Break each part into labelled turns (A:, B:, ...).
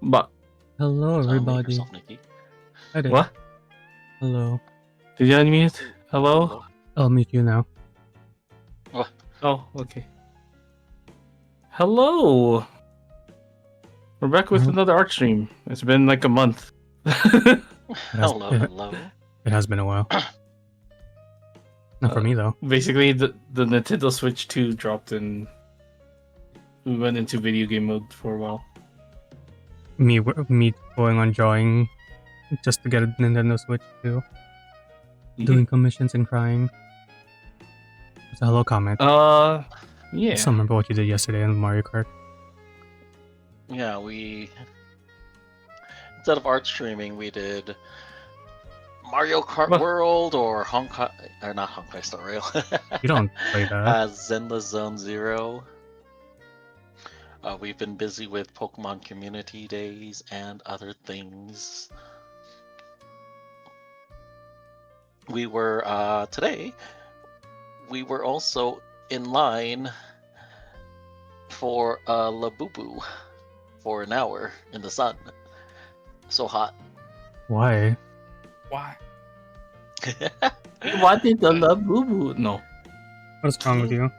A: But
B: Hello,
C: So unmute
B: everybody.
C: yourself, Nikki.
B: I did.
A: what?
B: Hello.
A: Did you unmute? Hello?
B: I'll mute you now.
C: What?
A: Oh, okay. Hello. We're back with another art stream. It's been like a month.
C: Hello.
B: It has been a while. Not for me though.
A: Basically, the Nintendo Switch 2 dropped and we went into video game mode for a while.
B: Me going on drawing just to get a Nintendo Switch too. Doing commissions and crying. It's a hello comment.
A: Yeah.
B: I still remember what you did yesterday in Mario Kart.
C: Yeah, we instead of art streaming, we did Mario Kart
A: What?
C: World or Honkai, or not Honkai Star Rail.
B: You don't play that.
C: Zenless Zone Zero. We've been busy with Pokemon Community Days and other things. We were today. We were also in line for Labubu for an hour in the sun. So hot.
B: Why?
A: Why? Why did the Labubu? No.
B: What's wrong with you?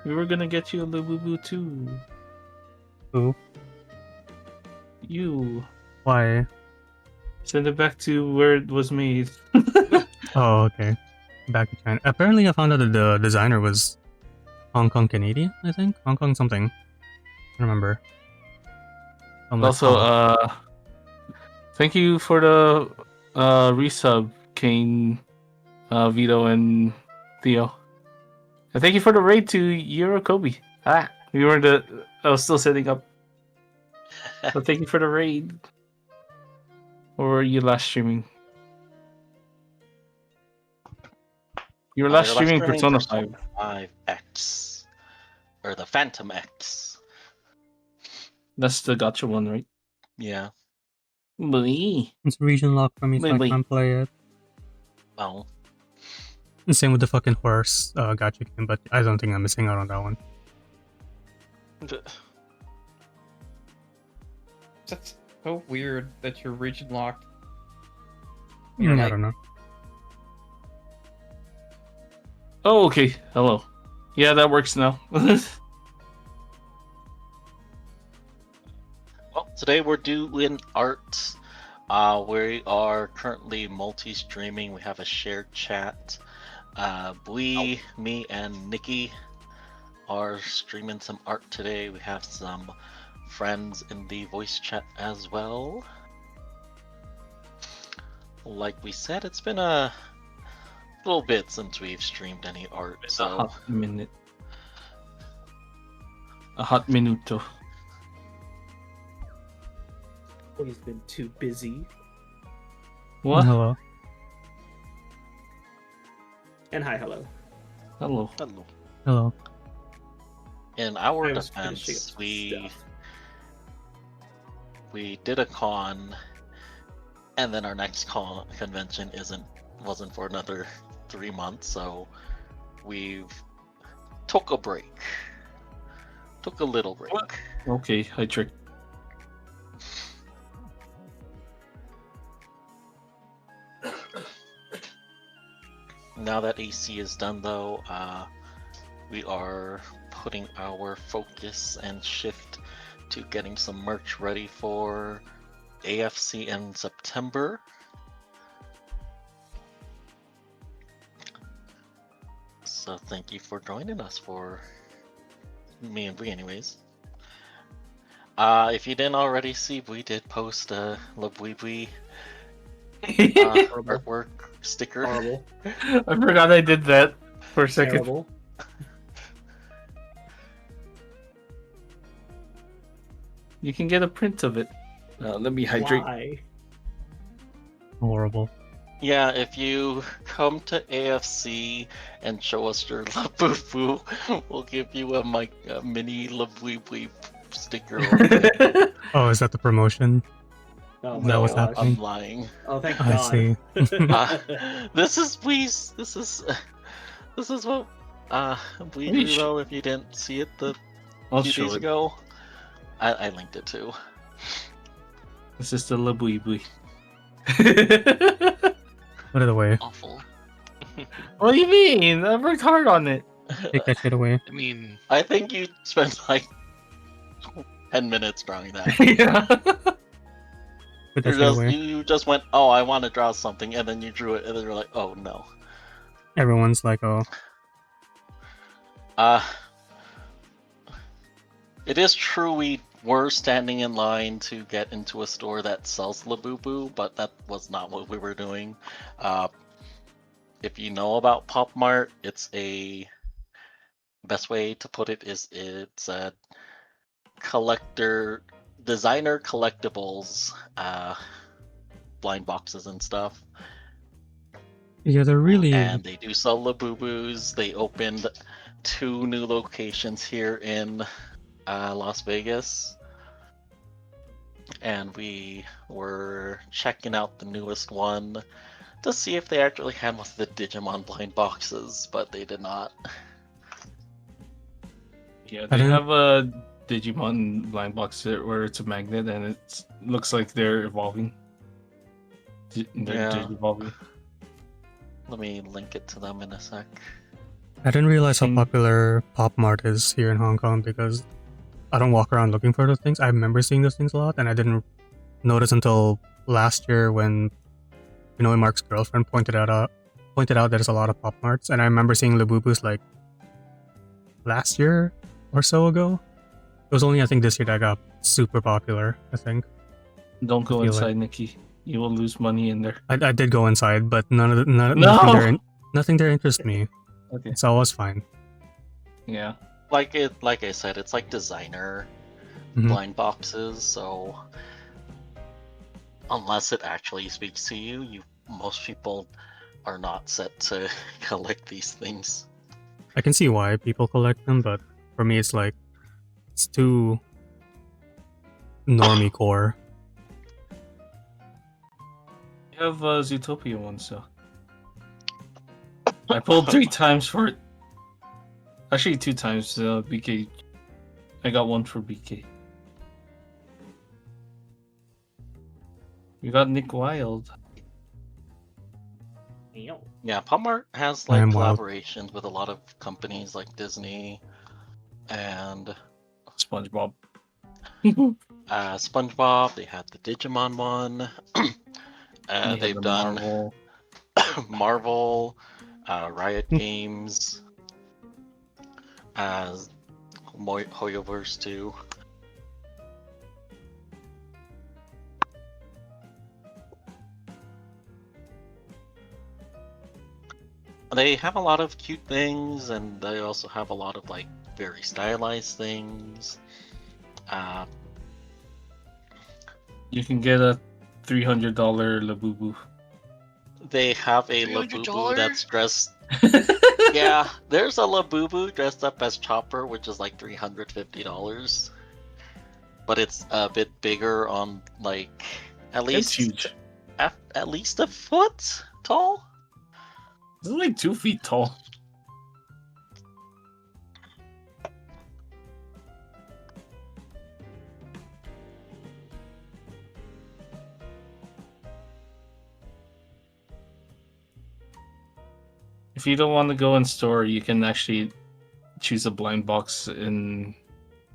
A: We were gonna get you a Labubu too.
B: Who?
A: You.
B: Why?
A: Send it back to where it was made.
B: Oh, okay. Back to China. Apparently, I found out that the designer was Hong Kong Canadian. I think Hong Kong something. I don't remember. I'm like,
A: Also,
B: oh.
A: Thank you for the resub, Kane, Vito, and Theo. And thank you for the raid to Euro Kobe. I was still setting up. So thank you for the raid. Or were you last streaming? You were last streaming Persona 5.
C: 5X. Or the Phantom X.
A: That's the gotcha one, right?
C: Yeah.
A: Boy.
B: It's region lock for me, so I can't play it.
C: Well.
B: Same with the fucking horse gacha game, but I don't think I'm missing out on that one.
D: That's so weird that you're region locked.
B: I don't know.
A: Oh, okay. Hello. Yeah, that works now.
C: Well, today we're doing art. We are currently multi-streaming. We have a shared chat. Me, and Nikki are streaming some art today. We have some friends in the voice chat as well. Like we said, it's been a little bit since we've streamed any art.
A: It's
C: so
A: a hot minute. A hot minuto.
E: He's been too busy.
A: What?
B: Hello.
E: And hi, hello.
A: Hello.
B: Hello.
C: In our
E: I was finishing
C: defense,
E: up
C: we
E: stuff.
C: did a con, and then our next convention wasn't for another 3 months, so we've took a break. Took a little break.
A: What? Okay, I tricked.
C: Now that AC is done, though, we are putting our focus and shift to getting some merch ready for AFC in September. So thank you for joining us, for me and Brie anyways. If you didn't already see, we did post a Labubu artwork sticker.
E: Horrible.
A: I forgot I did that for a second.
E: Terrible.
A: You can get a print of it. Let me hydrate.
E: Why?
B: Horrible.
C: Yeah, if you come to AFC and show us your Labubu, we'll give you a mini Labubu sticker.
B: Oh, is that the promotion?
E: Oh,
B: That was
E: gosh.
B: happening?
C: I'm lying.
E: Oh, thank
B: I
E: God.
B: see.
C: This is please. This is what we do. Well, if you didn't see it, the
A: I'll
C: a few
A: show
C: days
A: it.
C: ago. I linked it too.
A: This is the Labui Bui.
B: Put it away.
F: Awful.
A: What do you mean? I worked hard on it.
B: Take that shit away.
F: I mean,
C: I think you spent like 10 minutes drawing that.
A: Yeah.
B: Put that shit away.
C: You just went, oh, I want to draw something, and then you drew it, and then you're like, oh no.
B: Everyone's like, oh,
C: It is true we were standing in line to get into a store that sells Labubu, but that was not what we were doing. If you know about Pop Mart, it's a best way to put it is it's a designer collectibles, blind boxes and stuff.
B: yeah, they're really.
C: And they do sell Labubus. They opened 2 new locations here in Las Vegas, and we were checking out the newest one to see if they actually had one of the Digimon blind boxes, but they did not.
A: Yeah,
B: I
A: they
B: didn't-
A: have a Digimon blind box where it's a magnet and it looks like they're evolving. They're
C: Yeah.
A: Digivolving.
C: Let me link it to them in a sec.
B: I didn't realize how
A: Mm.
B: popular Pop Mart is here in Hong Kong because I don't walk around looking for those things. I remember seeing those things a lot, and I didn't notice until last year when Mark's girlfriend pointed out there's a lot of Pop Marts, and I remember seeing Labubus like last year or so ago. It was only I think this year that got super popular. I think
A: Don't go
B: feel like-
A: inside, Nikki. You will lose money in there.
B: I did go inside, but nothing
A: No!
B: there interests me.
A: Okay.
B: So I was fine.
A: Yeah.
C: Like I said, it's like designer
B: Mhm.
C: blind boxes, so unless it actually speaks to you, most people are not set to collect these things.
B: I can see why people collect them, but for me, it's like it's too normie core.
A: You have Zootopia one, so. I pulled 3 times for it. Actually, 2 times. BK. I got 1 for BK. You got Nick Wilde.
E: Yo.
C: Yeah, Pop Mart has
B: I
C: like
B: am wild.
C: collaborations with a lot of companies like Disney and
A: SpongeBob.
C: SpongeBob. They had the Digimon one.
A: You have
C: They've
A: the
C: done
A: Marvel.
C: Marvel, Riot Games, Hoyoverse too. They have a lot of cute things, and they also have a lot of like very stylized things.
A: You can get a $300 Labubu.
C: They have a
F: $300?
C: Labubu that's dressed. Yeah, there's a Labubu dressed up as Chopper, which is like $350. But it's a bit bigger on like at
A: It's
C: least
A: huge.
C: at least a foot tall.
A: It's like 2 feet tall. If you don't want to go in store, you can actually choose a blind box in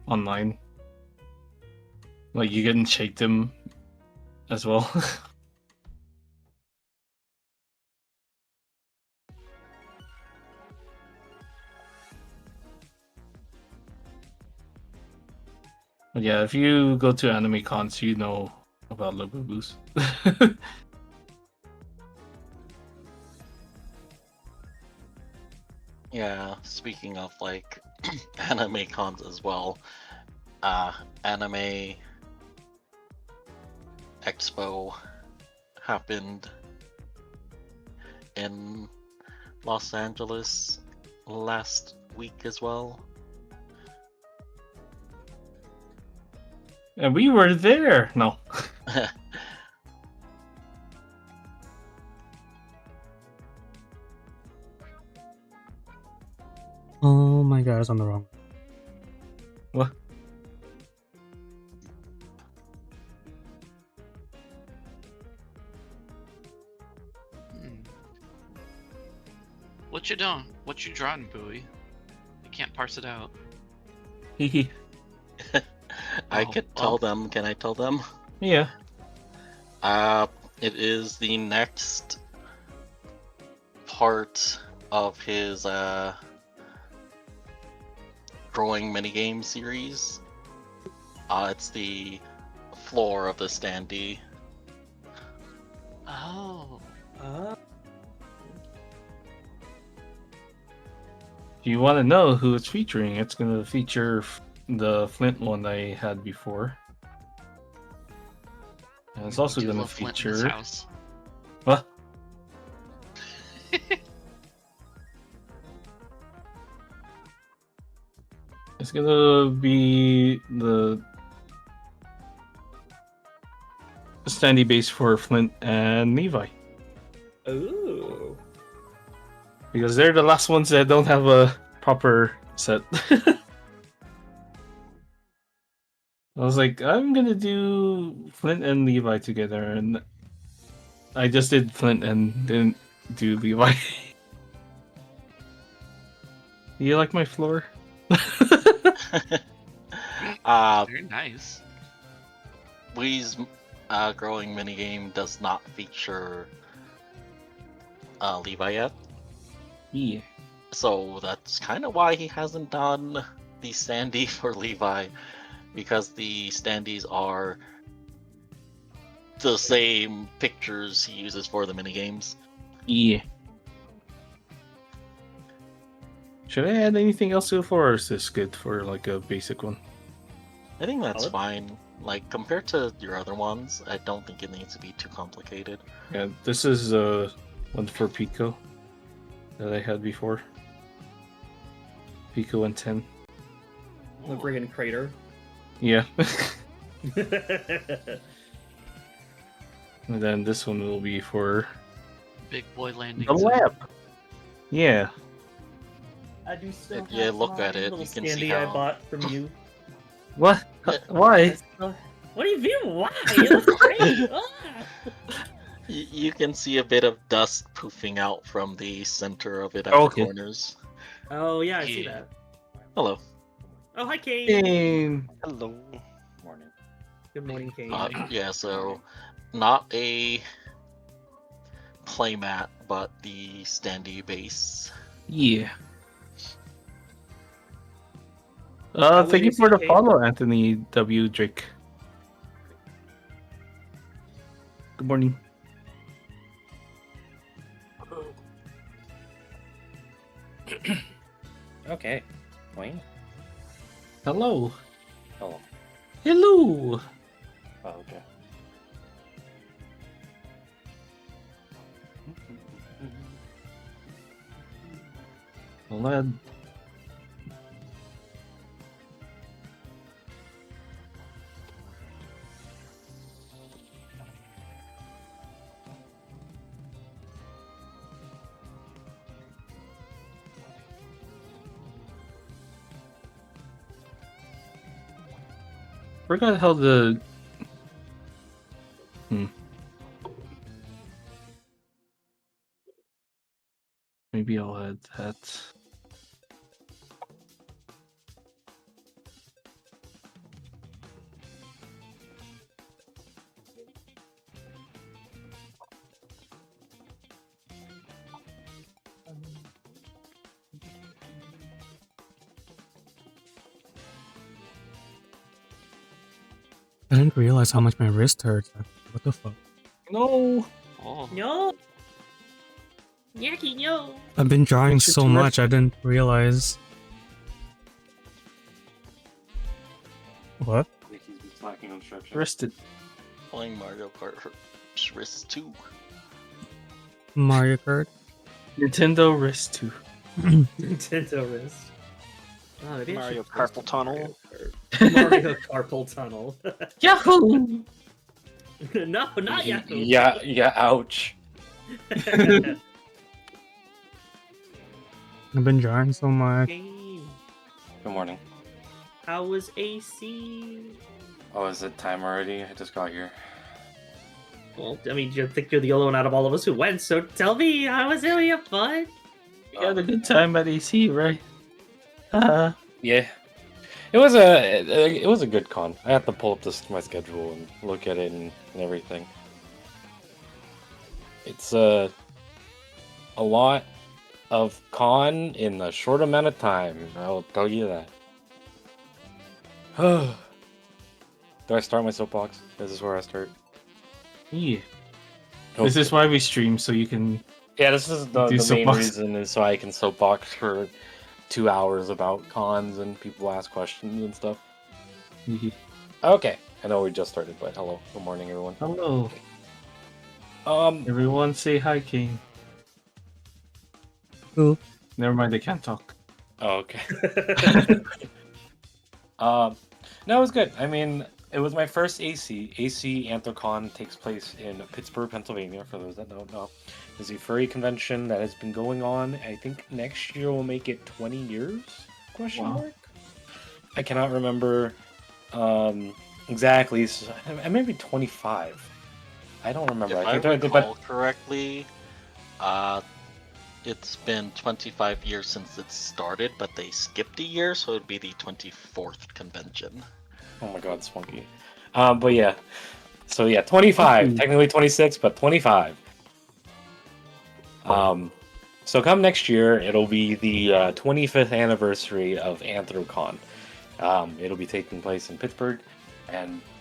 A: online. Like you can shake them as well. But yeah, if you go to anime cons, you know about Labubus.
C: Yeah, speaking of like anime cons as well, Anime Expo happened in Los Angeles last week as well.
A: And we were there. No.
B: Oh my god, it's on the wrong.
A: What?
F: Hmm. What you doing? What you drawing, Bowie? I can't parse it out.
A: Hee
C: I
F: Oh,
C: could tell
F: well.
C: them. Can I tell them?
A: Yeah.
C: It is the next part of his drawing minigame series. It's the floor of the standee.
F: Oh.
A: If you want to know who it's featuring, it's going to feature the Flint one I had before. And it's also
F: We do
A: going to
F: love Flint in this
A: feature.
F: house.
A: What? It's going to be the standee base for Flint and Levi.
E: Ooh.
A: Because they're the last ones that don't have a proper set. I was like, I'm gonna do Flint and Levi together, and I just did Flint and didn't do Levi. You like my floor?
F: Very nice.
C: Wee's growing minigame does not feature Levi yet,
A: Yeah.
C: so that's kind of why he hasn't done the standee for Levi, because the standees are the same pictures he uses for the minigames.
A: Yeah. Should I add anything else to the floor, or is this good for like a basic one?
C: I think that's
E: Solid.
C: fine. Like, compared to your other ones, I don't think it needs to be too complicated.
A: Yeah, this is one for Pico that I had before. Pico and 10.
E: The friggin' crater.
A: Yeah. And then this one will be for
F: Big boy landing.
A: the lab. Yeah.
E: I do still
C: Yeah,
E: have
C: look
E: my
C: at it,
E: little
C: you can see
E: standee I
C: how-
E: bought from you.
A: What?
E: I
A: Why?
E: still- What do you mean, why? It looks great! Ah!
C: You can see a bit of dust poofing out from the center of it at
A: Okay.
C: the corners.
E: Oh, yeah, I see
F: Yeah.
E: that.
C: Hello.
E: Oh, hi, Kane!
A: Dang.
G: Hello. Morning.
E: Good morning, Kane.
C: Yeah, so not a playmat, but the standee base.
A: Yeah.
E: How
A: Thank
E: would
A: you
E: you
A: for
E: say,
A: the
E: Kate?
A: follow, Anthony W. Drake. Good morning.
G: Okay. Wayne.
A: Hello.
G: Hello.
A: Hello.
G: Oh, okay.
A: Lad. Forgot how the. Maybe I'll add that.
B: I didn't realize how much my wrist hurts. What the fuck?
A: No.
F: Oh.
E: No! Yaki, no!
B: I've been drawing
A: It's
B: so
A: terrific.
B: much, I didn't realize. What?
G: I think he's been slacking on stretching.
A: Rested.
C: Playing Mario Kart hurts wrist too.
B: Mario Kart?
A: Nintendo wrist 2.
E: Nintendo wrist. Oh, maybe I
G: Mario
E: should
G: carpal
E: post
G: tunnel.
E: Mario carpal tunnel.
A: Yahoo!
E: No, not Yahoo!
G: Yeah, ouch.
B: I've been drawing so much.
E: Game.
G: Good morning.
E: How was AC?
G: Oh, is it time already? I just got here.
E: Well, I mean, you think you're the only one out of all of us who went, so tell me, how was it? You have fun?
A: You had a good time at AC, right?
G: Yeah. It was a good con. I had to pull up my schedule and look at it and everything. It's a lot of con in a short amount of time. I'll tell you that. Do I start my soapbox? This is where I start.
A: Yeah.
G: Okay.
A: This is why we stream, so you can.
G: Yeah, this is the
A: Do
G: main
A: soapbox.
G: reason is so I can soapbox for 2 hours about cons and people ask questions and stuff. Okay, I know we just started, but hello, good morning, everyone.
A: Hello.
G: Um,
A: Everyone say hi, King.
B: Cool.
A: Never mind, they can't talk.
G: oh, okay. No, it was good. I mean, it was my first AC. AC Anthrocon takes place in Pittsburgh, Pennsylvania. For those that don't know, it's a furry convention that has been going on. I think next year will make it 20 years? Question
A: Wow.
G: mark. I cannot remember exactly. Maybe 25. I don't remember.
C: If I
G: think
C: recall correctly, it's been 25 years since it started, but they skipped a year, so it'd be the 24th convention.
G: Oh my god, Spunky. But yeah. So yeah, 25.
A: Ooh.
G: Technically 26, but 25. So come next year, it'll be the 25th anniversary of Anthrocon. It'll be taking place in Pittsburgh,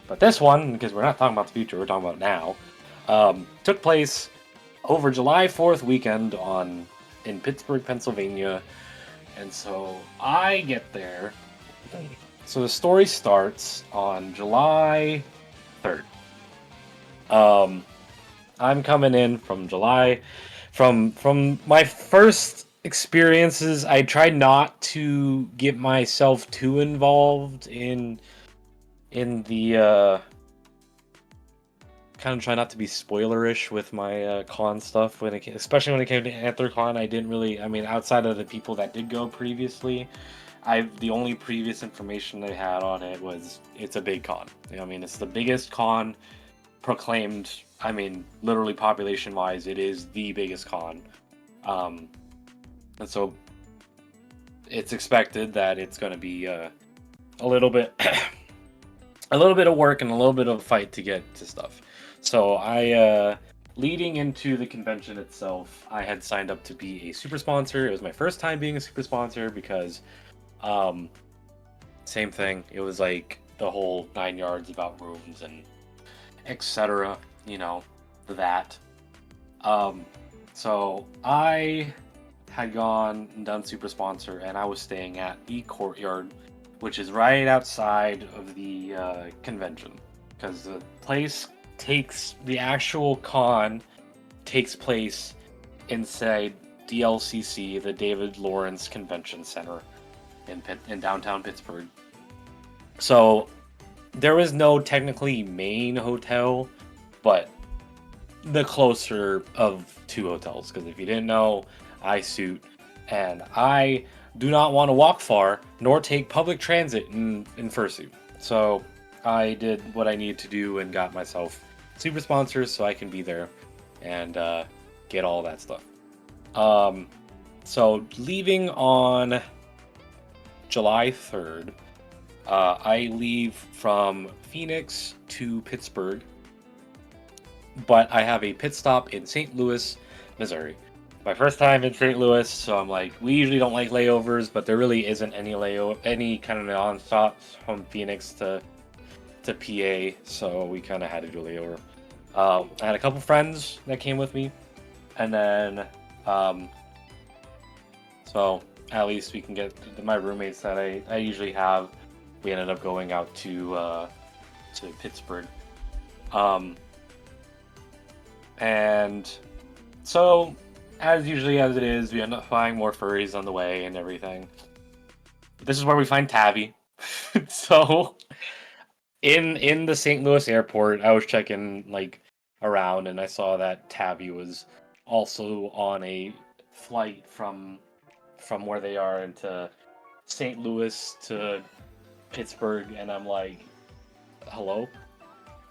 G: but this one, because we're not talking about the future, we're talking about now, took place over July 4th weekend in Pittsburgh, Pennsylvania, and so I get there. So the story starts on July 3rd. I'm coming in from July. From my first experiences, I tried not to get myself too involved in the kind of try not to be spoilerish with my con stuff especially when it came to Anthrocon. I didn't really, I mean, outside of the people that did go previously, the only previous information I had on it was it's a big con. I mean, it's the biggest con proclaimed. I mean, literally population wise, it is the biggest con. And so it's expected that it's going to be a little bit a little bit of work and a little bit of a fight to get to stuff. So I leading into the convention itself, I had signed up to be a super sponsor. It was my first time being a super sponsor because same thing. It was like the whole 9 yards about rooms and etc. You know, that. So I had gone and done super sponsor, and I was staying at the courtyard, which is right outside of the convention, because the place the actual con takes place inside DLCC, the David Lawrence Convention Center in downtown Pittsburgh. So there was no technically main hotel, but the closer of two hotels, because if you didn't know, I suit, and I do not want to walk far nor take public transit in fursuit. So I did what I needed to do and got myself super sponsors so I can be there and get all that stuff. So leaving on July 3rd, I leave from Phoenix to Pittsburgh, but I have a pit stop in St. Louis, Missouri. My first time in St. Louis, so I'm like, we usually don't like layovers, but there really isn't any kind of non-stops from Phoenix to PA, so we kind of had to do a layover. I had a couple friends that came with me, and then so at least we can get my roommates that I usually have. We ended up going out to Pittsburgh, and so as it is, we end up finding more furries on the way and everything. But this is where we find Tabby. So in the St. Louis airport, I was checking around, and I saw that Tabby was also on a flight from where they are into St. Louis to Pittsburgh, and I'm like, hello.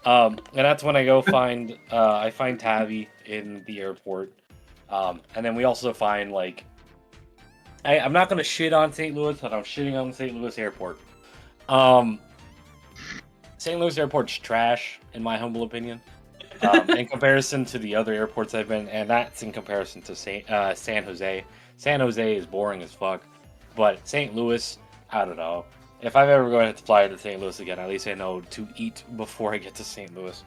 G: And that's when I go find I find Tavi in the airport, and then we also find like I'm not gonna shit on St. Louis, but I'm shitting on St. Louis airport. St. Louis airport's trash, in my humble opinion. In comparison to the other airports I've been, and that's in comparison to San Jose. San Jose is boring as fuck, but St. Louis, I don't know. If I'm ever going to fly to St. Louis again, at least I know to eat before I get to St. Louis.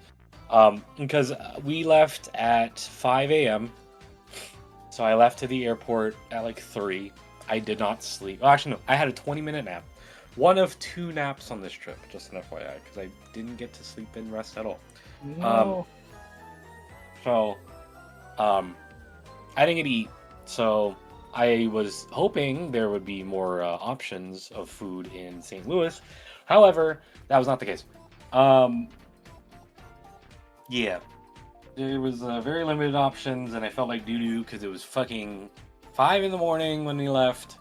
G: Because we left at 5 a.m., so I left to the airport at like 3. I did not sleep. Oh, actually, no, I had a 20-minute nap. One of 2 naps on this trip, just an FYI, because I didn't get to sleep and rest at all.
A: No.
G: So, I didn't get to eat, so I was hoping there would be more options of food in St. Louis. However, that was not the case. Yeah, there was very limited options, and I felt like doo-doo because it was fucking 5 in the morning when we left.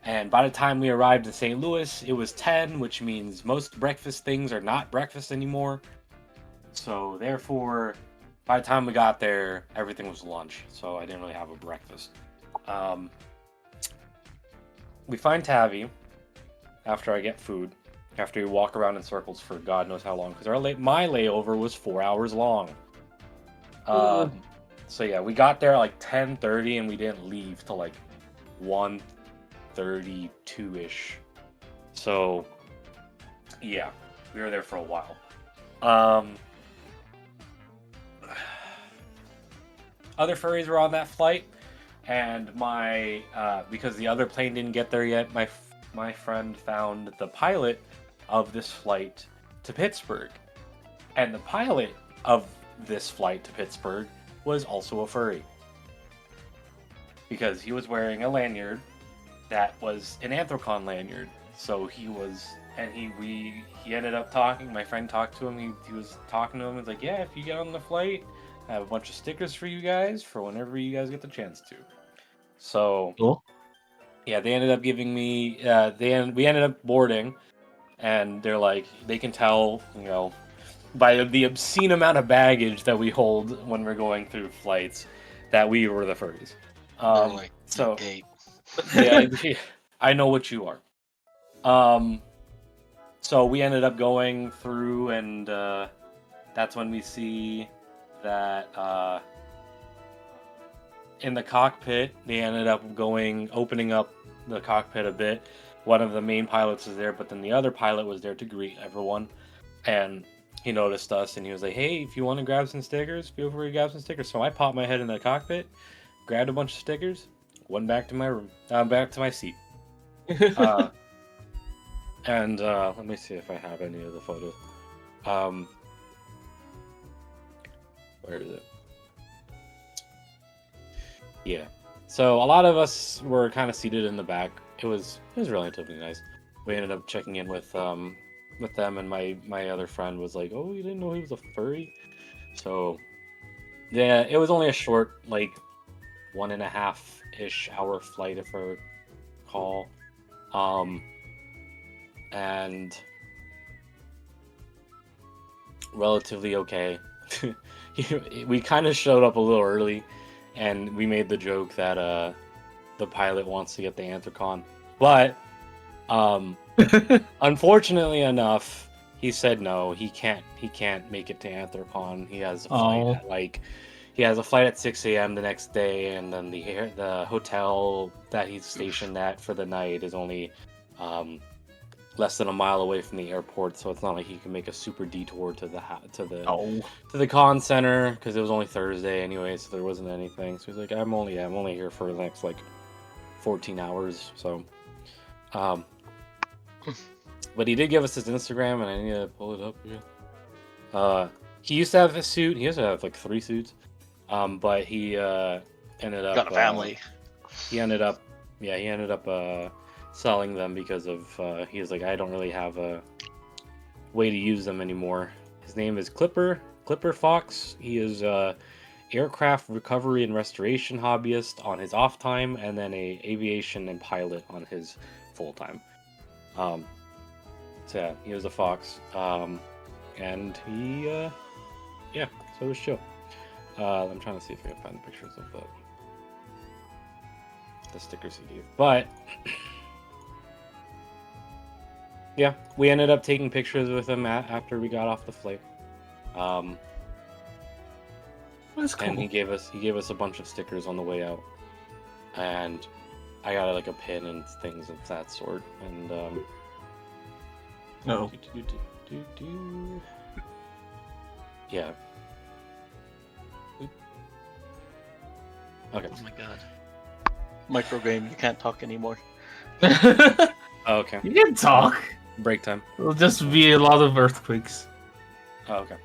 G: And by the time we arrived in St. Louis, it was 10, which means most breakfast things are not breakfast anymore. So therefore, by the time we got there, everything was lunch. So I didn't really have a breakfast. We find Tavi after I get food. After we walk around in circles for God knows how long, because my layover was 4 hours long. So yeah, we got there at like 10:30, and we didn't leave till like 1:32-ish. So yeah, we were there for a while. Other furries were on that flight, and my because the other plane didn't get there yet, my friend found the pilot of this flight to Pittsburgh, and the pilot of this flight to Pittsburgh was also a furry, because he was wearing a lanyard that was an Anthrocon lanyard. So he ended up talking. My friend talked to him. He was talking to him. He's like, yeah, if you get on the flight, I have a bunch of stickers for you guys for whenever you guys get the chance to. So
A: Cool.
G: yeah, they ended up giving me. We ended up boarding, and they're like, they can tell, by the obscene amount of baggage that we hold when we're going through flights, that we were the furries.
C: They're like,
G: So
C: gay.
G: yeah, I know what you are. So we ended up going through, and that's when we see that in the cockpit, they ended up opening up the cockpit a bit. One of the main pilots was there, but then the other pilot was there to greet everyone, and he noticed us, and he was like, hey, if you want to grab some stickers, feel free to grab some stickers. So I popped my head in the cockpit, grabbed a bunch of stickers, went back to my room, back to my seat. And let me see if I have any of the photos. Where is it? Yeah. So a lot of us were kind of seated in the back. It was relatively nice. We ended up checking in with them, and my other friend was like, "Oh, you didn't know he was a furry?" So yeah, it was only a short, like 1.5-ish hour flight, if I recall. And relatively okay. We kind of showed up a little early, and we made the joke that the pilot wants to get the Anthrocon, but unfortunately enough, he said no. He can't make it to Anthrocon. He has a flight at 6 a.m. the next day, and then the hotel that he's stationed at for the night is only less than a mile away from the airport, so it's not like he can make a super detour to the con center, because it was only Thursday anyway, so there wasn't anything. So he's like, I'm only here for the next like 14 hours. So but he did give us his Instagram, and I need to pull it up here. He used to have a suit. He used to have like 3 suits, but he ended up
C: Got a family.
G: He ended up selling them because of he was like, I don't really have a way to use them anymore. His name is Clipper Fox. He is aircraft recovery and restoration hobbyist on his off time, and then a aviation and pilot on his full time. So yeah, he was a fox. And he, yeah, so it was chill. I'm trying to see if I can find the pictures of the stickers he gave. But yeah, we ended up taking pictures with him after we got off the flight.
A: That's cool.
G: And he gave us a bunch of stickers on the way out, and I got like a pin and things of that sort. And
A: Oh.
G: yeah. Okay.
F: Oh my god.
C: Micro game, you can't talk anymore.
G: Oh, okay.
A: You can talk.
G: Break time.
A: It'll just be a lot of earthquakes.
G: Oh, okay.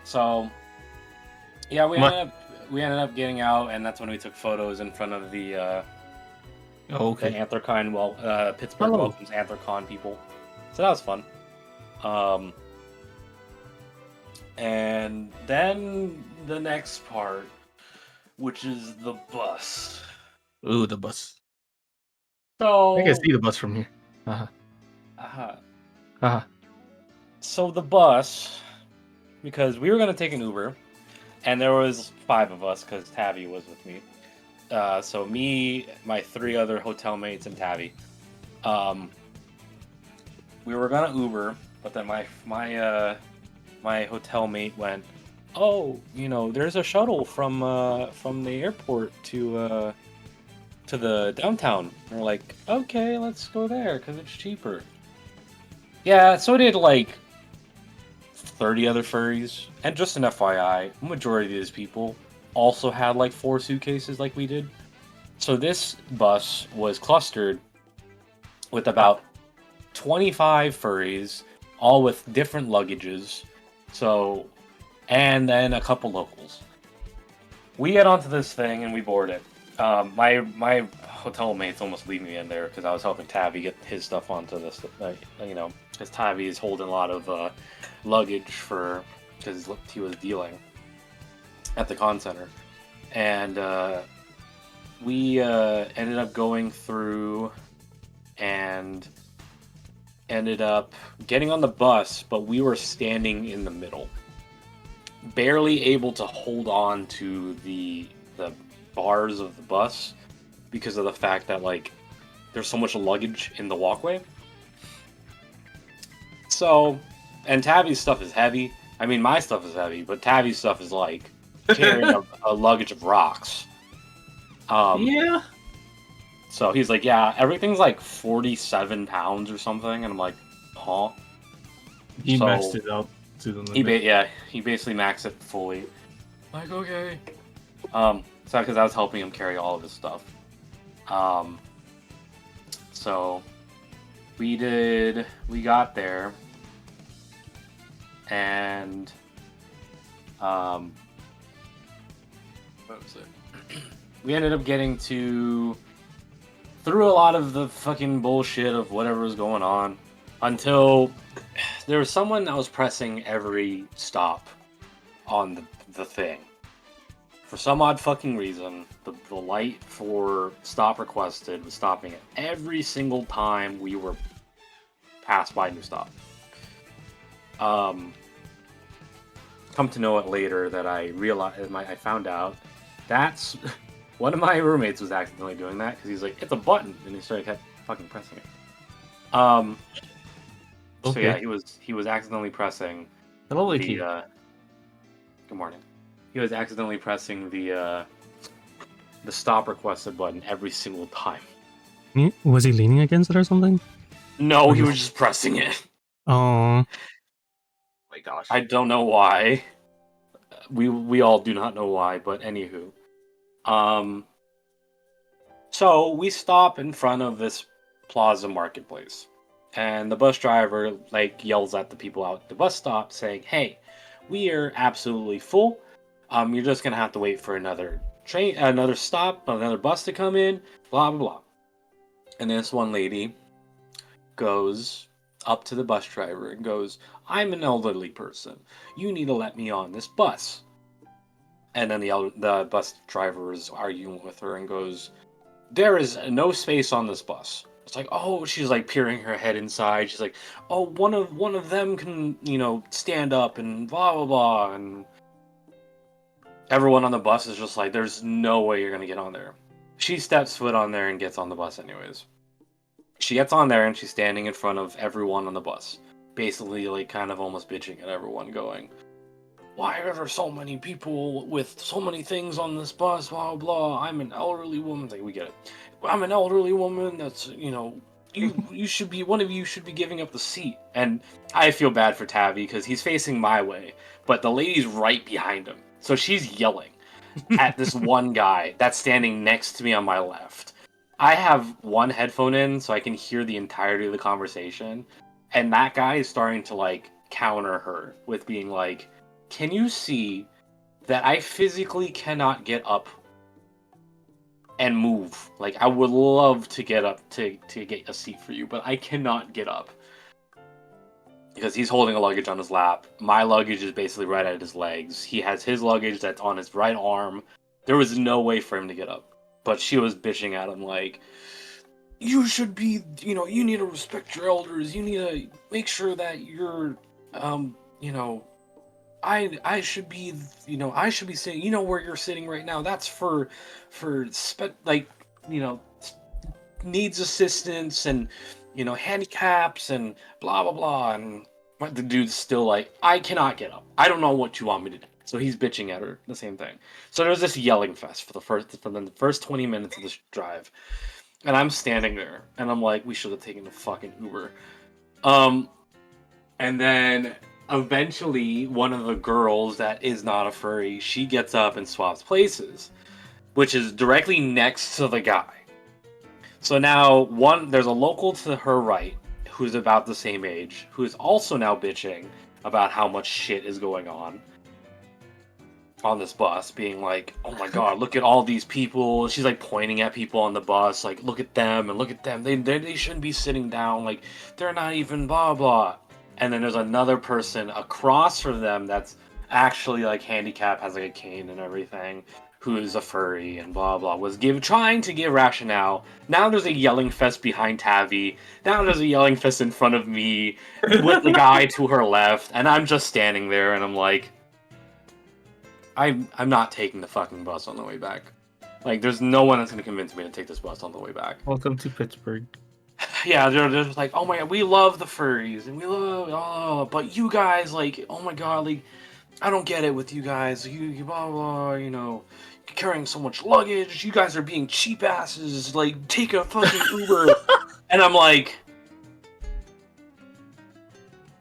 G: So, yeah, we ended up getting out, and that's when we took photos in front of the
A: Oh,
G: the
A: okay.
G: Anthrocon Pittsburgh
A: Oh.
G: welcomes Anthrocon people. So that was fun. And then the next part, which is the bus.
A: Ooh, the bus.
G: So
A: I can see the bus from here.
G: uh-huh.
A: Uh-huh.
G: So the bus, because we were gonna take an Uber, and there was 5 of us because Tavi was with me. So me, my 3 other hotel mates, and Tavi. We were gonna Uber, but then my hotel mate went, "Oh, there's a shuttle from the airport to the downtown." And we're like, "Okay, let's go there because it's cheaper." Yeah, so did like 30 other furries, and just an FYI, majority of these people also had like 4 suitcases like we did. So this bus was clustered with about 25 furries, all with different luggages. So, and then a couple locals. We get onto this thing and we board it. My hotel mates almost leave me in there because I was helping Tavi get his stuff onto this. Because Tavi is holding a lot of luggage because he was dealing at the con center, and we ended up going through and ended up getting on the bus, but we were standing in the middle, barely able to hold on to the bars of the bus because of the fact that like there's so much luggage in the walkway. So, and Tavi's stuff is heavy. I mean, my stuff is heavy, but Tavi's stuff is like carrying a luggage of rocks.
A: Yeah.
G: So he's like, yeah, everything's like 47 pounds or something, and I'm like, huh?
A: He
G: So-
A: maxed it out to the limit.
G: He basically maxed it fully. Like, okay. So because I was helping him carry all of his stuff. So we got there, and what was it? We ended up getting through a lot of the fucking bullshit of whatever was going on until there was someone that was pressing every stop on the thing. For some odd fucking reason, the light for stop requested was stopping it every single time we were passed by New Stop. Come to know it later that I found out that's one of my roommates was accidentally doing that because he's like, it's a button, and he kept fucking pressing it. So
A: Okay.
G: yeah, he was accidentally pressing
A: Hello,
G: the
A: Icky.
G: good morning. He was accidentally pressing the stop requested button every single time.
B: Was he leaning against it or something?
G: No, he was just pressing it.
B: Oh,
E: my gosh.
G: I don't know why. We all do not know why, but anywho. So we stop in front of this Plaza Marketplace, and the bus driver like yells at the people out at the bus stop saying, "Hey, we are absolutely full. You're just gonna have to wait for another train, another stop, another bus to come in, blah blah blah." And this one lady goes up to the bus driver and goes, "I'm an elderly person. You need to let me on this bus." And then the bus driver is arguing with her and goes, "There is no space on this bus. It's like, oh, she's like peering her head inside. She's like, oh, one of them can, stand up and blah blah blah. And everyone on the bus is just like, there's no way you're gonna get on there. She steps foot on there and gets on the bus anyways. She gets on there and she's standing in front of everyone on the bus, basically like kind of almost bitching at everyone, going, why are there so many people with so many things on this bus, blah blah. I'm an elderly woman. Like, we get it. I'm an elderly woman. That's, you should be, one of you should be giving up the seat. And I feel bad for Tavi because he's facing my way, but the lady's right behind him, so she's yelling at this one guy that's standing next to me on my left. I have one headphone in so I can hear the entirety of the conversation, and that guy is starting to like counter her with being like, can you see that I physically cannot get up and move? Like, I would love to get up to get a seat for you, but I cannot get up. Because he's holding a luggage on his lap. My luggage is basically right at his legs. He has his luggage that's on his right arm. There was no way for him to get up. But she was bitching at him like, you should be, you need to respect your elders. You need to make sure that you're, I should be, I should be sitting, where you're sitting right now. That's for needs assistance and, handicaps and blah, blah, blah. And the dude's still like, I cannot get up. I don't know what you want me to do. So he's bitching at her, the same thing. So there's this yelling fest for the first 20 minutes of this drive. And I'm standing there, and I'm like, we should have taken the fucking Uber. And then eventually, one of the girls that is not a furry, she gets up and swaps places, which is directly next to the guy. So now, there's a local to her right, who's about the same age, who is also now bitching about how much shit is going on this bus, being like, oh my god, look at all these people. She's like pointing at people on the bus, like, look at them and look at them. They shouldn't be sitting down. Like, they're not even blah blah. And then there's another person across from them that's actually like handicapped, has like a cane and everything, who is a furry and blah blah, was trying to give rationale. Now there's a yelling fest behind Tavi. Now there's a yelling fest in front of me with the guy to her left, and I'm just standing there and I'm like, I'm not taking the fucking bus on the way back. Like, there's no one that's gonna convince me to take this bus on the way back.
A: Welcome to Pittsburgh.
G: Yeah, they're just like, oh my god, we love the furries, and we love, but you guys, like, oh my god, like, I don't get it with you guys, you blah blah, you're carrying so much luggage, you guys are being cheap asses, like, take a fucking Uber. And I'm like,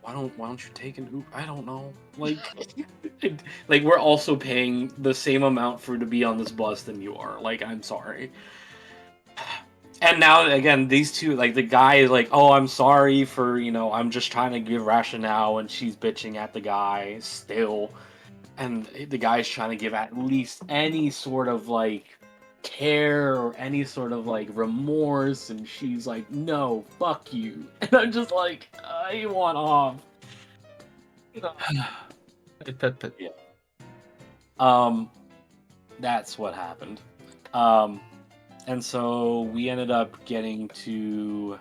G: why don't you take an Uber? I don't know, like, like, we're also paying the same amount to be on this bus than you are, like, I'm sorry. And now, again, these two, like, the guy is like, oh, I'm sorry for, I'm just trying to give rationale, and she's bitching at the guy still. And the guy's trying to give at least any sort of, like, care or any sort of, like, remorse, and she's like, no, fuck you. And I'm just like, I want off. Yeah. That's what happened. And so we ended up getting to,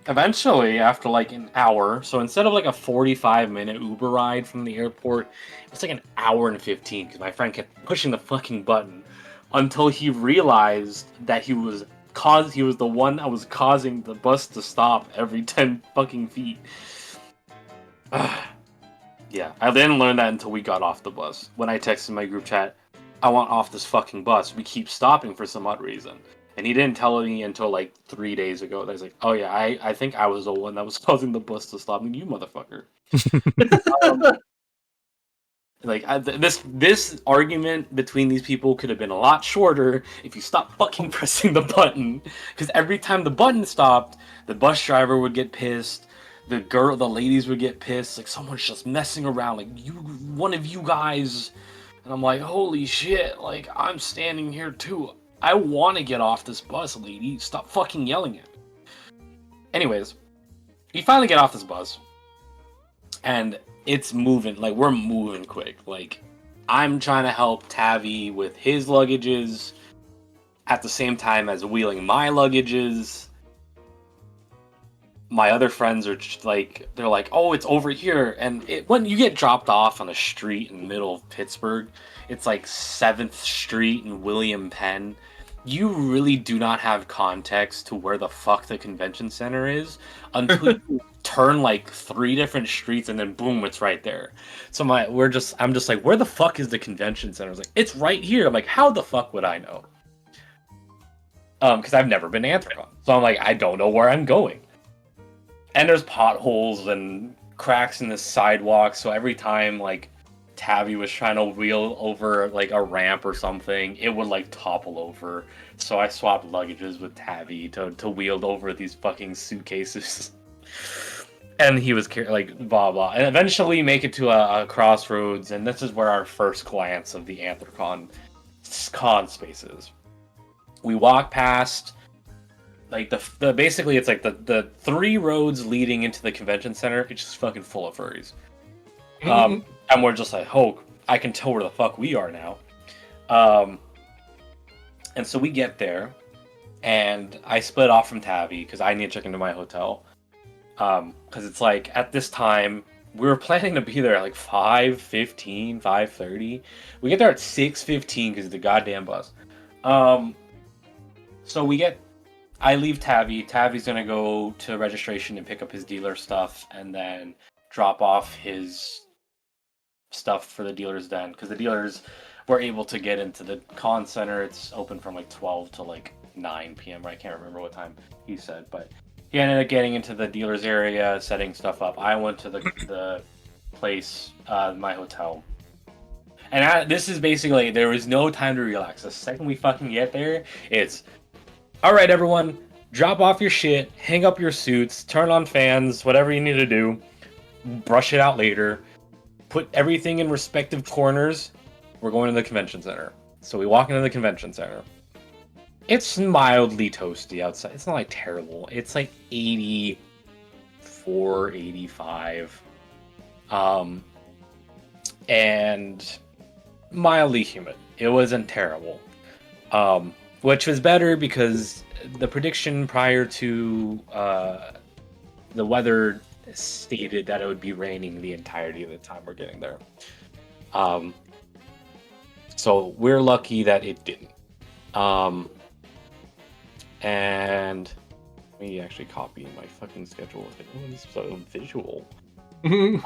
G: eventually, after like an hour, so instead of like a 45-minute Uber ride from the airport, it was like an hour and 15, because my friend kept pushing the fucking button until he realized that he was the one that was causing the bus to stop every 10 fucking feet. Yeah, I didn't learn that until we got off the bus. When I texted my group chat, I want off this fucking bus. We keep stopping for some odd reason. And he didn't tell me until like 3 days ago. I was like, oh yeah, I think I was the one that was causing the bus to stop. You motherfucker. This argument between these people could have been a lot shorter if you stopped fucking pressing the button. Because every time the button stopped, the bus driver would get pissed. The ladies would get pissed. Like, someone's just messing around. Like, one of you guys. And I'm like, holy shit. Like, I'm standing here too. I want to get off this bus, lady. Stop fucking yelling at me. Anyways, we finally get off this bus. And it's moving. Like, we're moving quick. Like, I'm trying to help Tavi with his luggages. at the same time as wheeling my luggages. My other friends are just like, they're like, oh, it's over here. And when you get dropped off on a street in the middle of Pittsburgh, it's like 7th Street and William Penn. You really do not have context to where the fuck the convention center is until you turn like 3 different streets and then boom, it's right there. So I'm just like, where the fuck is the convention center? I was like, it's right here. I'm like, how the fuck would I know? Because I've never been to Anthrocon. So I'm like, I don't know where I'm going. And there's potholes and cracks in the sidewalk, so every time like Tabby was trying to wheel over like a ramp or something, it would like topple over. So I swapped luggages with Tabby to wheel over these fucking suitcases. And he was like blah blah. And eventually make it to a crossroads, and this is where our first glance of the Anthrocon con spaces. We walk past like the basically it's like the 3 roads leading into the convention center. It's just fucking full of furries. And we're just like, oh, I can tell where the fuck we are now. And so we get there, and I split off from Tabby because I need to check into my hotel. Because it's like at this time we were planning to be there at like 5:15, 5:30. We get there at 6:15 because of the goddamn bus. So I leave Tabby. Tabby's gonna go to registration and pick up his dealer stuff, and then drop off his stuff for the dealers den, because the dealers were able to get into the con center. It's open from like 12 to like 9 p.m. I can't remember what time he said, but he ended up getting into the dealers area, setting stuff up. I went to the place, my hotel. And this is basically, there was no time to relax. The second we fucking get there, it's, all right, everyone, drop off your shit, hang up your suits, turn on fans, whatever you need to do, brush it out later, put everything in respective corners. We're going to the convention center. So we walk into the convention center. It's mildly toasty outside. It's not like terrible. It's like 84, 85. And mildly humid. It wasn't terrible. Which was better because the prediction prior to the weather stated that it would be raining the entirety of the time we're getting there. So we're lucky that it didn't. And let me actually copy my fucking schedule. Oh, this is so visual. We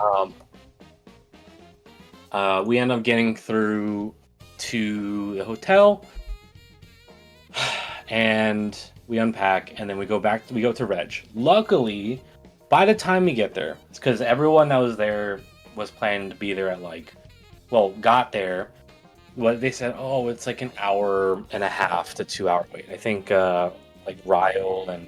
G: end up getting through to the hotel, and we unpack, and then we go to Reg. Luckily, by the time we get there, it's because everyone that was there was planning to be there at got there. What they said, oh, it's like an hour and a half to 2 hour wait. I think like Ryle and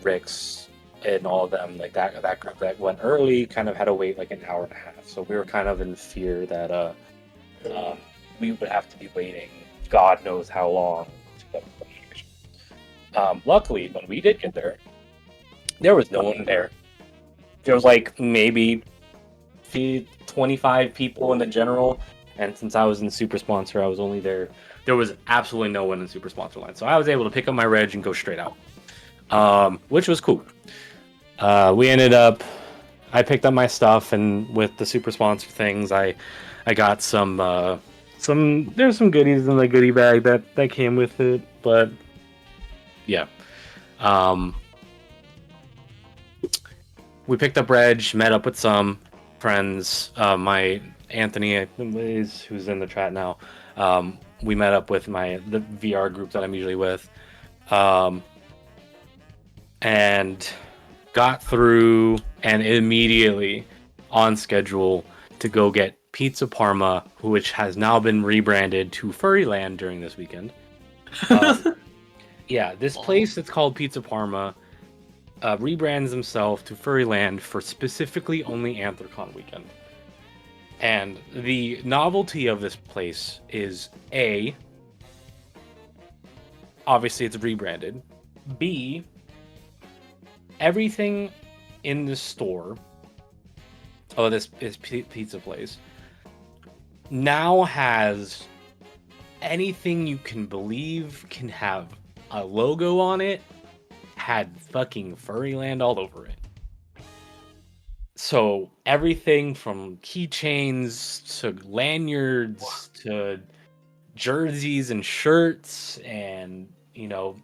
G: Rix and all of them, like that group that went early kind of had to wait like an hour and a half. So we were kind of in fear that we would have to be waiting God knows how long to get the registration. Luckily, when we did get there, there was no one there. There was like maybe 25 people in the general, and since I was in Super Sponsor, I was only there. There was absolutely no one in Super Sponsor line, so I was able to pick up my reg and go straight out, which was cool. We ended up, I picked up my stuff, and with the Super Sponsor things, I got there's some goodies in the goodie bag that came with it, but yeah. We picked up reg, met up with some friends. My Anthony, who's in the chat now, we met up with the VR group that I'm usually with, and got through and immediately on schedule to go get Pizza Parma, which has now been rebranded to Furryland during this weekend. Yeah, this place that's called Pizza Parma rebrands themselves to Furryland for specifically only Anthrocon weekend. And the novelty of this place is A, obviously it's rebranded. B, everything in the store, this pizza place, now has
H: anything you can believe can have a logo on it had fucking Furryland all over it. So everything from keychains to lanyards to jerseys and shirts and, you know,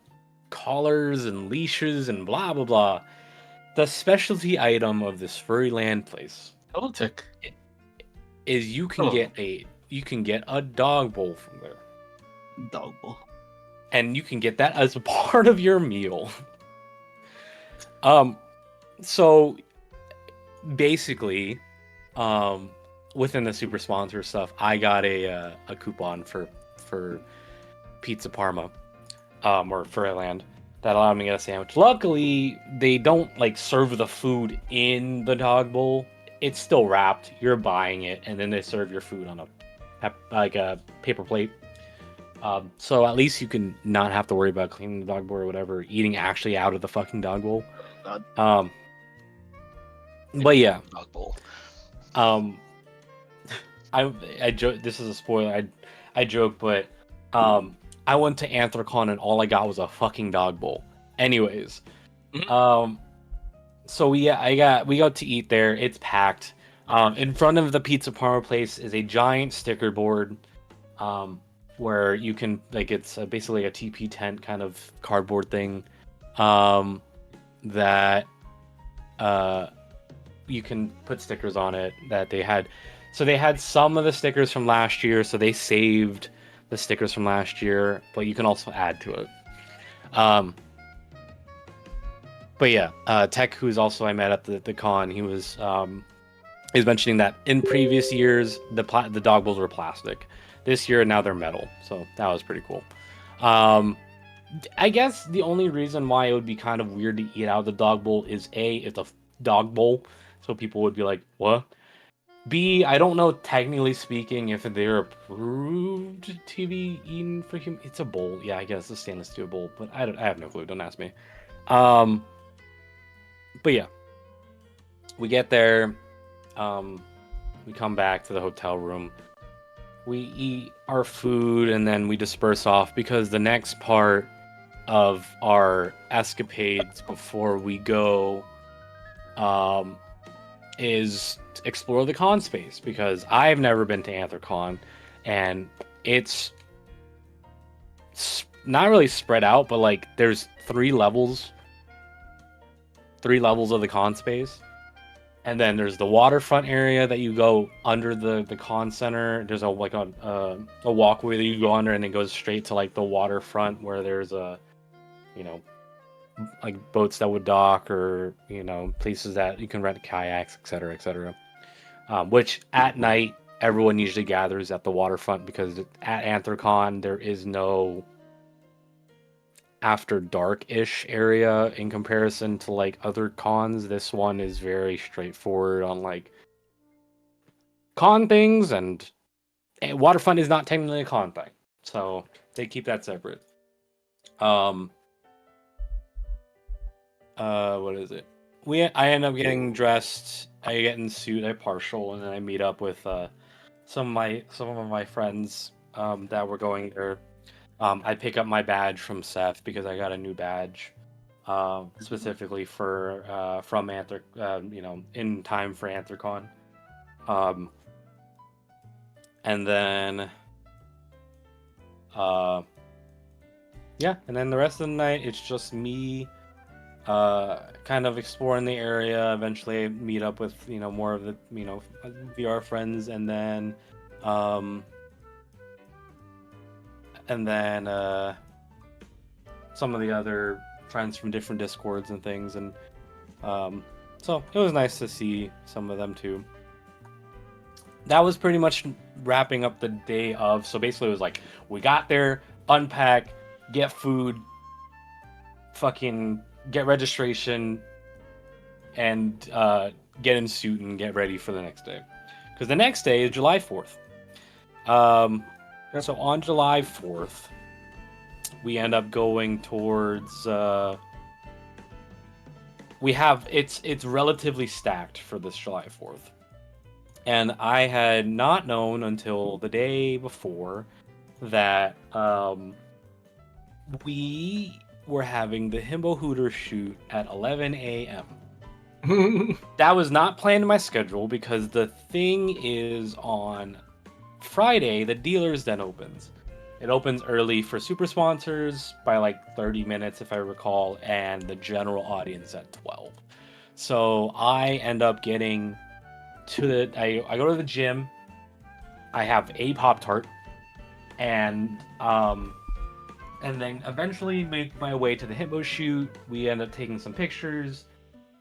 H: collars and leashes and blah blah blah. The specialty item of this Furryland place
A: Politics.
H: is you can get a dog bowl from there.
A: Dog bowl.
H: And you can get that as a part of your meal. So basically, within the super sponsor stuff, I got a coupon for Pizza Parma, or Furryland, that allowed me to get a sandwich. Luckily, they don't like serve the food in the dog bowl. It's still wrapped. You're buying it, and then they serve your food on a paper plate. So at least you can not have to worry about cleaning the dog bowl or whatever, eating actually out of the fucking dog bowl. But yeah,
C: Dog bowl.
H: I joke. This is a spoiler. I joke, but I went to Anthrocon and all I got was a fucking dog bowl. Anyways, so we got to eat there. It's packed. In front of the Pizza Parma place is a giant sticker board, where you can, like, it's basically a TP tent kind of cardboard thing, that you can put stickers on it that they had. So they had some of the stickers from last year, so they saved the stickers from last year, but you can also add to it. But yeah, Tech, who's also I met at the con, he was mentioning that in previous years the dog bowls were plastic. This year now they're metal, so that was pretty cool. I guess the only reason why it would be kind of weird to eat out of the dog bowl is A, it's a dog bowl, so people would be like, what? B, I don't know, technically speaking, if they're approved to be eaten for human. It's a bowl. Yeah, I guess it's a stainless steel bowl, but I have no clue. Don't ask me. But yeah, we get there. We come back to the hotel room. We eat our food and then we disperse off because the next part of our escapades before we go is explore the con space, because I've never been to Anthrocon and it's not really spread out, but like there's three levels of the con space, and then there's the waterfront area that you go under the con center. There's a walkway that you go under and it goes straight to like the waterfront where there's like boats that would dock, or places that you can rent kayaks, etc. Which at night everyone usually gathers at the waterfront, because at Anthrocon there is no after dark-ish area in comparison to like other cons. This one is very straightforward on like con things, and waterfront is not technically a con thing, so they keep that separate. What is it? I end up getting dressed. I get in suit. I partial, and then I meet up with some of my friends that were going there. I pick up my badge from Seth because I got a new badge, specifically for from in time for Anthrocon. And then and then the rest of the night it's just me kind of exploring the area. Eventually I meet up with more of the VR friends, and then some of the other friends from different Discords and things, and so it was nice to see some of them too. That was pretty much wrapping up the day of. So basically it was like, we got there, unpack, get food, fucking get registration, and get in suit and get ready for the next day, because the next day is July 4th. So on July 4th, we end up going towards. It's relatively stacked for this July 4th, and I had not known until the day before that we were having the Himbo Hooter shoot at 11 a.m. That was not planned in my schedule because the thing is on Friday, the dealer's den opens. It opens early for super sponsors by like 30 minutes, if I recall, and the general audience at 12. So I end up getting to the. I go to the gym. I have a Pop-Tart, and then eventually make my way to the Himbo shoot. We end up taking some pictures.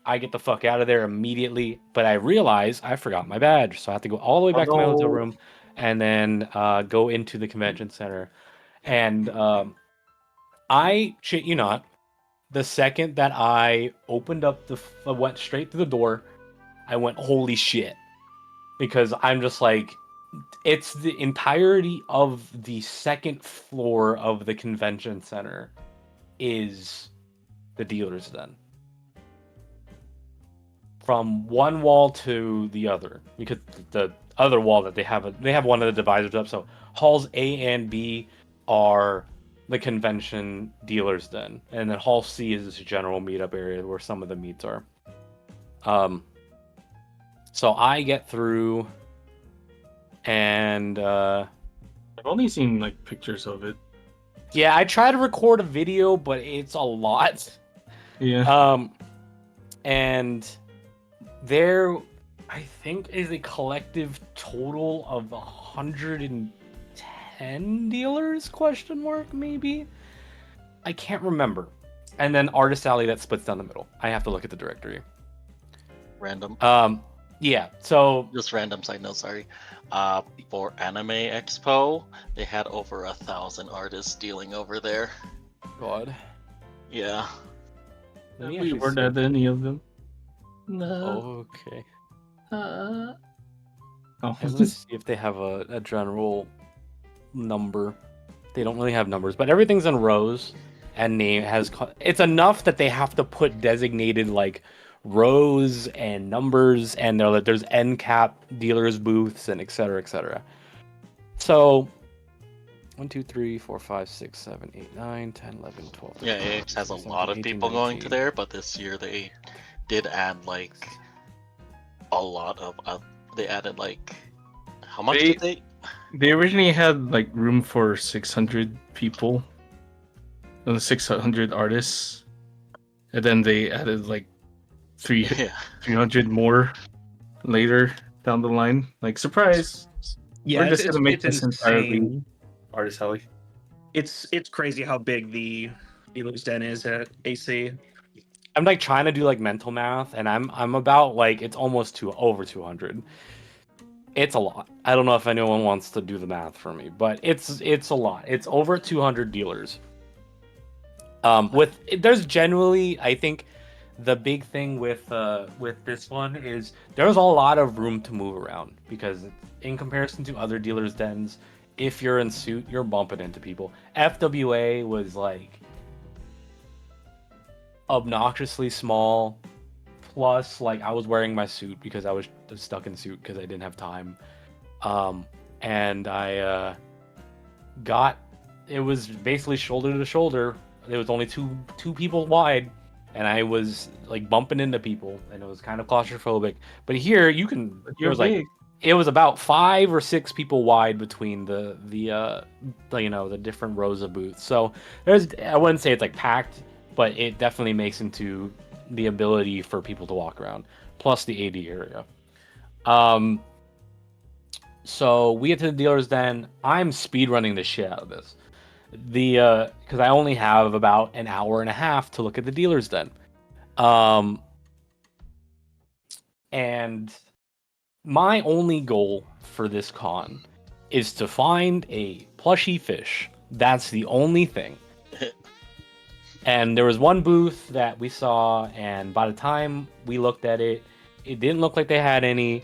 H: I get the fuck out of there immediately, but I realize I forgot my badge, so I have to go all the way back to my hotel room and then go into the convention center. And I shit you not, the second that I opened up went straight through the door, I went, holy shit. Because I'm just like, it's the entirety of the second floor of the convention center is the dealer's den. From one wall to the other, because the other wall that they have one of the divisors up. So halls A and B are the convention dealer's den, and then hall C is this general meetup area where some of the meets are. So I get through, and
A: I've only seen like pictures of it.
H: yeah, I try to record a video, but it's a lot.
A: Yeah.
H: And there, I think, is a collective total of 110 dealers, question mark, maybe? I can't remember. And then Artist Alley that splits down the middle. I have to look at the directory.
C: Random.
H: Yeah, so...
C: Just random side note, sorry. For Anime Expo, they had over 1,000 artists dealing over there.
H: God.
C: Yeah.
H: Let me
A: We
H: actually
A: weren't
H: see.
A: at any of them. No.
H: Okay.
A: Oh,
H: Let's see if they have a general number. They don't really have numbers, but everything's in rows and name has. It's enough that they have to put designated like rows and numbers, and there's end cap dealers booths and etc. etc. So 1, 2, 3, 4, 5, 6, 7, 8, 9, 10, 11, 12.
C: Yeah, AX has a
H: 13,
C: lot of
H: 14, 18,
C: people going to
H: 19.
C: there, but this year they did add like a lot of. They added like how much
A: They-
C: did they?
A: They originally had like room for 600 people, and 600 artists, and then they added like
C: Yeah.
A: 300 more later down the line. Like surprise!
I: Yeah,
A: We're just gonna make
I: it's
A: this entirely
I: insane.
A: Artist Alley.
I: It's crazy how big the dealer's den is at AC.
H: I'm like trying to do like mental math, and I'm about like it's almost over 200. It's a lot. I don't know if anyone wants to do the math for me, but it's a lot. It's over 200 dealers. There's generally, I think, the big thing with this one is there's a lot of room to move around because in comparison to other dealers' dens, if you're in suit, you're bumping into people. FWA was like obnoxiously small. Plus, like I was wearing my suit because I was stuck in suit because I didn't have time, and I it was basically shoulder to shoulder. There was only two people wide, and I was like bumping into people, and it was kind of claustrophobic. But here you can. There was like it was about 5 or 6 people wide between the different rows of booths. So I wouldn't say it's like packed, but it definitely makes into the ability for people to walk around, plus the AD area. So we get to the dealers den. I'm speedrunning the shit out of this. Because I only have about an hour and a half to look at the dealers den. And my only goal for this con is to find a plushy fish. That's the only thing. And there was one booth that we saw, and by the time we looked at it, it didn't look like they had any.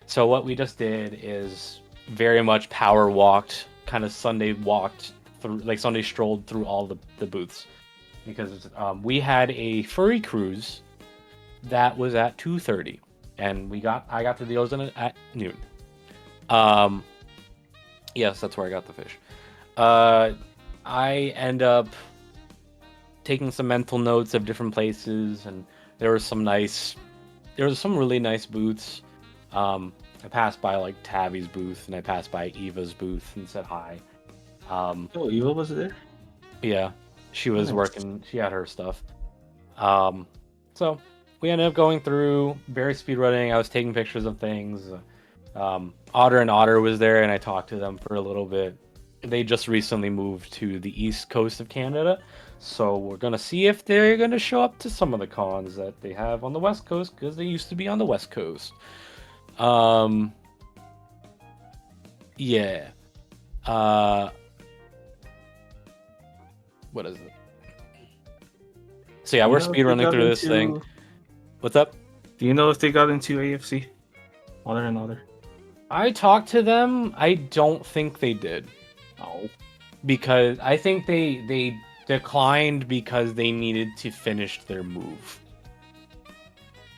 H: So what we just did is very much power walked, kind of Sunday walked through, like Sunday strolled through all the booths, because we had a furry cruise that was at 2:30, and I got the deals in it at noon. Yes, that's where I got the fish. I end up taking some mental notes of different places, and there was some really nice booths. I passed by like Tabby's booth, and I passed by Eva's booth and said hi.
A: Oh, Eva was there?
H: Yeah, she was
A: Nice.
H: working. She had her stuff. So we ended up going through very speedrunning. I was taking pictures of things. Otter and Otter was there, and I talked to them for a little bit. They just recently moved to the east coast of Canada, so we're gonna see if they're gonna show up to some of the cons that they have on the west coast, because they used to be on the west coast. Yeah. What is it? So yeah,
A: Do you
H: we're
A: know if they
H: speedrunning
A: got
H: through this thing.
A: into-
H: What's up?
A: Do you know if they got into AFC? Otter and Otter.
H: I talked to them. I don't think they did.
A: Oh.
H: Because I think they declined because they needed to finish their move.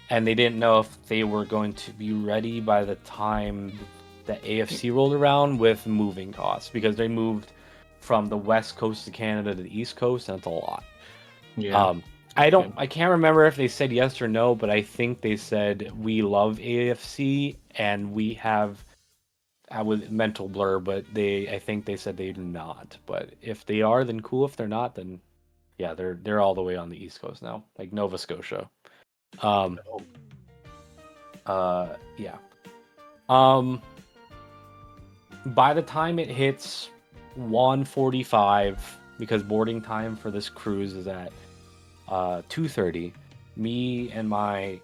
H: And they didn't know if they were going to be ready by the time the AFC rolled around with moving costs, because they moved from the west coast of Canada to the east coast, and it's a lot.
A: Yeah.
H: I can't remember if they said yes or no, but I think they said we love AFC and we have. I was mental blur, but I think they said they do not. But if they are, then cool. If they're not, then yeah, they're all the way on the east coast now, like Nova Scotia. Yeah. By the time it hits 1:45, because boarding time for this cruise is at 2:30, me and my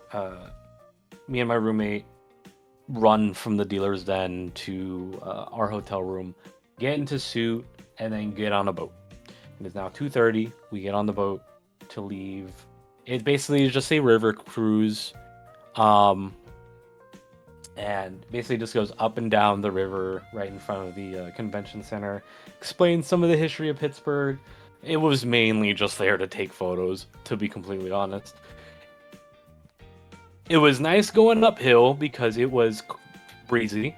H: roommate run from the dealer's den to our hotel room, get into suit, and then get on a boat. It is now 2:30. We get on the boat to leave. It basically is just a river cruise, and basically just goes up and down the river right in front of the convention center. Explains some of the history of Pittsburgh. It was mainly just there to take photos, to be completely honest. It was nice going uphill because it was breezy,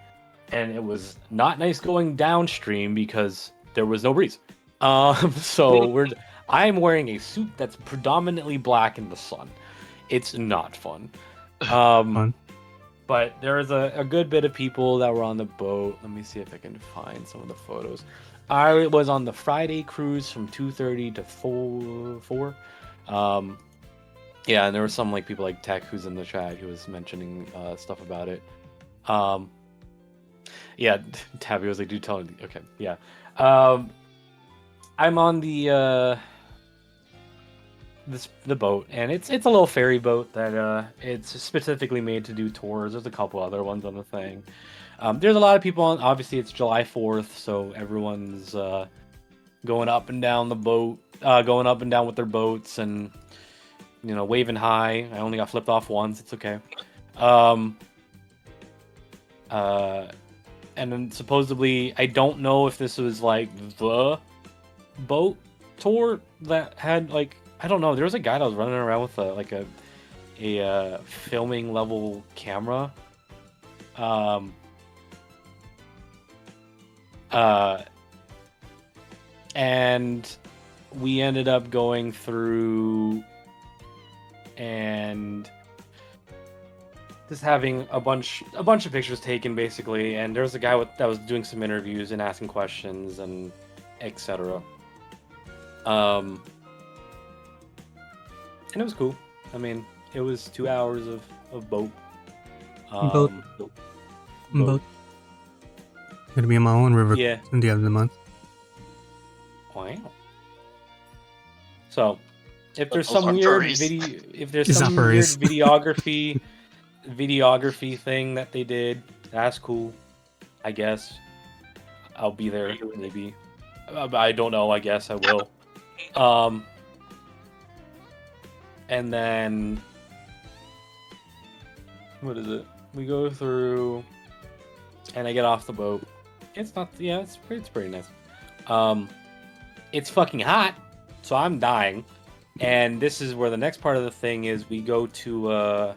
H: and it was not nice going downstream because there was no breeze. So I'm wearing a suit that's predominantly black in the sun. It's not fun.
B: Fun.
H: But there was a good bit of people that were on the boat. Let me see if I can find some of the photos. I was on the Friday cruise from 2:30 to 4. Yeah, and there were some like people like Tech who's in the chat who was mentioning stuff about it. Yeah, Tabby was like, "Do tell me." Okay, yeah. I'm on the boat, and it's a little ferry boat that it's specifically made to do tours. There's a couple other ones on the thing. There's a lot of people on. Obviously, it's July 4th, so everyone's going up and down the boat, going up and down with their boats, and waving hi. I only got flipped off once. It's okay. And then supposedly, I don't know if this was like the boat tour that had like, I don't know. There was a guy that was running around with a filming level camera. And we ended up going through and just having a bunch of pictures taken, basically. And there was a guy that was doing some interviews and asking questions and etc. And it was cool. I mean, it was 2 hours of boat.
B: Boat. Gonna be on my own river
H: Yeah.
B: in the end of the month.
H: Wow. So, if there's
C: Those
H: some
C: are
H: weird
C: furries.
H: video, if there's some weird videography thing that they did, that's cool. I guess I'll be there. Maybe I don't know. I guess I will. And then what is it? We go through, and I get off the boat. It's not. Yeah, it's pretty nice. It's fucking hot, so I'm dying. And this is where the next part of the thing is. We go to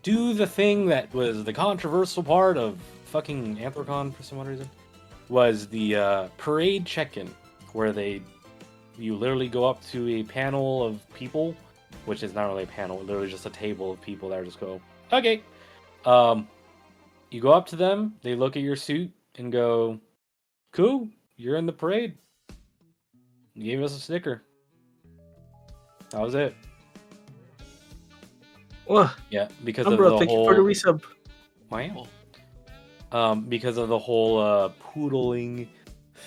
H: do the thing that was the controversial part of fucking Anthrocon for some odd reason. was the parade check-in, where you literally go up to a panel of people, which is not really a panel, literally just a table of people that just go, okay. You go up to them, they look at your suit and go, cool, you're in the parade. You gave us a sticker. That was it.
A: Well,
H: Yeah, because of
A: bro,
H: the
A: thank
H: whole.
A: you for the resub.
H: Wow. Because of the whole poodling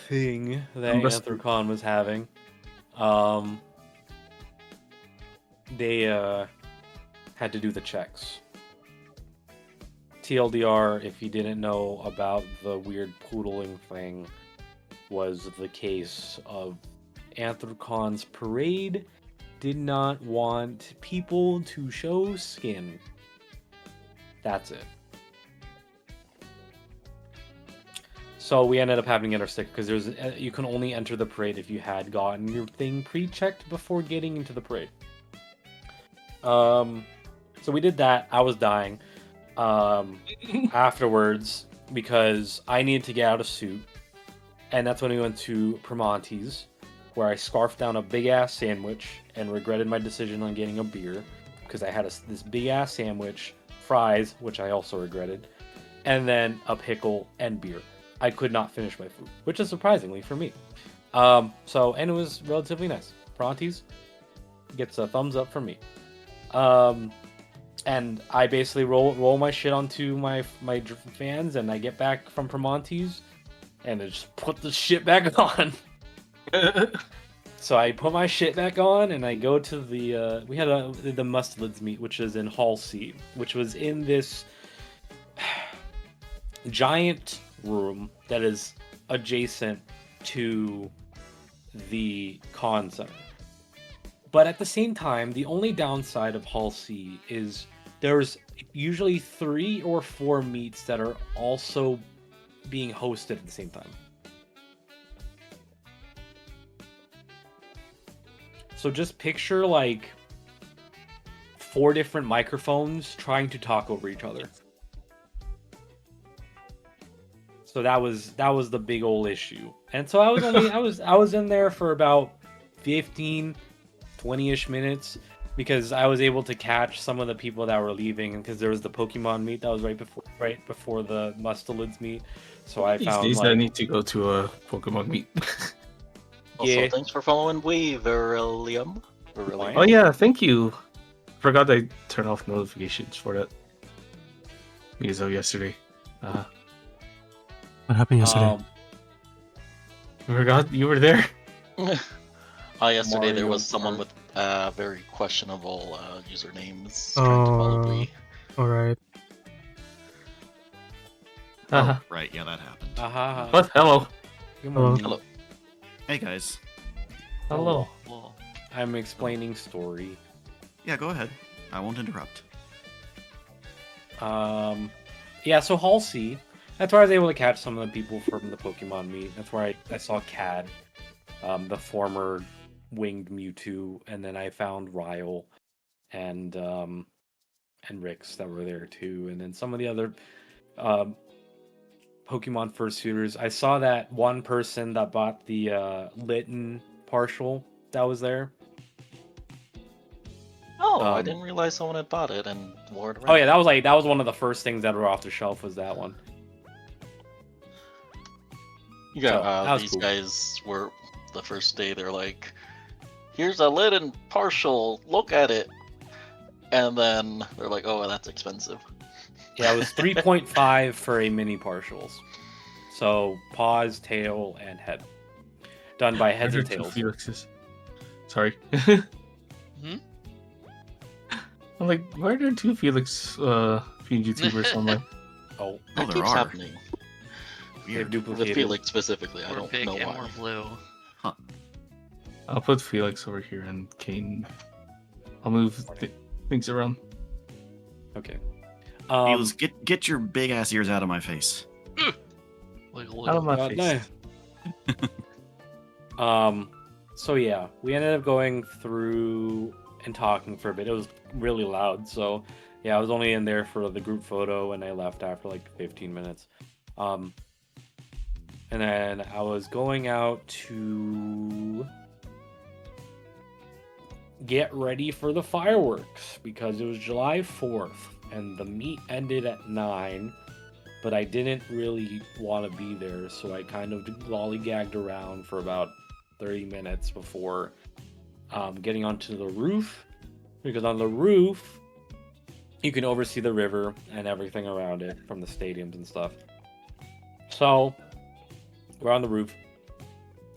H: thing that Anthrocon was having, they had to do the checks. TLDR, if you didn't know about the weird poodling thing, was the case of Anthrocon's parade did not want people to show skin. That's it. So we ended up having to get our sticker because you can only enter the parade if you had gotten your thing pre-checked before getting into the parade. So we did that. I was dying afterwards because I needed to get out of suit, and that's when we went to Primanti's, where I scarfed down a big ass sandwich and regretted my decision on getting a beer because I had this big ass sandwich, fries, which I also regretted, and then a pickle and beer. I could not finish my food, which is surprisingly for me. And it was relatively nice. Primanti's gets a thumbs up from me. And I basically roll my shit onto my fans, and I get back from Primanti's, and I just put the shit back on. So I put my shit back on, and I go to the we had the Mustelids meet, which is in Hall C, which was in this giant room that is adjacent to the con center. But at the same time, the only downside of Hall C is there's usually 3 or 4 meets that are also being hosted at the same time. So just picture like 4 different microphones trying to talk over each other. So that was the big old issue. And so I was in there for about 15, 20-ish minutes because I was able to catch some of the people that were leaving, because there was the Pokemon meet that was right before the Mustelids meet. So I found
A: These days I need to go to a Pokemon meet.
C: Also, thanks for following Beryllium.
A: Oh yeah, thank you. Forgot I turned off notifications for that. Because of yesterday.
B: What happened yesterday?
A: I forgot you were there.
C: Yesterday there was someone with very questionable usernames trying to follow Blee.
B: Alright.
J: Oh, right, yeah, that happened.
A: What? Hello.
C: Hello.
J: Hey guys.
A: Hello.
H: I'm explaining story.
J: Yeah, go ahead. I won't interrupt.
H: Yeah, so Hall C, that's where I was able to catch some of the people from the Pokemon meet. That's where I saw Cad, the former winged Mewtwo, and then I found Ryle and Rix that were there too, and then some of the other Pokemon fursuiters. I saw that one person that bought the Litten partial that was there.
C: Oh, I didn't realize someone had bought it and wore it around.
H: Oh yeah, that was one of the first things that were off the shelf, was that one.
C: Yeah,
H: so,
C: these
H: cool.
C: guys were the first day. They're like, "Here's a Litten partial. Look at it," and then they're like, "Oh, that's expensive."
H: Yeah, it was 3.5 for a mini partials. So paws, tail, and head. Done by Heads or Tails.
A: Felixes. Sorry. I'm like, why are there 2 Felix YouTubers online?
H: Oh,
C: That
J: there
C: keeps
J: are.
C: happening.
H: they've
C: With
H: duplicated.
C: Felix specifically, I
F: We're
C: don't
F: big
C: know
F: and
C: why.
F: we're blue.
A: I'll put Felix over here and Kane. I'll move things around.
H: Okay.
J: Felix, get your big ass ears out of my face.
F: Like a
A: Out of my
H: God,
A: face.
H: no. So yeah, we ended up going through and talking for a bit. It was really loud, so yeah, I was only in there for the group photo, and I left after like 15 minutes. And then I was going out to get ready for the fireworks because it was July 4th and the meet ended at 9, but I didn't really want to be there, so I kind of lollygagged around for about 30 minutes before getting onto the roof, because on the roof you can oversee the river and everything around it from the stadiums and stuff. So we're on the roof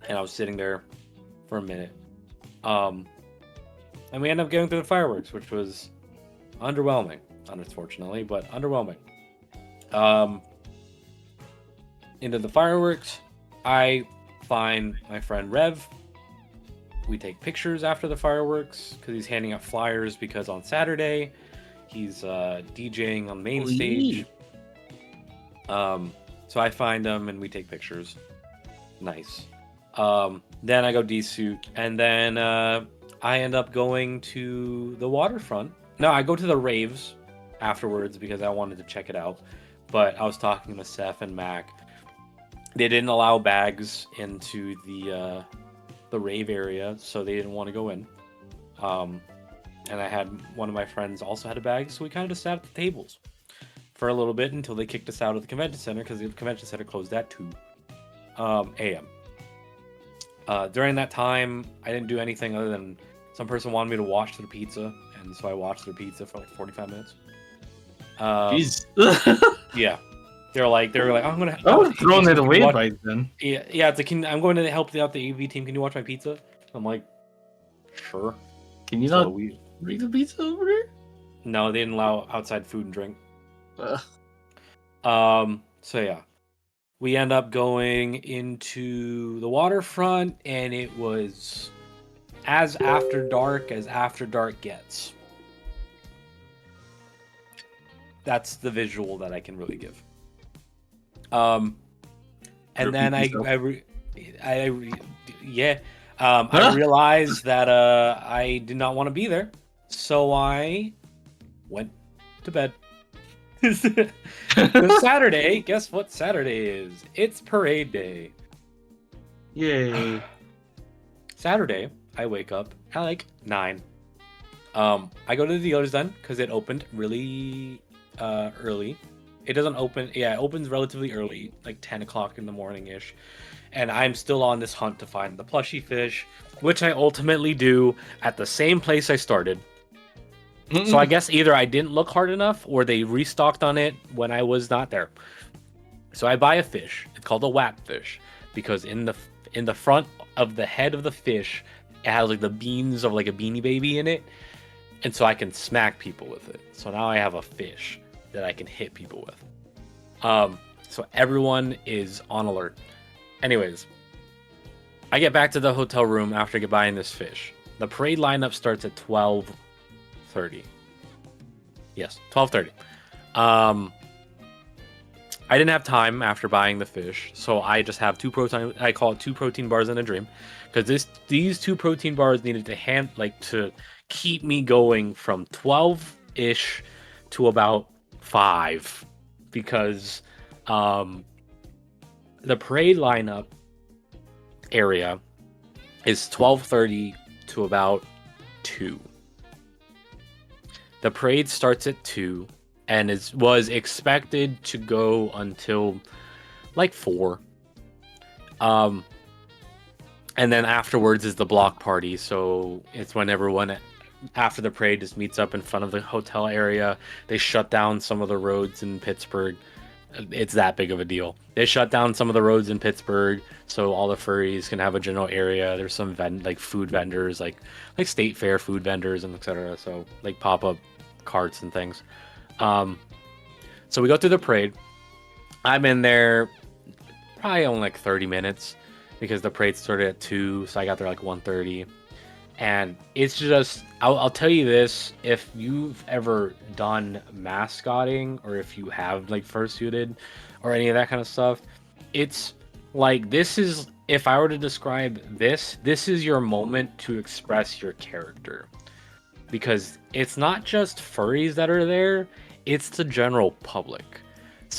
H: and I was sitting there for a minute. And we ended up getting through the fireworks, which was underwhelming, unfortunately, but underwhelming. Into the fireworks, I find my friend Rev. We take pictures after the fireworks because he's handing out flyers because on Saturday he's DJing on the main stage. So I find him and we take pictures. Nice. Then I go D-suit, and then I end up going to the waterfront. No, I go to the raves afterwards because I wanted to check it out. But I was talking to Seth and Mac. They didn't allow bags into the rave area, so they didn't want to go in. And I had one of my friends also had a bag, so we kind of just sat at the tables for a little bit until they kicked us out of the convention center because the convention center closed at 2 a.m. During that time, I didn't do anything other than some person wanted me to watch their pizza, and so I watched their pizza for like 45 minutes.
A: Jeez.
H: Yeah. They were like, I'm gonna.
A: I would have thrown it away
H: watch...
A: by then.
H: Yeah. It's like, I'm going to help out the AV team. Can you watch my pizza? I'm like, sure.
A: Can you not bring the pizza over there?
H: No, they didn't allow outside food and drink. So yeah, we end up going into the waterfront, and it was as after dark gets. That's the visual that I can really give. And then I realized that I did not want to be there, so I went to bed. Saturday, guess what Saturday is? It's parade day.
A: Yay.
H: Saturday, I wake up at like 9. I go to the dealer's den because it opened really early. It doesn't open, it opens relatively early, like 10 o'clock in the morning-ish. And I'm still on this hunt to find the plushy fish, which I ultimately do at the same place I started. So I guess either I didn't look hard enough or they restocked on it when I was not there. So I buy a fish. It's called a wap fish because in the front of the head of the fish, it has like the beans of like a Beanie Baby in it. And so I can smack people with it. So now I have a fish that I can hit people with. So everyone is on alert. Anyways, I get back to the hotel room after buying this fish. The parade lineup starts at 12:30. Yes, 12:30. I didn't have time after buying the fish, so I just have I call it 2 protein bars in a dream, because these 2 protein bars needed to keep me going from 12-ish to about 5, because the parade lineup area is 12:30 to about 2. The parade starts at 2 and was expected to go until like 4. And then afterwards is the block party, so it's when everyone after the parade just meets up in front of the hotel area. They shut down some of the roads in Pittsburgh. It's that big of a deal. They shut down some of the roads in Pittsburgh so all the furries can have a general area. There's some food vendors, like state fair food vendors and etc. So like pop-up carts and things. So we go through the parade. I'm in there probably only like 30 minutes because the parade started at 2, so I got there like 1:30. And it's just, I'll tell you this, if you've ever done mascotting or if you have like fursuited or any of that kind of stuff, it's like, this is, if I were to describe this is your moment to express your character. Because it's not just furries that are there, it's the general public.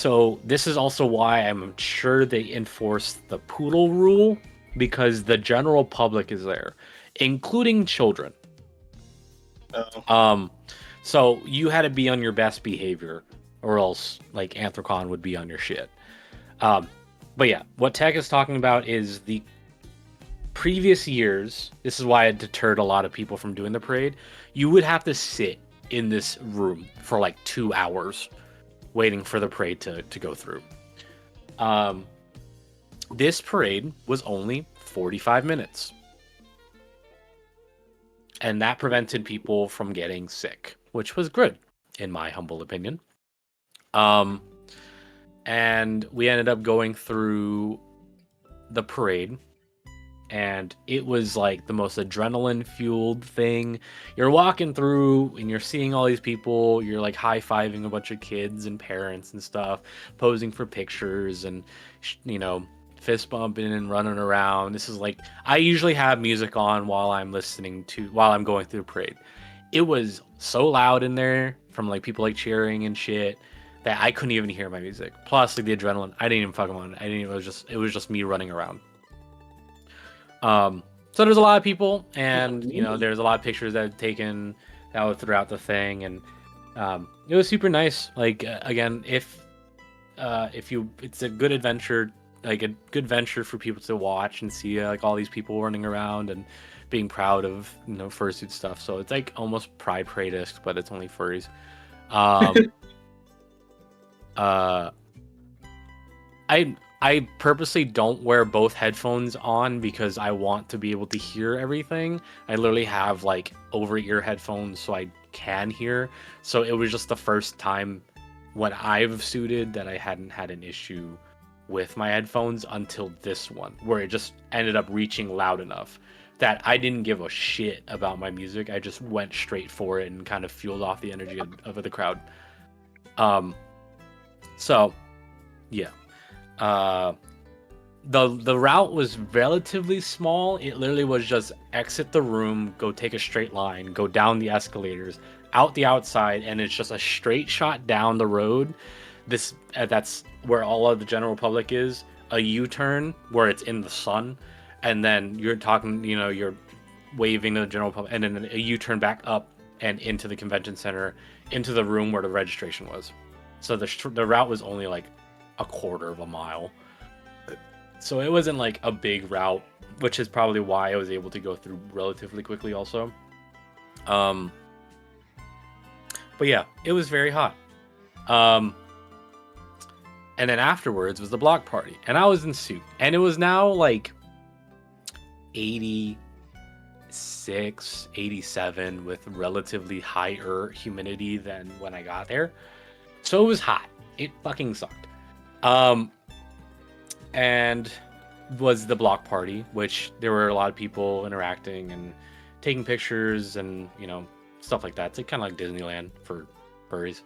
H: So this is also why I'm sure they enforced the poodle rule, because the general public is there, including children. So you had to be on your best behavior, or else like Anthrocon would be on your shit. But yeah, what Tech is talking about is the previous years. This is why it deterred a lot of people from doing the parade. You would have to sit in this room for like 2 hours waiting for the parade to go through. This parade was only 45 minutes. And that prevented people from getting sick, which was good, in my humble opinion. And we ended up going through the parade, and it was like the most adrenaline-fueled thing. You're walking through, and you're seeing all these people. You're like high-fiving a bunch of kids and parents and stuff, posing for pictures, and fist bumping and running around. This is like, I usually have music on while I'm going through the parade. It was so loud in there from like people like cheering and shit that I couldn't even hear my music. Plus like the adrenaline, I didn't even fucking want it. It was just me running around. So there's a lot of people, and there's a lot of pictures that I've taken that were throughout the thing, and it was super nice. Like again, if it's a good adventure. Like a good venture for people to watch and see like all these people running around and being proud of fursuit stuff. So it's like almost Pride Parade-esque, but it's only furries. I purposely don't wear both headphones on because I want to be able to hear everything. I literally have like over-ear headphones so I can hear. So it was just the first time when I've suited that I hadn't had an issue with my headphones until this one, where it just ended up reaching loud enough that I didn't give a shit about my music. I just went straight for it and kind of fueled off the energy of the crowd. So yeah, the route was relatively small. It literally was just exit the room, go take a straight line, go down the escalators, out the outside, and it's just a straight shot down the road. That's where all of the general public is. A U-turn where it's in the sun, and then you're talking, you're waving to the general public, and then a U-turn back up and into the convention center, into the room where the registration was. So the route was only like a quarter of a mile. So it wasn't like a big route, which is probably why I was able to go through relatively quickly also. But yeah, it was very hot. And then afterwards was the block party, and I was in suit, and it was now like 86, 87 with relatively higher humidity than when I got there. So it was hot. It fucking sucked. And was the block party, which there were a lot of people interacting and taking pictures and, stuff like that. It's like, kind of like Disneyland for furries.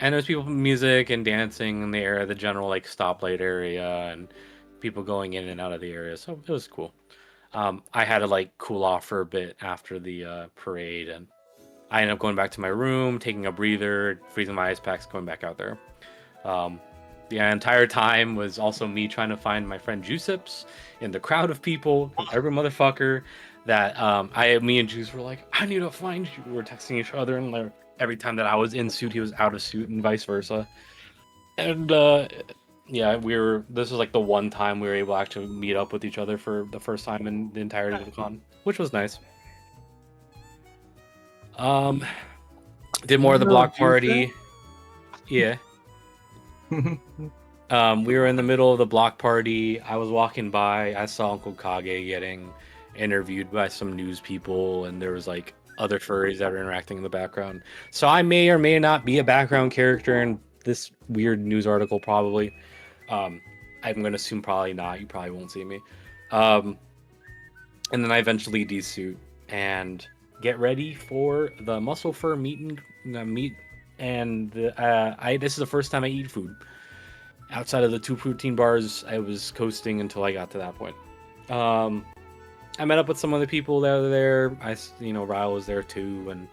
H: And there's people with music and dancing in the area, the general like stoplight area, and people going in and out of the area. So it was cool. I had to like cool off for a bit after the parade, and I ended up going back to my room, taking a breather, freezing my ice packs, going back out there. The entire time was also me trying to find my friend Juicips in the crowd of people, every motherfucker that me and Juice were like, I need to find you. We were texting each other, and like, every time that I was in suit, he was out of suit, and vice versa. And yeah, this was like the one time we were able to actually meet up with each other for the first time in the entirety of the con, which was nice. Did more of the block party. Yeah. We were in the middle of the block party. I was walking by. I saw Uncle Kage getting interviewed by some news people, and there was like other furries that were interacting in the background. So I may or may not be a background character in this weird news article, probably. I'm going to assume probably not. You probably won't see me. And then I eventually desuit and get ready for the muscle fur meet. And this is the first time I eat food. Outside of the 2 protein bars, I was coasting until I got to that point. I met up with some other people that were there. Ryle was there too, and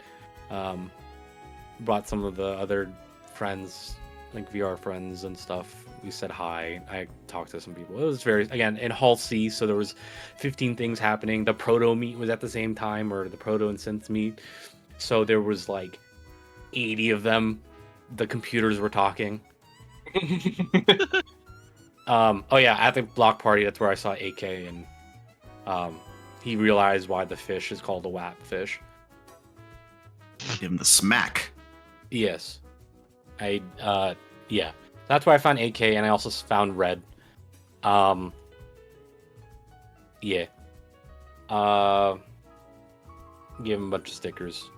H: brought some of the other friends, like VR friends and stuff. We said hi. I talked to some people. It was very, again, in Hall C, so there was 15 things happening. The proto meet was at the same time, or the proto and synth meet. So there was like 80 of them. The computers were talking. Oh yeah, at the block party, that's where I saw AK, and he realized why the fish is called a WAP fish.
J: Give him the smack.
H: Yes. Yeah. That's where I found AK, and I also found Red. Yeah. Give him a bunch of stickers.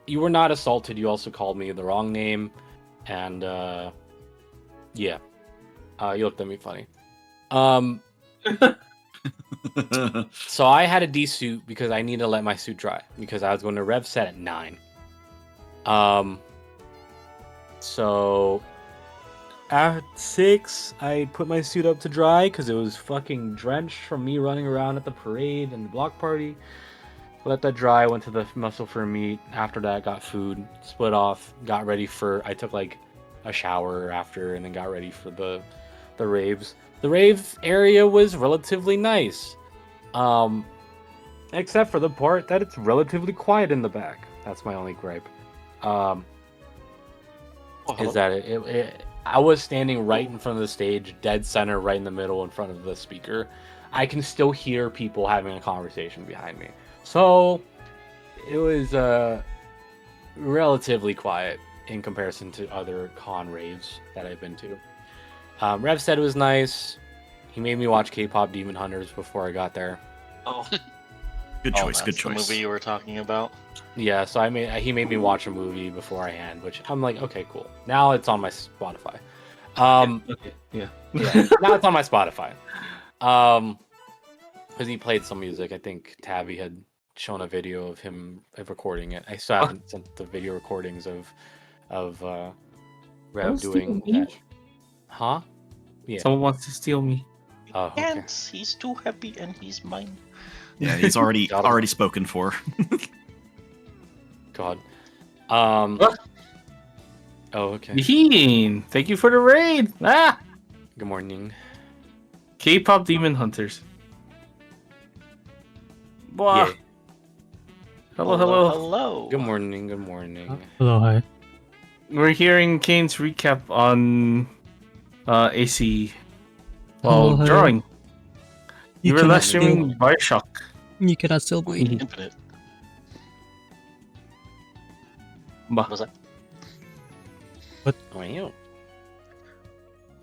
H: You were not assaulted, you also called me the wrong name, and yeah. You looked at me funny. So I had a D-suit because I needed to let my suit dry, because I was going to rev set at 9. So at 6, I put my suit up to dry because it was fucking drenched from me running around at the parade and the block party. Let that dry, went to the muscle for meet. After that, got food, split off, got ready for, I took like a shower after, and then got ready for the raves. The rave area was relatively nice. Except for the part that it's relatively quiet in the back. That's my only gripe. Is that I was standing right in front of the stage, dead center, right in the middle, in front of the speaker. I can still hear people having a conversation behind me. So it was relatively quiet in comparison to other con raves that I've been to. Rev said it was nice. He made me watch K-pop Demon Hunters before I got there.
C: Oh,
J: Good choice. Good
C: The
J: choice.
C: movie you were talking about.
H: Yeah, so he made me watch a movie beforehand, which I'm like, okay, cool. Now it's on my Spotify.
A: Okay. Yeah.
H: Yeah, now it's on my Spotify. Because he played some music. I think Tabby had shown a video of him recording it. I still haven't sent the video recordings of Rev
A: Don't
H: doing
A: steal me.
H: that. Huh? Yeah.
A: Someone wants to steal me.
H: Oh, okay.
C: Can't. He's too happy and he's mine.
J: Yeah, he's already spoken for.
H: God.
A: What?
H: Oh, okay.
A: Yeen, thank you for the raid.
H: Good morning.
A: K-pop Demon Hunters. Wow.
H: Yeah.
A: Hello.
C: Hello.
H: Good morning. Good morning.
B: Hello, hi.
A: We're hearing Kane's recap on AC while
B: Hello, hi.
A: drawing. You were
B: cannot
A: live streaming Bioshock.
B: You cannot steal me.
C: Infinite.
A: Bah.
C: What was that?
H: Oh, you.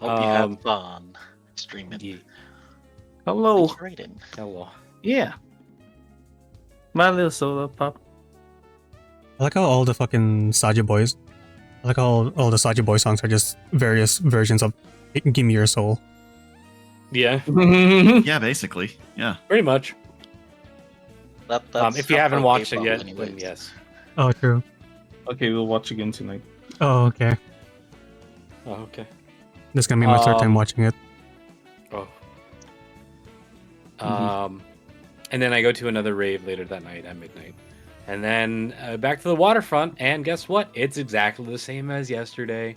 C: Hope you have fun streaming.
H: Yeah.
A: Hello.
C: Thanks for raiding.
H: Hello.
A: Yeah. My little soda pop.
B: I like how all the fucking Saja boys, I like how all the Saja boy songs are just various versions of Give Me Your Soul.
H: Yeah,
J: Yeah, basically. Yeah.
H: pretty much.
C: That's
H: If you
C: not
H: haven't
C: for
H: watched it
C: K-pop
H: yet,
C: anyways.
H: then yes.
B: Oh, true.
A: Okay, we'll watch again tonight.
B: Oh, okay.
H: Oh, okay.
B: This is gonna be my third time watching it.
H: Oh.
A: Mhm.
H: And then I go to another rave later that night at midnight. And then back to the waterfront, and guess what? It's exactly the same as yesterday.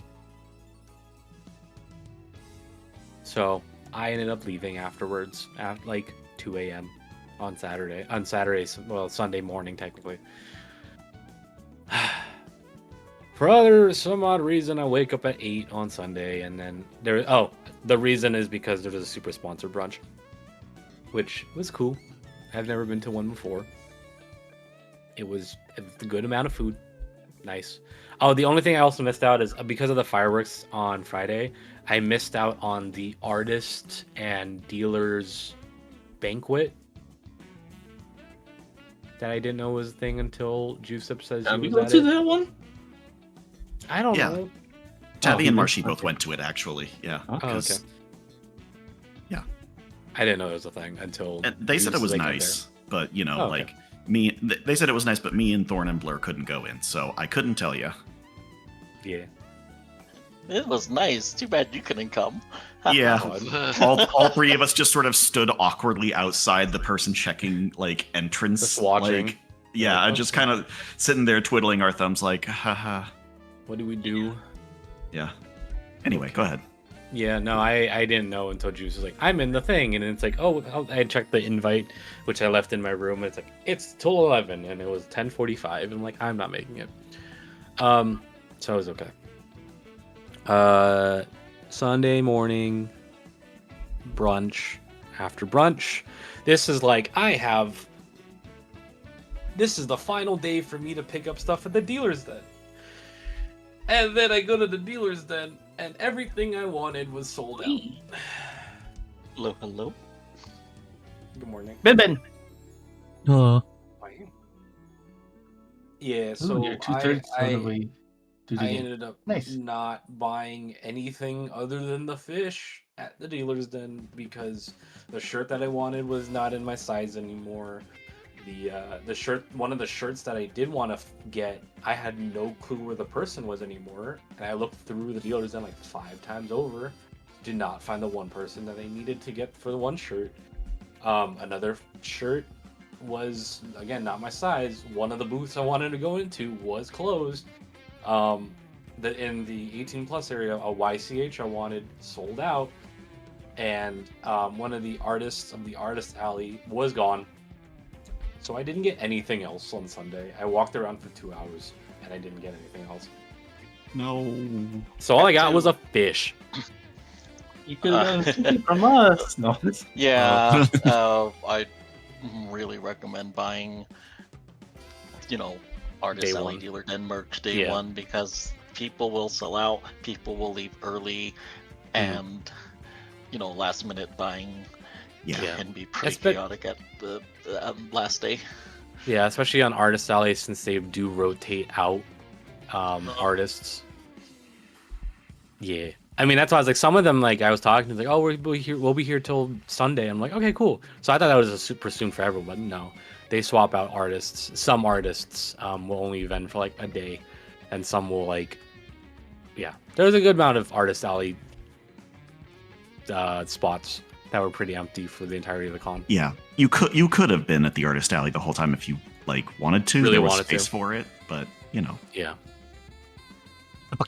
H: So I ended up leaving afterwards at like 2 a.m. on Saturday. On Saturday, well, Sunday morning technically. For some odd reason, I wake up at 8 on Sunday, and then the reason is because there was a super sponsor brunch, which was cool. I've never been to one before. It was a good amount of food. Nice. Oh, the only thing I also missed out is because of the fireworks on Friday, I missed out on the artist and dealers banquet that I didn't know was a thing until Juice Up says he
A: we
H: was
A: go
H: at
A: to
H: it.
A: that one?
H: I don't
J: Yeah.
H: know.
J: Tabby
A: Oh,
J: and
A: okay.
J: Marshy both went to it, actually. Yeah.
A: Oh,
H: okay.
J: 'cause-
H: I didn't know it was a thing until
J: And they said it
H: Juice,
J: was
H: like, got
J: nice, but you know,
H: Oh, okay.
J: like me, they said it was nice, but me and Thorn and Blur couldn't go in, so I couldn't tell you.
H: there.
C: It was nice. Too bad you couldn't come.
J: Yeah.
H: God.
J: All three of us just sort of stood awkwardly outside the person checking like entrance,
H: Just watching.
J: Like, yeah,
H: Like,
J: just kind of sitting there twiddling our thumbs, like, haha.
H: What do we do?
J: Yeah. Anyway, go ahead.
H: Yeah, no, I didn't know until Juice was like, I'm in the thing, and it's like, oh, I checked the invite, which I left in my room, and it's like, it's till 11, and it was 10:45, and I'm like, I'm not making it. So it was okay. Sunday morning, brunch. After brunch, this is the final day for me to pick up stuff at the dealer's den. And then I go to the dealer's den, and everything I wanted was sold out.
C: Hello, hello.
H: Good morning.
A: Ben.
B: Oh,
H: Yeah, so
A: You're 2/3 of the way to the
H: I
A: game.
H: ended up
A: Nice.
H: not buying anything other than the fish at the dealer's den because the shirt that I wanted was not in my size anymore. The shirt, one of the shirts that I did want to get, I had no clue where the person was anymore, and I looked through the dealer's den like 5 times over, did not find the one person that I needed to get for the one shirt. Another shirt was again not my size. One of the booths I wanted to go into was closed. In the 18 plus area, a YCH I wanted sold out, and one of the artists of the artist alley was gone. So I didn't get anything else on Sunday. I walked around for 2 hours and I didn't get anything else.
J: No.
H: So all I got was a fish.
A: You could have gotten something from us. No.
C: Yeah, I really recommend buying, Artist
H: Day
C: Alley
H: one.
C: Dealer Den merch day
H: Yeah.
C: one because people will sell out, people will leave early, and last minute buying
J: Yeah.
C: can be pretty
H: Espe-
C: chaotic at the last day.
H: Yeah, especially on Artist Alley since they do rotate out artists. Yeah. I mean, that's why I was like, some of them, like, I was talking to, like, oh, we'll be here till Sunday. I'm like, okay, cool. So I thought that was a super soon for everyone, but no. They swap out artists. Some artists will only event for, like, a day. And some will, like, yeah. There's a good amount of Artist Alley spots that were pretty empty for the entirety of the con.
J: Yeah. You could have been at the Artist Alley the whole time if you wanted to.
H: Really
J: there was
H: wanted
J: space
H: to.
J: for it, but
H: Yeah.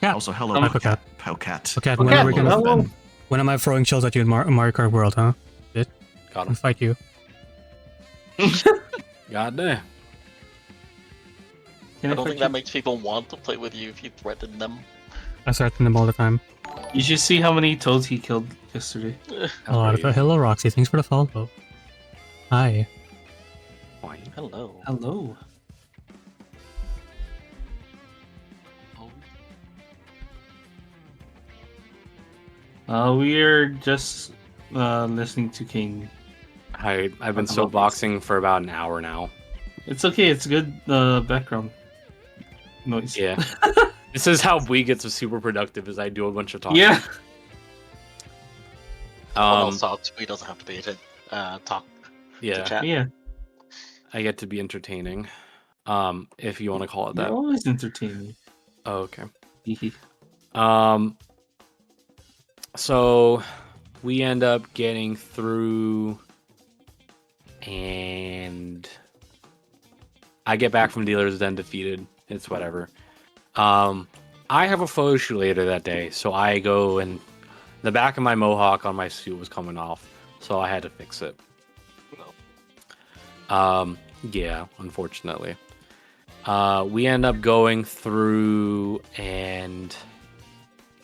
B: Cat.
J: Also, hello,
B: Hi, Cat.
J: Powcat.
B: Cat, when are we gonna?
A: hello.
B: When am I throwing shells at you in Mario Kart World, huh?
H: Got
B: I'll
H: him.
B: fight you.
H: God damn.
C: I don't think that makes people want to play with you if you threaten them.
B: I threaten them all the time.
A: You should see how many toads he killed yesterday.
B: A lot of hello, Roxy. Thanks for the follow. Hi.
H: Fine.
C: Hello.
A: Hello. We're just listening to King.
H: I've been
A: Talk about
H: soapboxing for about an hour now.
A: It's okay. It's good background noise.
H: Yeah. This is how we get to super productive is I do a bunch of talking.
A: Yeah.
C: Also, Tweet doesn't have to be talk to
H: Yeah.
C: chat.
A: Yeah.
H: I get to be entertaining. If you want to call it
A: You're
H: that.
A: always entertaining.
H: Oh, okay.
A: Hee
H: So we end up getting through and I get back from dealers then defeated. It's whatever. I have a photo shoot later that day, so I go and the back of my mohawk on my suit was coming off, so I had to fix it. Yeah, unfortunately. We end up going through and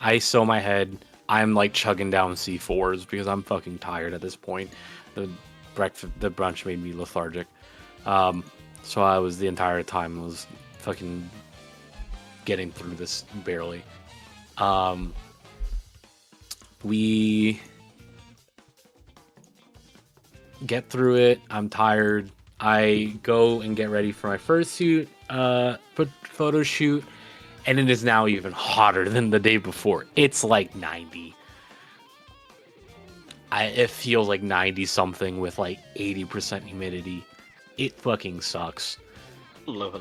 H: I sew my head. I'm like chugging down C4s because I'm fucking tired at this point. The brunch made me lethargic. So I was the entire time was fucking getting through this barely. We get through it. I'm tired. I go and get ready for my first photo shoot, and it is now even hotter than the day before. It's like 90. It feels like 90 something with like 80% humidity. It fucking sucks.
C: Hello.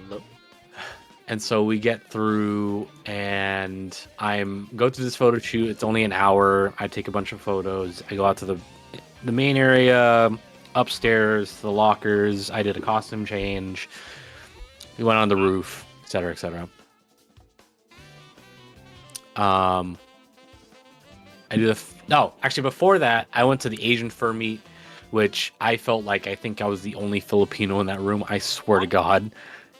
H: And so we get through and go to this photo shoot. It's only an hour. I take a bunch of photos. I go out to the main area, upstairs, the lockers. I did a costume change. We went on the roof, etc., etc. I do no, actually before that, I went to the Asian fur meet, which I felt like I think I was the only Filipino in that room. I swear to God.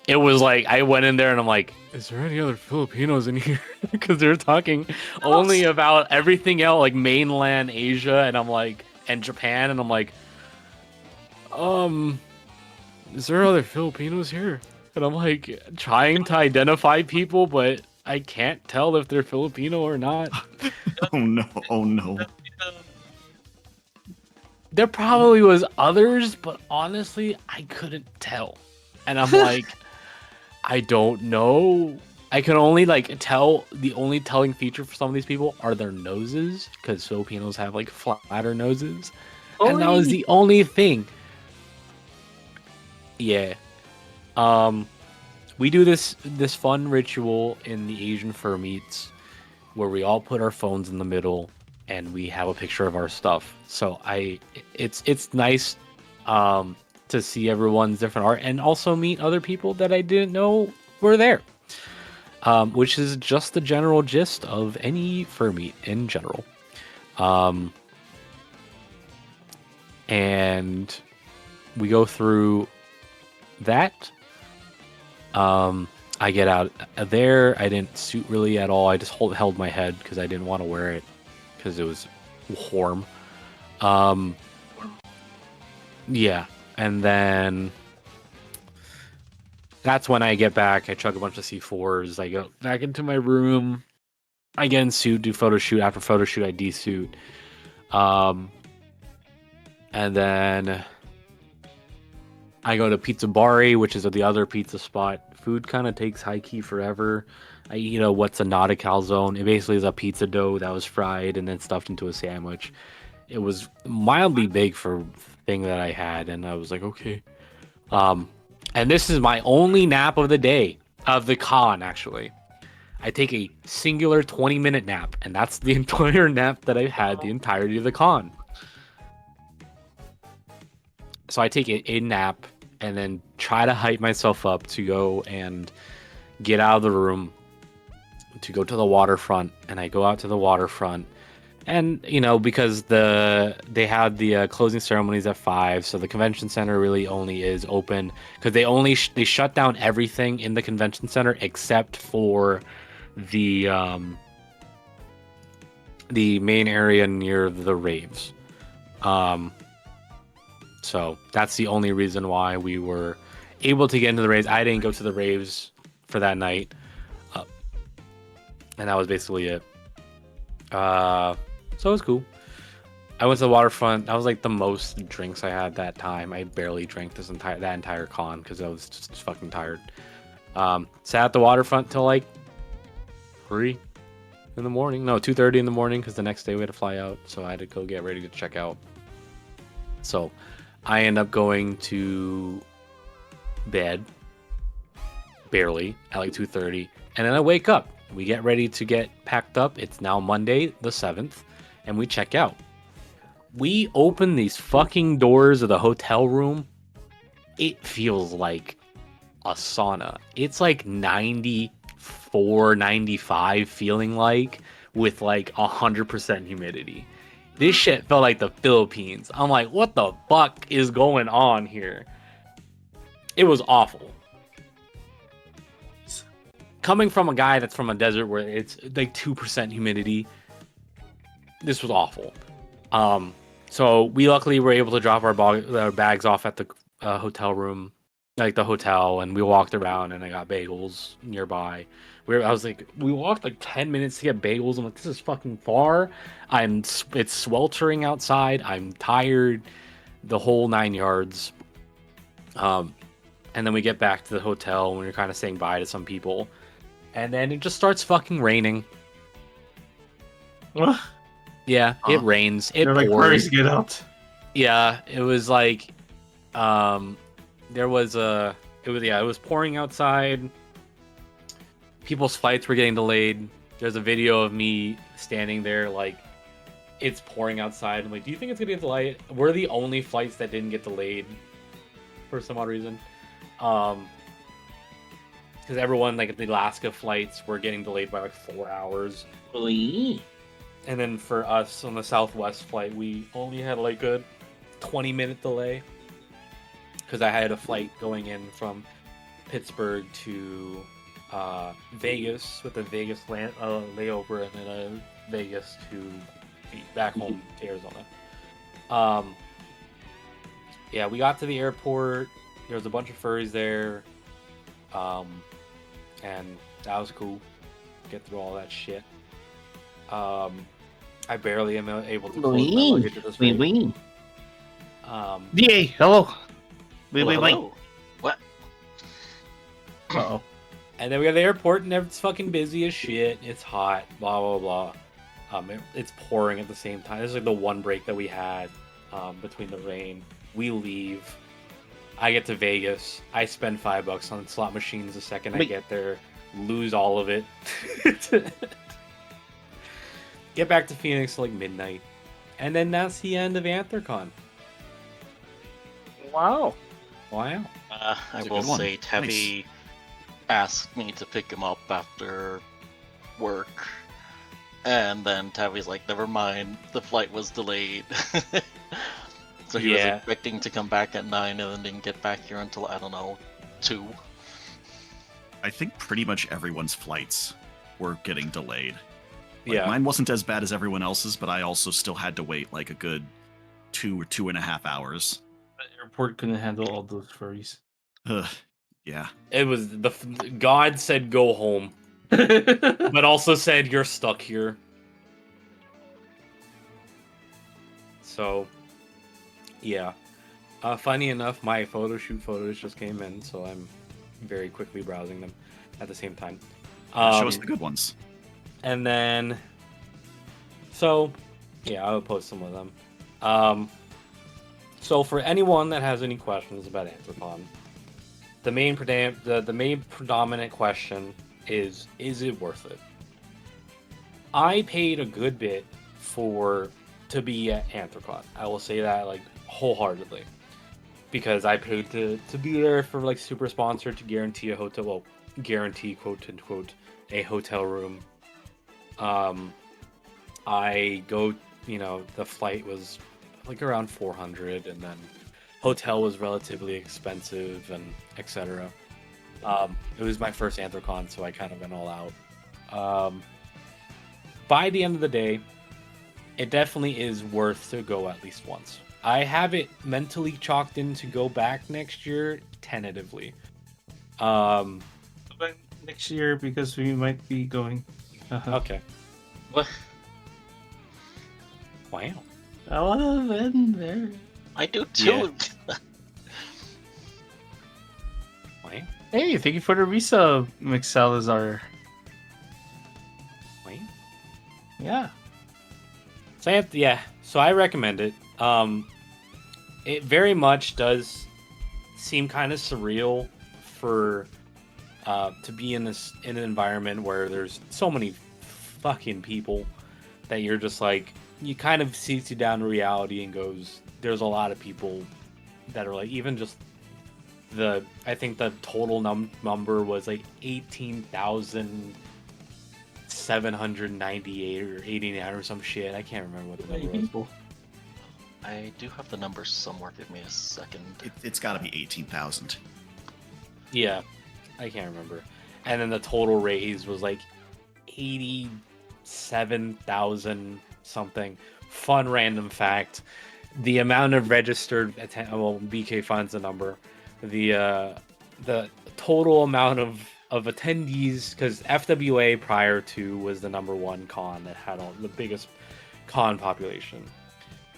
H: It was like I went in there and I'm like, is there any other Filipinos in here? Because they're talking only about everything else, like mainland Asia, and I'm like, and Japan, and I'm like, is there other Filipinos here? And I'm like trying to identify people, but I can't tell if they're Filipino or not.
J: Oh no! Oh no!
H: There probably was others, but honestly, I couldn't tell. And I'm like, I don't know. I can only like tell, the only telling feature for some of these people are their noses, because Filipinos have like flatter noses. And that was the only thing. Yeah. We do this fun ritual in the Asian fur meets where we all put our phones in the middle and we have a picture of our stuff. So it's nice to see everyone's different art and also meet other people that I didn't know were there. Which is just the general gist of any fur meet in general. And we go through that. I get out there. I didn't suit really at all. I just held my head because I didn't want to wear it because it was warm. Yeah, and then that's when I get back. I chug a bunch of C4s. I go back into my room. I get in suit, do photo shoot. After photo shoot, I de-suit. And then I go to Pizza Bari, which is the other pizza spot. Food kind of takes high-key forever. I eat what's a not a calzone. It basically is a pizza dough that was fried and then stuffed into a sandwich. It was mildly big for the thing that I had, and I was like, okay. And this is my only nap of the day, of the con, actually. I take a singular 20-minute nap, and that's the entire nap that I've had the entirety of the con. So I take a nap and then try to hype myself up to go and get out of the room to go to the waterfront. And I go out to the waterfront, and because they had the closing ceremonies at 5, so the convention center really only is open because they shut down everything in the convention center except for the main area near the raves. So that's the only reason why we were able to get into the raves. I didn't go to the raves for that night. And that was basically it. So it was cool. I went to the waterfront. That was like the most drinks I had that time. I barely drank that entire con because I was just fucking tired. Sat at the waterfront till like 3 in the morning. No, 2:30 in the morning because the next day we had to fly out. So I had to go get ready to check out. So I end up going to bed barely at like 2:30, and then I wake up. We get ready to get packed up. It's now Monday the 7th, and we check out. We open these fucking doors of the hotel room. It feels like a sauna. It's like 94, 95 feeling like, with like 100% humidity. This shit felt like the Philippines. I'm like, what the fuck is going on here? It was awful. Coming from a guy that's from a desert where it's like 2% humidity, this was awful. So we luckily were able to drop our bags off at the hotel room, like the hotel, and we walked around and I got bagels nearby. We walked like 10 minutes to get bagels. I'm like, this is fucking far. It's sweltering outside. I'm tired. The whole 9 yards. And then we get back to the hotel and we're kind of saying bye to some people. And then it just starts fucking raining. Yeah, it rains. It pours.
A: Like, get out.
H: Yeah, it was like, it was pouring outside. People's flights were getting delayed. There's a video of me standing there, like, it's pouring outside. I'm like, do you think it's gonna get delayed? We're the only flights that didn't get delayed for some odd reason. because everyone like the Alaska flights were getting delayed by like 4 hours.
E: Oy.
H: And then for us on the Southwest flight, we only had like a 20-minute delay because I had a flight going in from Pittsburgh to Vegas with a Vegas layover and then a Vegas to back home to Arizona. Yeah, we got to the airport. There was a bunch of furries there, and that was cool. Get through all that shit. I barely am able to close my luggage at this rate.
A: DA, hello. Wait.
C: Hello. What?
A: Uh-oh.
H: And then we got the airport, and it's fucking busy as shit. It's hot, blah blah blah. It's pouring at the same time. This is like the one break that we had between the rain. We leave. I get to Vegas. I spend $5 on slot machines the second I get there. Lose all of it. Get back to Phoenix like midnight. And then that's the end of Anthrocon.
A: Wow.
H: Wow.
C: I will say, Tevi asked me to pick him up after work. And then Tavi's like, never mind, the flight was delayed. So he was expecting to come back at 9 and then didn't get back here until, I don't know, 2.
J: I think pretty much everyone's flights were getting delayed.
H: Yeah.
J: Mine wasn't as bad as everyone else's, but I also still had to wait like a good 2 or 2.5 hours.
A: The airport couldn't handle all those furries.
J: Yeah.
H: It was God said go home, but also said you're stuck here. So, yeah. Funny enough, my photo shoot photos just came in, so I'm very quickly browsing them at the same time.
J: Show us the good ones.
H: And then, so, yeah, I will post some of them. So for anyone that has any questions about Anthrocon, the main predominant question is it worth it? I paid a good bit to be at Anthrocon. I will say that like wholeheartedly, because I paid to be there for like super sponsored to guarantee a hotel. Well, guarantee quote unquote a hotel room. I go, the flight was like around 400, and then hotel was relatively expensive, and etc. It was my first Anthrocon, so I kind of went all out. By the end of the day, it definitely is worth to go at least once. I have it mentally chalked in to go back next year, tentatively.
A: Next year, because we might be going.
H: Okay.
C: What?
H: Wow.
A: I want to end there.
C: I do too.
H: Yeah. Wow.
A: Hey, thank you for the resub, McSalazar.
H: Wow.
A: Yeah.
H: So I recommend it. It very much does seem kind of surreal for to be in an environment where there's so many fucking people that you're just like, you kind of sees you down to reality and goes, there's a lot of people that are like, even just I think the total number was like 18,798 or 89 or some shit. I can't remember what the number was.
C: I do have the numbers somewhere. Give me a second.
J: It's got to be 18,000.
H: Yeah, I can't remember. And then the total raise was like 87,000 something. Fun random fact: the amount of registered BK finds the number. The total amount of attendees, because FWA prior to was the #1 con that had the biggest con population.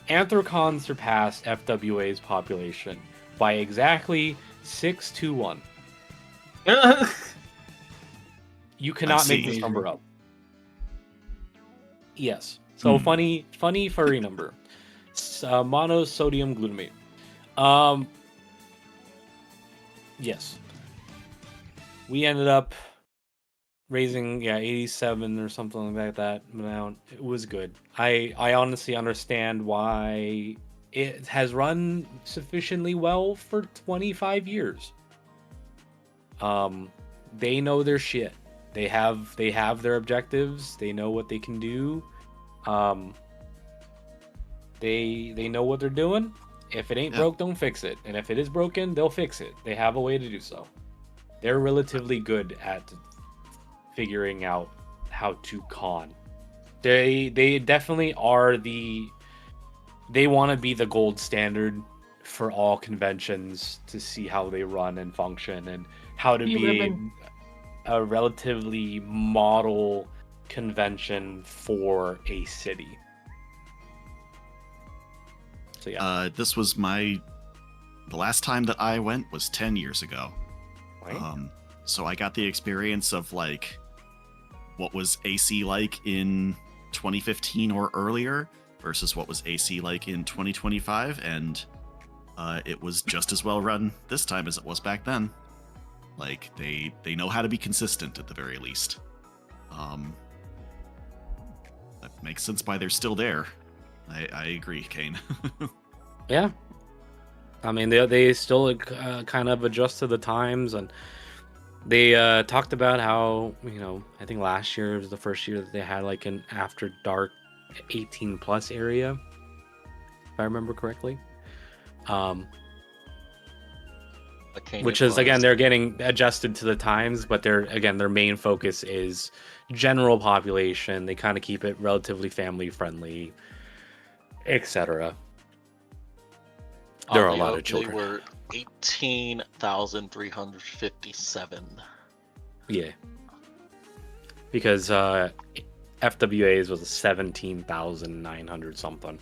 H: Anthrocon surpassed FWA's population by exactly 6-1. You cannot make this number up. Yes. So funny furry number. Monosodium glutamate. Yes. We ended up raising 87 or something like that amount. It was good. I honestly understand why it has run sufficiently well for 25 years. they know their shit. They have their objectives. They know what they can do. They know what they're doing. If it ain't broke, don't fix it. And if it is broken, they'll fix it. They have a way to do so. They're relatively good at figuring out how to con. They definitely are they want to be the gold standard for all conventions to see how they run and function and how to be a relatively model convention for a city. So yeah.
J: This was the last time that I went was 10 years ago.
H: Right.
J: So I got the experience of like what was AC like in 2015 or earlier versus what was AC like in 2025, and it was just as well run this time as it was back then. Like they know how to be consistent at the very least. That makes sense why they're still there. I agree, Kane.
H: Yeah. I mean, they still kind of adjust to the times, and they talked about how, I think last year was the first year that they had like an after dark 18 plus area, if I remember correctly. Which is, again, they're getting adjusted to the times, but their main focus is general population. They kind of keep it relatively family friendly, etc. There are a lot of children.
C: They were 18,357.
H: Yeah. Because FWA's was 17,900 something.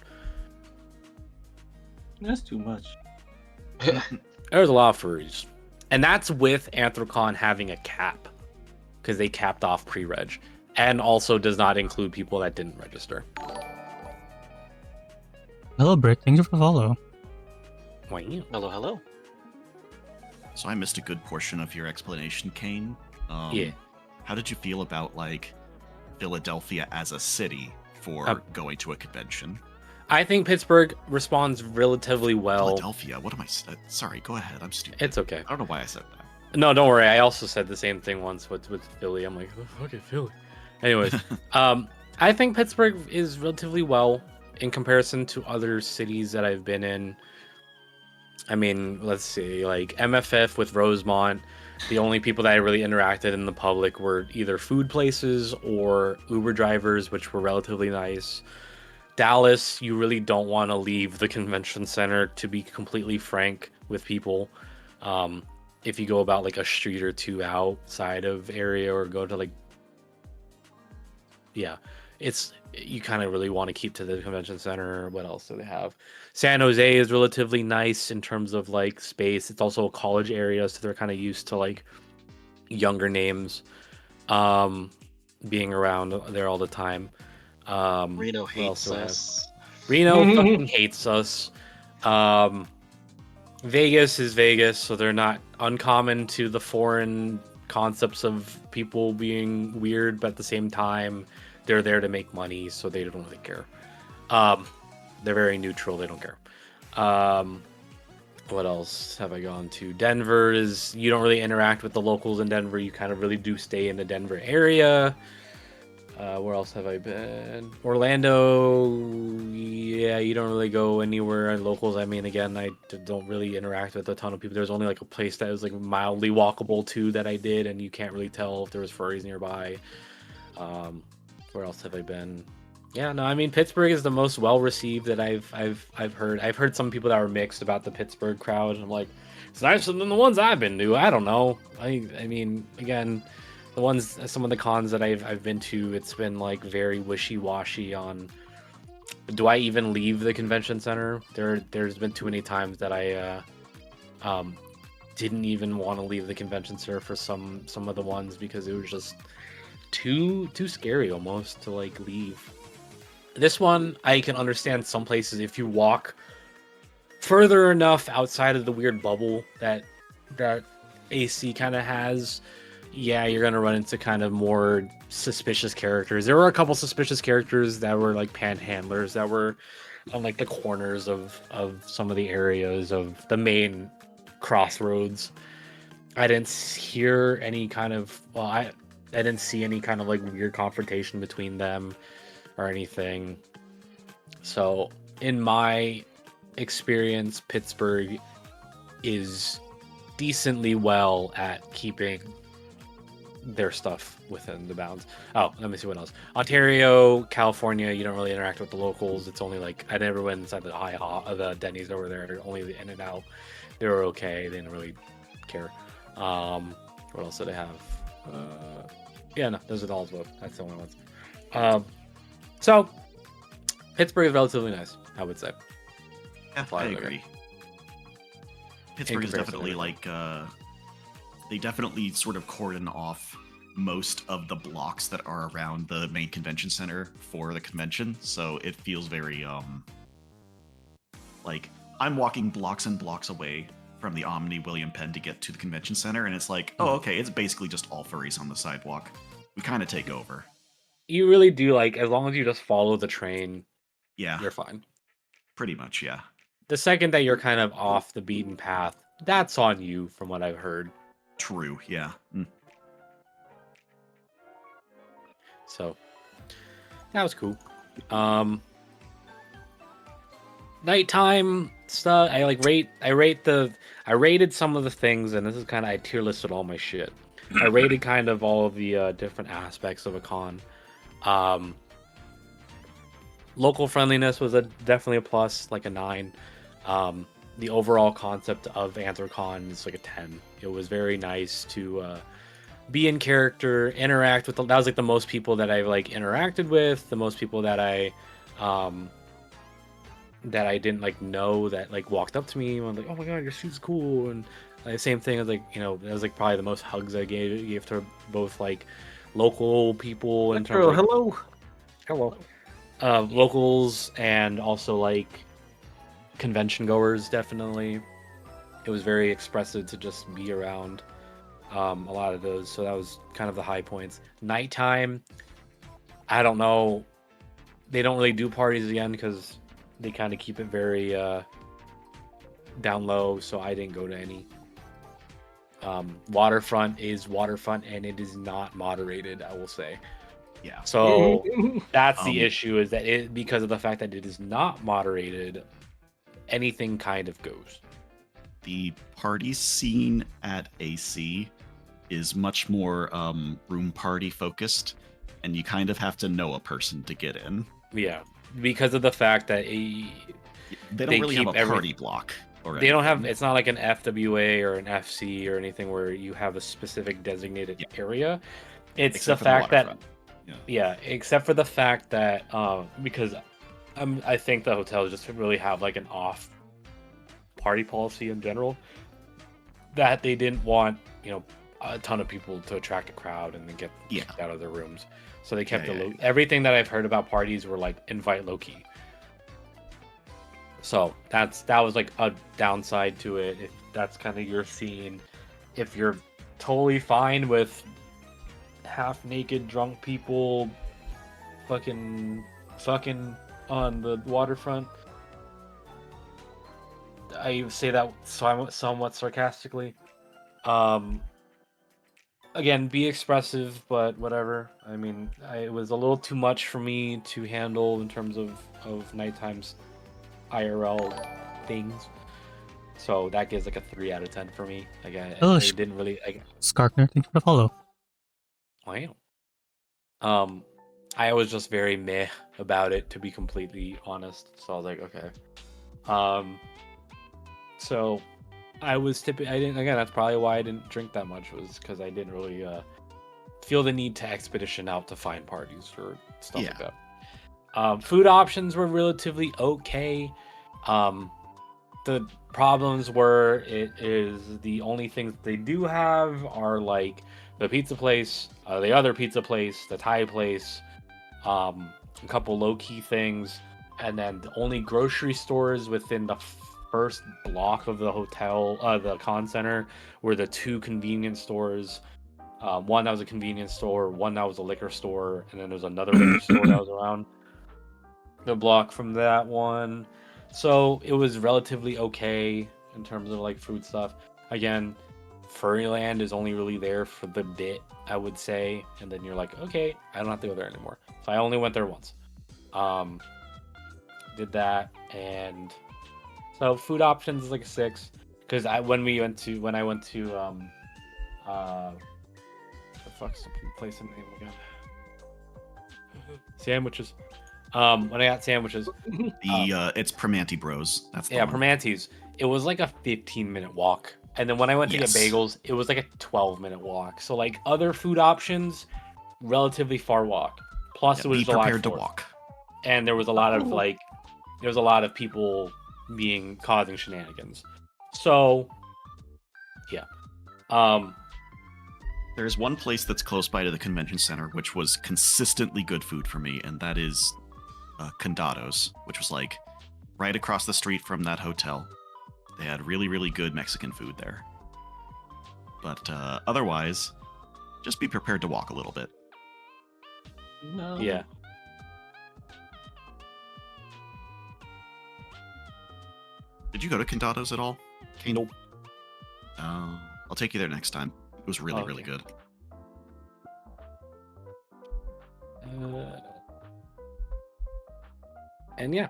A: That's too much.
H: There's a lot of furries. And that's with Anthrocon having a cap. Because they capped off pre-reg. And also does not include people that didn't register.
B: Hello, Brick. Thank you for the follow.
H: Why you?
C: Hello.
J: So I missed a good portion of your explanation, Kane.
H: Yeah.
J: How did you feel about like Philadelphia as a city for going to a convention?
H: I think Pittsburgh responds relatively well.
J: Philadelphia? What am I? Sorry, go ahead. I'm stupid.
H: It's okay.
J: I don't know why I said that.
H: No, don't worry. I also said the same thing once with Philly. I'm like, oh, fucking Philly. Anyways, I think Pittsburgh is relatively well in comparison to other cities that I've been in. I mean, let's see, like MFF with Rosemont, the only people that I really interacted in the public were either food places or Uber drivers, which were relatively nice. Dallas, you really don't want to leave the convention center, to be completely frank with people. If you go about like a street or two outside of area or go to like, you kind of really want to keep to the convention center. What else do they have? San Jose is relatively nice in terms of like space. It's also a college area, so they're kind of used to like younger names being around there all the time.
C: Reno hates us.
H: Reno fucking hates us. Vegas is Vegas, so they're not uncommon to the foreign concepts of people being weird, but at the same time, they're there to make money, so they don't really care. They're very neutral. They don't care. What else have I gone to? Denver is, you don't really interact with the locals in Denver. You kind of really do stay in the Denver area. Where else have I been? Orlando, yeah, you don't really go anywhere. Locals, I mean, again, I don't really interact with a ton of people. There's only like a place that was like mildly walkable too that I did, and you can't really tell if there was furries nearby. Where else have I been? Yeah, no, I mean, Pittsburgh is the most well-received that I've heard. I've heard some people that were mixed about the Pittsburgh crowd, and I'm like, it's nicer than the ones I've been to. I don't know. I mean, again, some of the cons that I've been to, it's been like very wishy-washy on, do I even leave the convention center? There's been too many times that I didn't even want to leave the convention center for some of the ones, because it was just too scary almost to like leave. This one, I can understand some places if you walk further enough outside of the weird bubble that AC kind of has. Yeah, you're gonna run into kind of more suspicious characters. There were a couple suspicious characters that were like panhandlers that were on like the corners of some of the areas of the main crossroads. I didn't hear any kind of I didn't see any kind of like weird confrontation between them or anything. So in my experience, Pittsburgh is decently well at keeping their stuff within the bounds. Oh, let me see what else. Ontario, California, you don't really interact with the locals. It's only like I never went inside the the Denny's over there. Only the In and Out. They were okay. They didn't really care. What else did I have? Yeah, no, those are all as well. That's the only ones. So Pittsburgh is relatively nice, I would say.
J: Yeah, I agree. Pittsburgh is
H: comparison to
J: definitely like they definitely sort of cordon off most of the blocks that are around the main convention center for the convention, so it feels very like I'm walking blocks and blocks away from the Omni William Penn to get to the convention center, and it's like, oh, okay, it's basically just all furries on the sidewalk. We kind of take over.
H: You really do, like, as long as you just follow the train,
J: Yeah,
H: you're fine.
J: pretty much, yeah.
H: The second that you're kind of off the beaten path, that's on you, from what I've heard.
J: True, yeah.
H: So that was cool. Nighttime stuff. I rated some of the things, and this is kind of I tier listed all my shit. I rated kind of all of the different aspects of a con. Local friendliness was definitely a plus, like a 9. The overall concept of Anthrocon is like a 10. It was very nice to be in character, interact with. That was like the most people that I've like interacted with, the most people that I didn't like know that like walked up to me and was like, "Oh my god, your suit's cool," and the same thing as like, you know, that was like probably the most hugs I gave to both like local people in terms of hello locals and also like convention goers. Definitely, it was very expressive to just be around a lot of those, so that was kind of the high points. Nighttime, I don't know, they don't really do parties again because they kind of keep it very down low, so I didn't go to any. Waterfront is waterfront, and it is not moderated, I will say.
J: Yeah.
H: So that's the issue, is that it, because of the fact that it is not moderated, anything kind of goes.
J: The party scene at AC is much more room party focused, and you kind of have to know a person to get in.
H: Yeah, because of the fact that
J: they don't really have a party block.
H: They don't have. It's not like an FWA or an FC or anything where you have a specific designated area. It's
J: Except
H: the
J: for the
H: fact that
J: waterfront.
H: yeah, except for the fact that because I think the hotels just really have like an off party policy in general, that they didn't want, you know, a ton of people to attract a crowd and then get kicked out of their rooms. So they kept everything that I've heard about parties were like invite low key. So that was like a downside to it. If that's kind of your scene, if you're totally fine with half naked drunk people fucking on the waterfront, I say that somewhat sarcastically. Again, be expressive, but whatever. I mean, it was a little too much for me to handle in terms of nighttime's IRL things. So that gives like a 3 out of 10 for me. Again, I didn't really.
B: Skarkner, thank you for the follow.
H: Wow. I was just very meh about it, to be completely honest. So I was like, okay. So I didn't. Again, that's probably why I didn't drink that much, was because I didn't really feel the need to expedition out to find parties or stuff like that. Food options were relatively okay. The problems were, it is the only things they do have are like the pizza place, the other pizza place, the Thai place, a couple low-key things, and then the only grocery stores within the first block of the hotel, the con center, were the 2 convenience stores. One that was a convenience store, one that was a liquor store, and then there's another liquor store that was around the block from that one. So it was relatively okay in terms of like food stuff. Again, Furryland is only really there for the bit, I would say, and then you're like, okay, I don't have to go there anymore. So I only went there once. Did that, and so food options is like a 6 because when I went to the fuck's the place in the name again? Sandwiches. When I got sandwiches,
J: It's Primanti Bros. That's the one.
H: Primanti's. It was like a 15-minute walk, and then when I went to get
J: Yes.
H: bagels, it was like a 12-minute walk. So like other food options, relatively far walk. Plus, it was
J: Be
H: July
J: prepared to
H: 4th.
J: walk.
H: And there was a lot of there was a lot of people causing shenanigans. So yeah.
J: There's one place that's close by to the convention center, which was consistently good food for me, and that is Condados, which was like right across the street from that hotel. They had really, really good Mexican food there. But otherwise, just be prepared to walk a little bit.
A: No.
H: Yeah.
J: Did you go to Condados at all? Kane?
H: Nope.
J: I'll take you there next time. It was really, really good.
H: And yeah.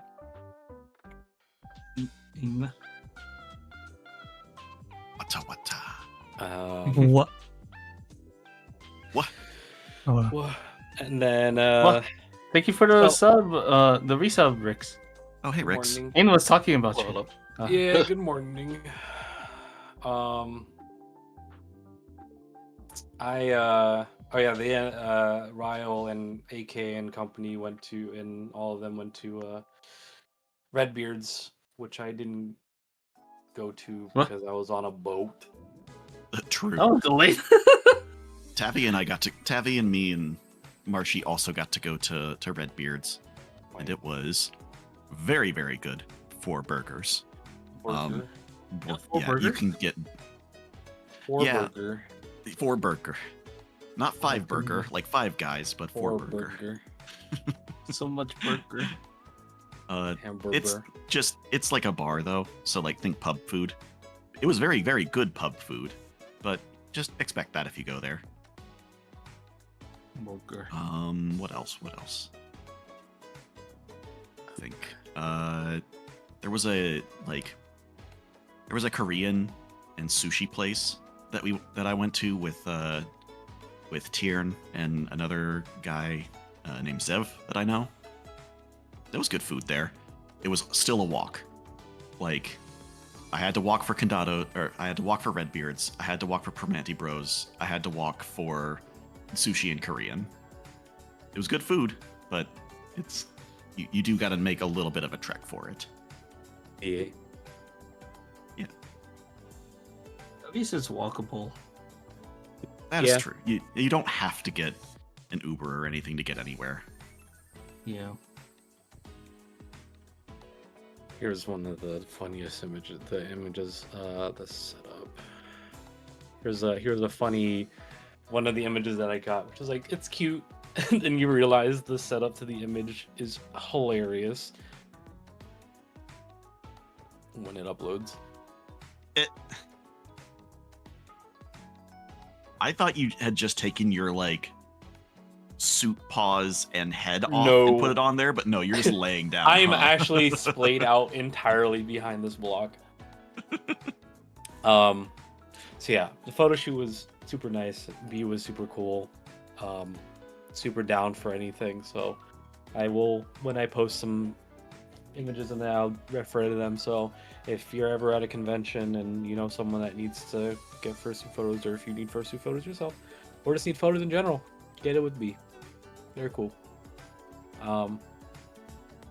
J: Wata wata.
B: What?
J: What?
B: Oh,
H: And then
A: What? Thank you for the
H: So-
A: the resub, Rix.
J: Oh, hey, Rix.
H: morning.
A: Ain was talking about
C: Hello,
A: you.
C: hello.
H: Yeah, good morning. Ryle and AK and company all of them went to Redbeards, which I didn't go to
A: What?
H: because I was on a boat.
J: True.
A: Oh, delayed.
J: Tavi and me and Marshy also got to go to Redbeards, and it was very, very good for burgers.
H: Burger.
A: four
J: You
A: burgers?
J: can get yeah.
H: Burger.
J: 4 burger, not 5 burger, like 5 guys, but 4 burger.
A: So much burger.
H: Hamburger.
J: It's like a bar though, so like think pub food. It was very, very good pub food, but just expect that if you go there.
A: Burger.
J: What else? I think there was a Korean and sushi place that I went to with Tiern and another guy named Zev that I know. There was good food there. It was still a walk. Like I had to walk for Condado, or I had to walk for Redbeards. I had to walk for Primanti Bros. I had to walk for sushi and Korean. It was good food, but it's you do got to make a little bit of a trek for it.
H: Yeah.
A: At least it's walkable.
J: That is
H: Yeah.
J: true. You don't have to get an Uber or anything to get anywhere.
A: Yeah.
H: Here's one of the funniest images. The setup. Here's a funny one of the images that I got, which is like it's cute, and then you realize the setup to the image is hilarious when it uploads.
J: I thought you had just taken your like suit paws and head off
H: No.
J: and put it on there, but no, you're just laying down.
H: I'm
J: huh?
H: actually splayed out entirely behind this block. So yeah, the photo shoot was super nice. B was super cool. Super down for anything. So I will, when I post some images and then I'll refer to them. So if you're ever at a convention and you know someone that needs to get fursuit photos, or if you need fursuit photos yourself, or just need photos in general, get it with B. They're cool.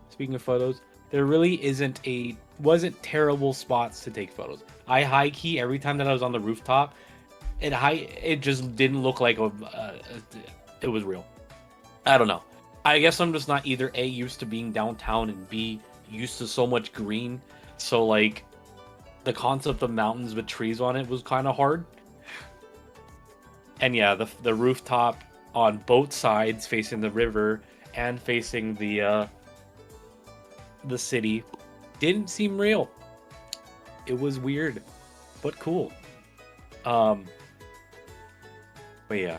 H: Speaking of photos, there really wasn't terrible spots to take photos. I high key every time that I was on the rooftop, it just didn't look like it was real. I don't know. I guess I'm just not either A, used to being downtown, and B, used to so much green. So like the concept of mountains with trees on it was kind of hard. And yeah, the rooftop on both sides facing the river and facing the city didn't seem real. It was weird, but cool. But yeah.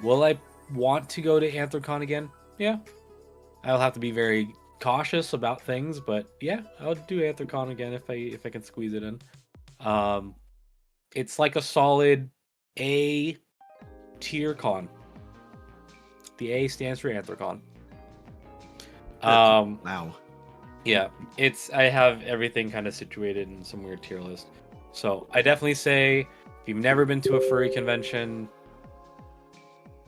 H: Will I want to go to Anthrocon again? Yeah. I'll have to be very cautious about things, but yeah, I'll do Anthrocon again if I can squeeze it in. It's like a solid A tier con. The A stands for Anthrocon.
J: Wow.
H: Yeah, I have everything kind of situated in some weird tier list. So I definitely say if you've never been to a furry convention,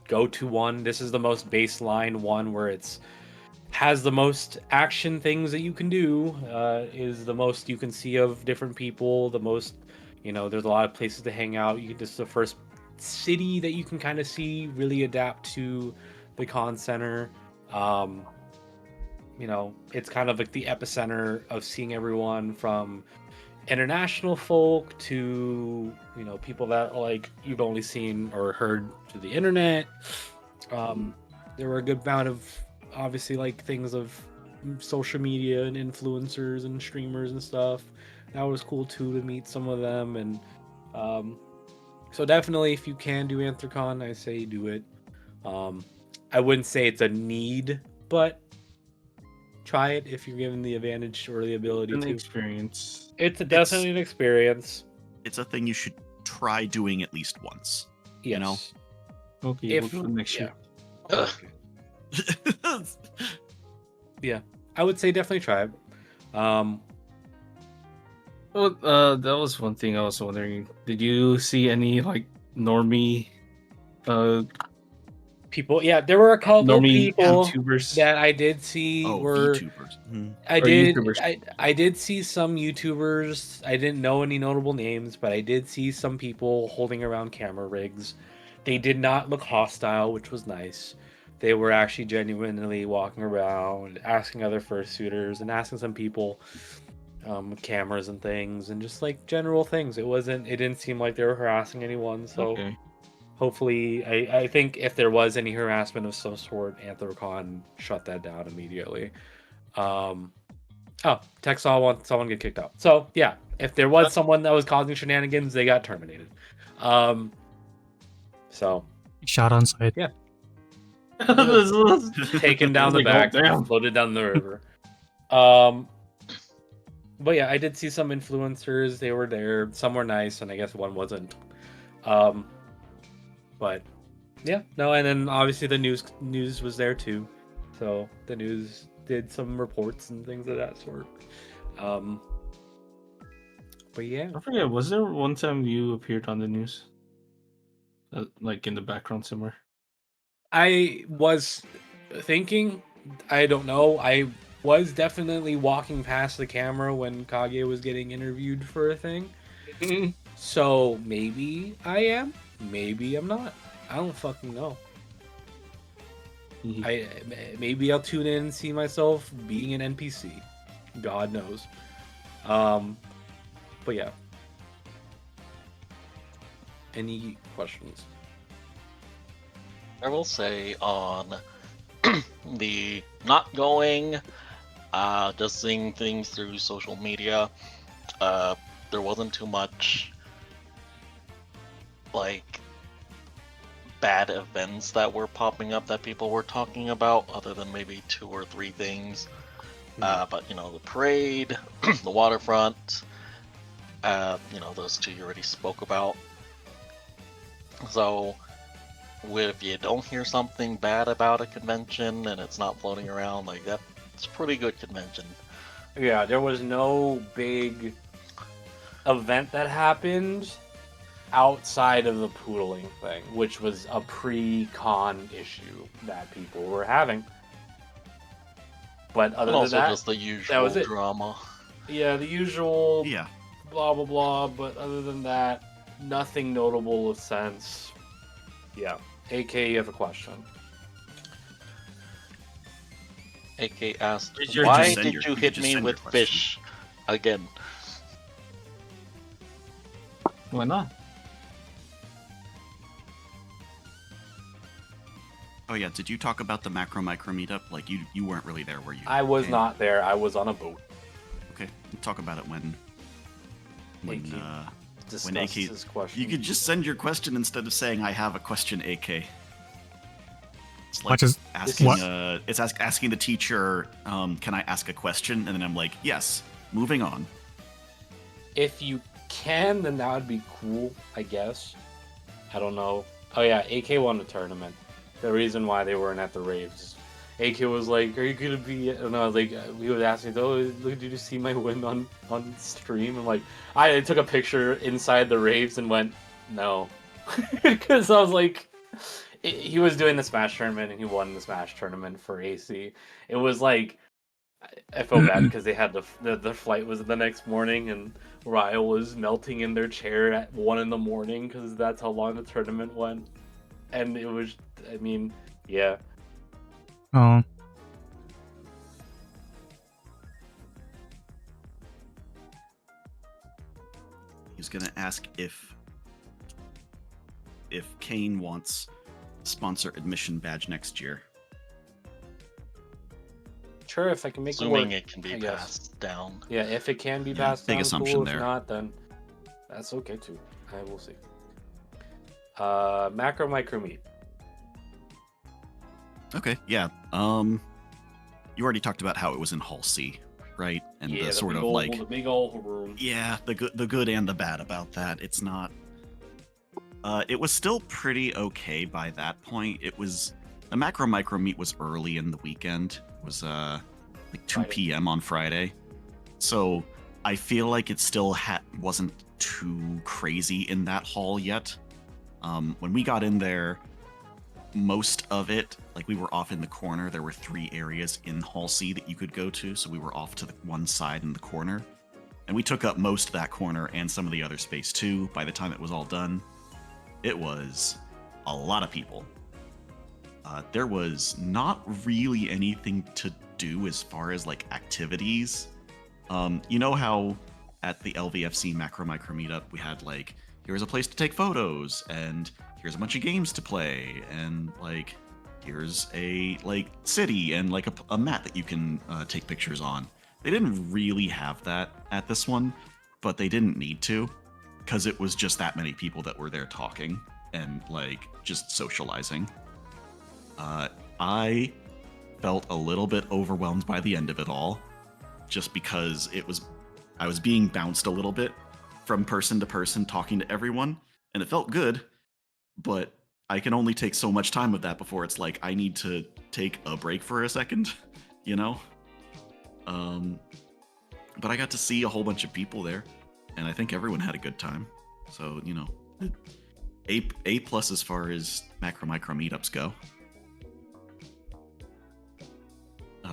H: go to one. This is the most baseline one where it's has the most action things that you can do, is the most you can see of different people, the most, there's a lot of places to hang out. This is the first city that you can kind of see really adapt to the con center. It's kind of like the epicenter of seeing everyone from international folk to, people that like you've only seen or heard through the internet. There were a good amount of obviously like things of social media and influencers and streamers and stuff. That was cool too to meet some of them. And so definitely if you can do Anthrocon, I say do it. I wouldn't say it's a need, but try it if you're given the advantage or the ability to.
A: Experience.
H: It's definitely an experience.
J: It's a thing you should try doing at least once.
H: Yes.
A: Okay, we'll go next year.
H: Yeah, I would say definitely try it.
A: Well, that was one thing I was wondering. Did you see any like normie
H: people? Yeah, there were a couple people
A: YouTubers
H: that I did see were
J: VTubers.
H: I did see some YouTubers. I didn't know any notable names, but I did see some people holding around camera rigs. They did not look hostile, which was nice. They were actually genuinely walking around, asking other fursuiters and asking some people with cameras and things, and just like general things. It didn't seem like they were harassing anyone. So hopefully, I think if there was any harassment of some sort, Anthrocon shut that down immediately. Tech saw someone get kicked out. So yeah, if there was someone that was causing shenanigans, they got terminated. So
B: shot on sight.
H: Yeah. Taken down the back, floated down the river. But yeah, I did see some influencers. They were there. Some were nice, and I guess one wasn't. But yeah, no, and then obviously the news was there too. So the news did some reports and things of that sort. But yeah,
A: I forget. Was there one time you appeared on the news, like in the background somewhere?
H: I was thinking, I don't know. I was definitely walking past the camera when Kage was getting interviewed for a thing. So maybe I am, maybe I'm not. I don't fucking know. Maybe I'll tune in and see myself being an NPC. God knows. But yeah. Any questions?
C: I will say on the not going, just seeing things through social media, there wasn't too much like bad events that were popping up that people were talking about, other than maybe 2 or 3 things. But the parade, the waterfront, those 2 you already spoke about. So if you don't hear something bad about a convention and it's not floating around like that, it's a pretty good convention.
H: Yeah, there was no big event that happened outside of the poodling thing, which was a pre-con issue that people were having. But other than
C: also
H: that,
C: just the usual
H: that was it.
C: Drama.
H: Yeah, the usual blah blah blah, but other than that, nothing notable of sense. Yeah. AK, you have a question.
C: AK asked, why did you hit me with
J: question.
C: fish again?
A: Why not?
J: Oh yeah, did you talk about the macro micro meetup? Like you weren't really there, were you?
H: I was not there. I was on a boat.
J: Okay, we'll talk about it when
H: discussed
J: AK
H: his question.
J: You could just send your question instead of saying I have a question, AK. It's like
B: Much as
J: asking
B: what?
J: asking the teacher, can I ask a question? And then I'm like, yes. Moving on.
H: If you can, then that would be cool, I guess. I don't know. Oh yeah, AK won the tournament. The reason why they weren't at the raves. AK was like, "Are you gonna be?" And I was like, he was asking, "Oh, look, did you see my win on stream?" And like, I took a picture inside the raves and went, "No," because I was like, he was doing the Smash tournament and he won the Smash tournament for AC. It was like, I felt bad because they had the flight was the next morning and Ryle was melting in their chair at 1 a.m. because that's how long the tournament went, and it was, I mean, yeah.
B: Oh,
J: He's gonna ask if Kane wants sponsor admission badge next year.
H: Sure, if I can make
C: Assuming
H: it work,
C: it can be
H: I guess.
C: passed down.
H: Yeah, if it can be
J: Yeah,
H: passed
J: big
H: down,
J: assumption
H: cool.
J: there.
H: If not, then that's okay too. I will see. Macro micro meet.
J: Okay, yeah. You already talked about how it was in Hall C, right? And
H: Yeah,
J: the sort
H: big
J: of
H: old,
J: like,
H: the big old room.
J: yeah, the good and the bad about that. It's not. It was still pretty okay by that point. It was the macro micro meet was early in the weekend. It was like 2
H: Friday.
J: p.m. on Friday, so I feel like it still wasn't too crazy in that hall yet. When we got in there, most of it, like we were off in the corner. There were 3 areas in Hall C that you could go to, so we were off to the one side in the corner. And we took up most of that corner and some of the other space too. By the time it was all done, it was a lot of people. There was not really anything to do as far as like activities. You know how at the LVFC Macro Micro Meetup we had like, here's a place to take photos, and here's a bunch of games to play, and like here's a like city and like a mat that you can take pictures on. They didn't really have that at this one, but they didn't need to, because it was just that many people that were there talking and like just socializing. I felt a little bit overwhelmed by the end of it all, just because I was being bounced a little bit from person to person talking to everyone, and it felt good, but I can only take so much time with that before it's like I need to take a break for a second, you know? But I got to see a whole bunch of people there, and I think everyone had a good time. So, you know, A plus as far as macro micro meetups go.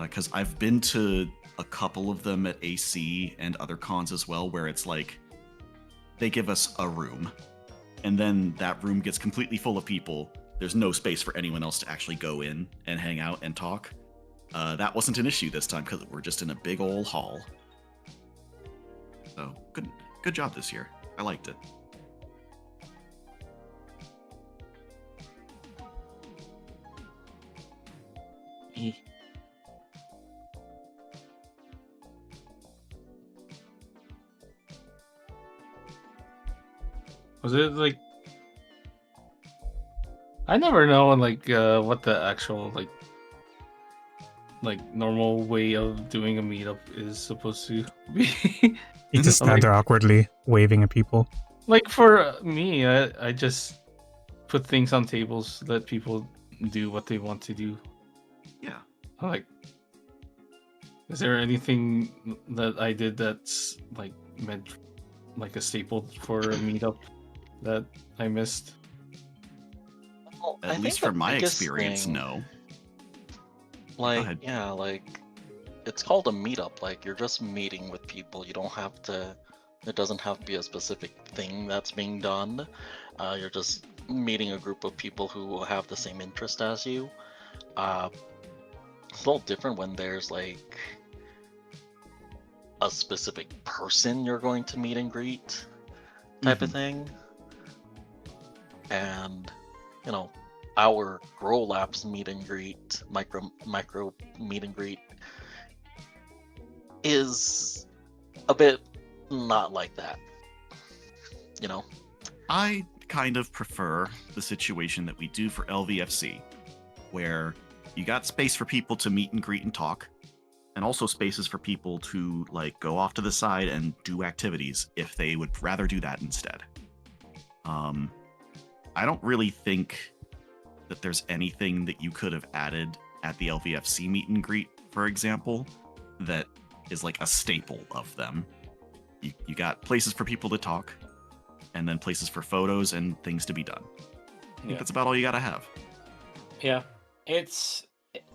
J: Because I've been to a couple of them at AC and other cons as well, where it's like they give us a room, and then that room gets completely full of people. There's no space for anyone else to actually go in and hang out and talk. That wasn't an issue this time because we're just in a big old hall. So good job this year. I liked it.
A: Was it like? I never know like what the actual like normal way of doing a meetup is supposed to be.
B: you just stand
A: Like-
B: there awkwardly waving at people.
A: Like for me, I just put things on tables, let people do what they want to do.
J: Yeah.
A: Like, is there anything that I did that's like meant like a staple for a meetup that I missed?
C: Well, I
J: At
C: think
J: least
C: the
J: from my
C: biggest
J: experience,
C: thing,
J: no.
C: Like,
J: ahead.
C: yeah, like it's called a meetup. Like you're just meeting with people. You don't have to. It doesn't have to be a specific thing that's being done. You're just meeting a group of people who have the same interest as you. It's a little different when there's like a specific person you're going to meet and greet type of thing. And you know, our Grow Labs meet and greet, micro meet and greet is a bit not like that. you know.
J: I kind of prefer the situation that we do for LVFC, where you got space for people to meet and greet and talk, and also spaces for people to like go off to the side and do activities if they would rather do that instead. I don't really think that there's anything that you could have added at the LVFC meet and greet, for example, that is like a staple of them. You got places for people to talk, and then places for photos and things to be done. I think that's about all you gotta have.
H: Yeah,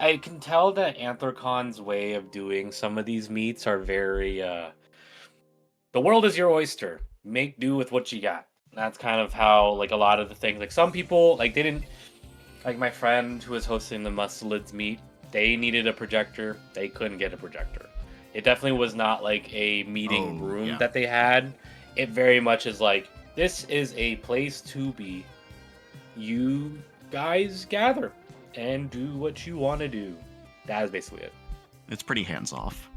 H: I can tell that AntlerCon's way of doing some of these meets are very the world is your oyster. Make do with what you got. That's kind of how like a lot of the things, like some people like they didn't, like my friend who was hosting the Mustelids meet, they needed a projector, they couldn't get a projector. It definitely was not like a meeting room that they had. It very much is like, this is a place to be. You guys gather and do what you want to do. That is basically it.
J: It's pretty hands off.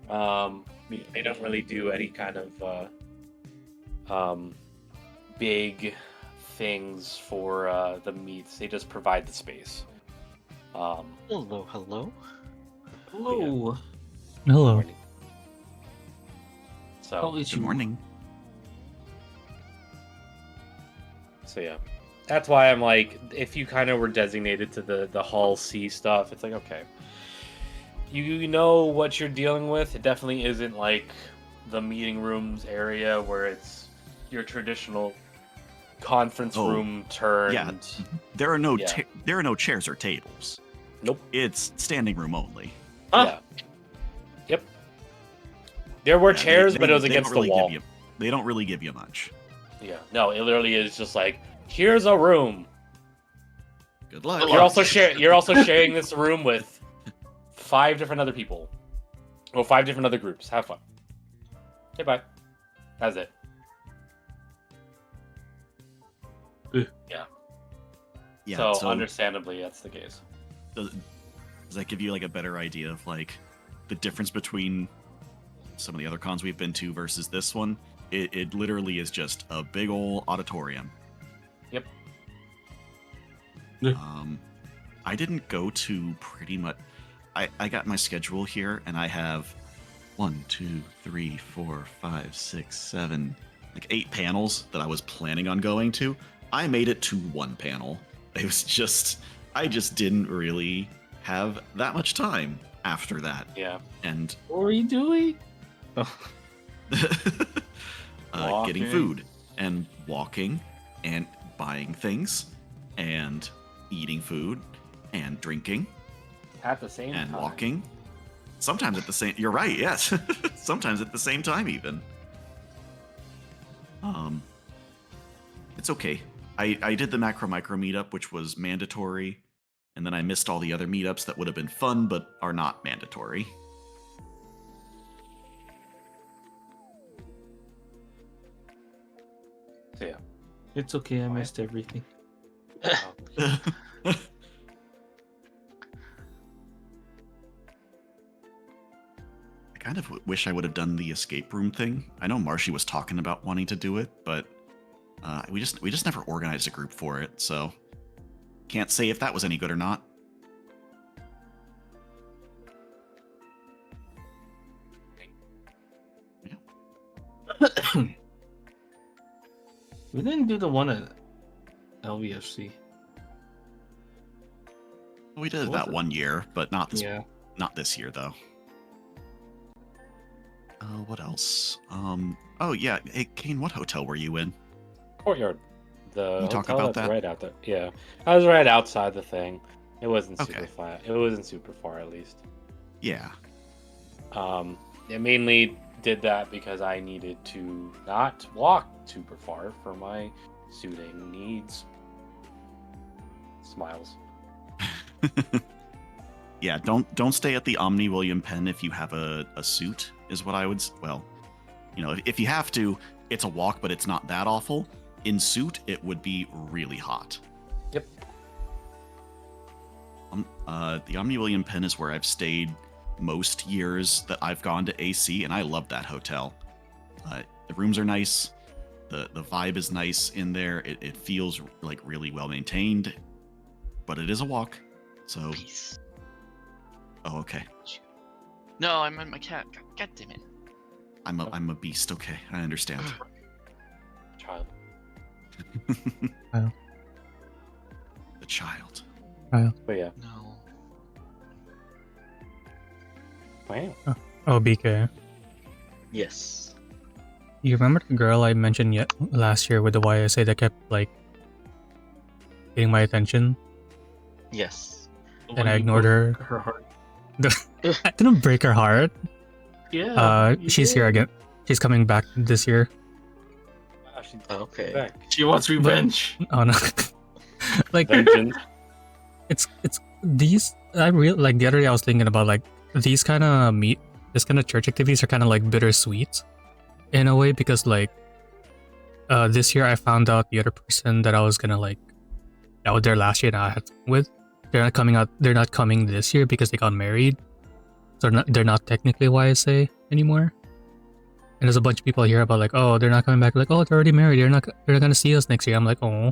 H: They don't really do any kind of big things for the meets. They just provide the space.
C: Hello, hello.
A: Hello.
B: Hello.
H: So
J: Good morning.
H: So yeah, that's why I'm like, if you kind of were designated to the Hall C stuff, it's like, okay, you know what you're dealing with. It definitely isn't like the meeting rooms area where it's your traditional conference room turned.
J: Yeah, there are no chairs or tables.
H: Nope.
J: It's standing room only.
H: Yeah. Yep. There were chairs, but it was against the wall.
J: They don't really give you much.
H: Yeah. No, it literally is just like, here's a room.
J: Good luck.
H: You're also sharing this room with 5 different other people. Or 5 different other groups. Have fun. Okay, bye. That's it. Yeah.
J: Yeah.
H: So understandably, that's the case.
J: Does that give you like a better idea of like the difference between some of the other cons we've been to versus this one? It literally is just a big old auditorium.
H: Yep.
J: I didn't go to pretty much. I got my schedule here, and I have 1, 2, 3, 4, 5, 6, 7, like 8 panels that I was planning on going to. I made it to 1 panel. It was just, I just didn't really have that much time after that.
H: Yeah.
J: And
A: what were you doing?
J: Getting food and walking and buying things and eating food and drinking
H: at the same
J: and
H: time.
J: Walking. Sometimes at the same. You're right. Yes. Sometimes at the same time even. It's okay. I did the Macro Micro meetup, which was mandatory, and then I missed all the other meetups that would have been fun but are not mandatory.
H: So yeah.
A: It's okay, I missed everything.
J: I kind of wish I would have done the escape room thing. I know Marshy was talking about wanting to do it, but we just never organized a group for it, so can't say if that was any good or not.
A: We didn't do the one at LVFC.
J: We did
A: What
J: that
A: was it?
J: one year, but not this
A: Yeah.
J: not this year though. What else? Oh yeah, hey Kane, what hotel were you in?
H: Courtyard. The
J: You talk
H: hotel
J: about
H: that's
J: that?
H: right out there. Yeah. I was right outside the thing. It wasn't super
J: Okay.
H: far. It wasn't super far at least.
J: Yeah.
H: I mainly did that because I needed to not walk super far for my suiting needs. Smiles.
J: Yeah, don't stay at the Omni William Penn if you have a suit, is what I would well, you know, if you have to, it's a walk, but it's not that awful. In suit, it would be really hot.
H: Yep.
J: The Omni William Penn is where I've stayed most years that I've gone to AC, and I love that hotel. The rooms are nice. The vibe is nice in there. It feels like really well maintained, but it is a walk. So.
F: Peace.
J: Oh, okay.
F: No, I meant my cat. God damn it.
J: I'm a beast. Okay, I understand.
G: Child.
B: Child.
J: The child.
H: But yeah.
F: No.
H: Wow.
B: Oh, BK.
C: Yes.
B: You remember the girl I mentioned last year with the YSA that kept like getting my attention,
C: Yes.
B: and I ignored her?
A: Her heart.
B: I didn't break her heart.
A: Yeah. you
B: She's
A: did.
B: here again. She's coming back this year.
H: Wow, she's
C: Okay.
H: back.
A: She wants revenge.
B: Oh no. Like
H: Vengeance.
B: it's these like the other day I was thinking about like these kind of church activities are kind of like bittersweet in a way, because like this year I found out the other person that I was gonna like that was there last year and I had with, they're not coming this year because they got married, so they're not technically YSA anymore. And there's a bunch of people here about like, oh, they're not coming back, like, oh, they're already married, they're not gonna see us next year. I'm like, oh.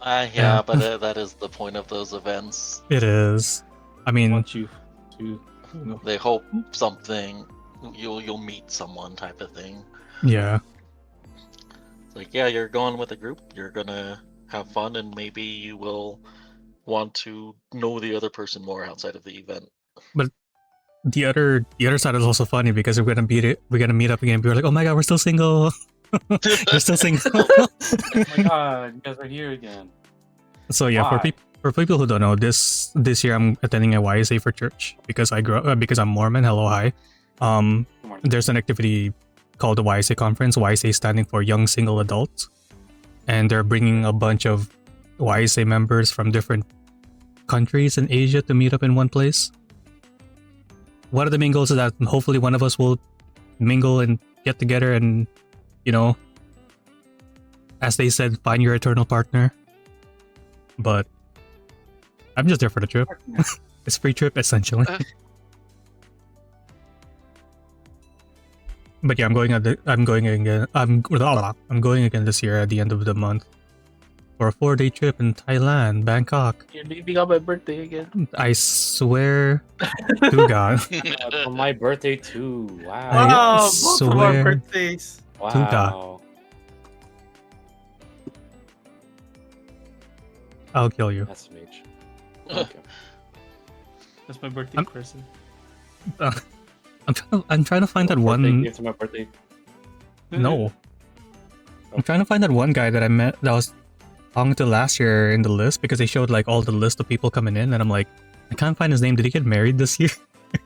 C: Yeah,
B: Yeah.
C: but that is the point of those events.
B: It is. I
A: I
B: mean,
A: want you to. You know,
C: They hope something you'll meet someone type of thing.
B: yeah.
C: It's like, yeah, you're going with a group, you're gonna have fun, and maybe you will want to know the other person more outside of the event.
B: The other side is also funny because we're gonna meet up again. We're like, oh my god, we're still single. We're still single.
G: Oh my god, you guys are here again.
B: So yeah,
G: Why?
B: for people who don't know, this year I'm attending a YSA for church because because I'm Mormon. Hello, hi.
G: Come on.
B: There's an activity called the YSA conference. YSA standing for Young Single Adults, and they're bringing a bunch of YSA members from different countries in Asia to meet up in one place. One of the main goals is that hopefully one of us will mingle and get together and, you know, as they said, find your eternal partner. But I'm just there for the trip. It's a free trip essentially. But yeah, I'm going again this year at the end of the month for a 4-day trip in Thailand, Bangkok.
A: you're leaving on my birthday again.
B: I swear to God.
H: For my birthday too. Wow.
B: I
A: Wow, both of our
B: swear
A: birthdays.
H: Wow.
B: I'll kill you.
H: That's mage. Okay.
A: That's my birthday
B: I'm-
A: present.
B: I'm trying to find that
H: Birthday
B: one.
H: gift to my birthday.
B: No. I'm trying to find that one guy that I met that was talking to last year in the list, because they showed like all the list of people coming in, and I'm like, I can't find his name. Did he get married this year?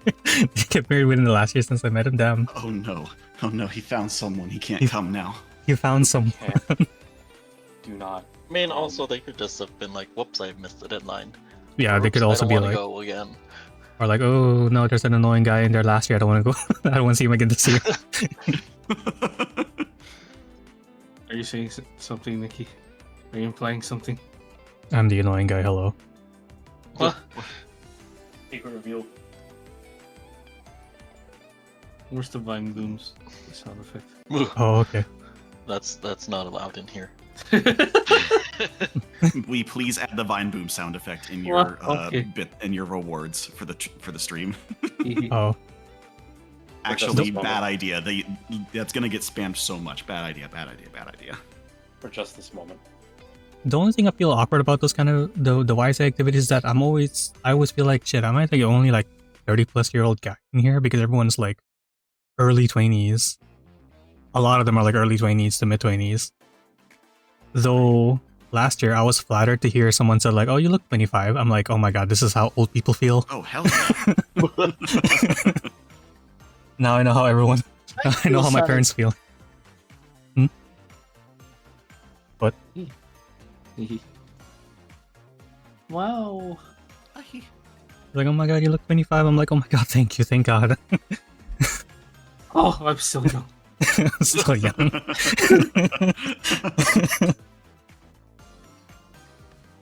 B: Did he get married within the last year since I met him? Damn.
J: Oh no, he found someone. He can't come now.
B: You found some.
G: Do not.
C: I mean, also they could just have been like, "Whoops, I missed the deadline."
B: Yeah, they
C: Oops,
B: could also
C: I
B: be
C: don't wanna
B: like,
C: go again.
B: or like, oh no, there's an annoying guy in there last year. I don't want to go. I don't want to see him again this year.
A: Are you saying something, Nikki? Are you implying something?
B: I'm the annoying guy. Hello.
A: What?
G: Secret reveal.
A: Where's the Vine Booms sound effect?
B: Oh, okay.
C: That's not allowed in here.
J: We please add the Vine Boom sound effect in your
A: Well, okay.
J: bit in your rewards for the stream.
B: Oh,
J: Actually,
H: moment.
J: bad idea. That's gonna get spammed so much. Bad idea.
H: For just this moment.
B: the only thing I feel awkward about those kind of the YSA activities is that I always feel like shit. Am I the only like 30+ year old guy in here? Because everyone's like early 20s. A lot of them are like early 20s to mid 20s. Though last year I was flattered to hear someone said like, "Oh, you look 25." I'm like, "Oh my god, this is how old people feel."
J: Oh hell yeah.
B: Now I know how everyone. Now I know how my parents feel. But
A: Wow.
B: like, "Oh my god, you look 25." I'm like, "Oh my god, thank you, thank God."
A: Oh, I'm still young.
B: I'm so young.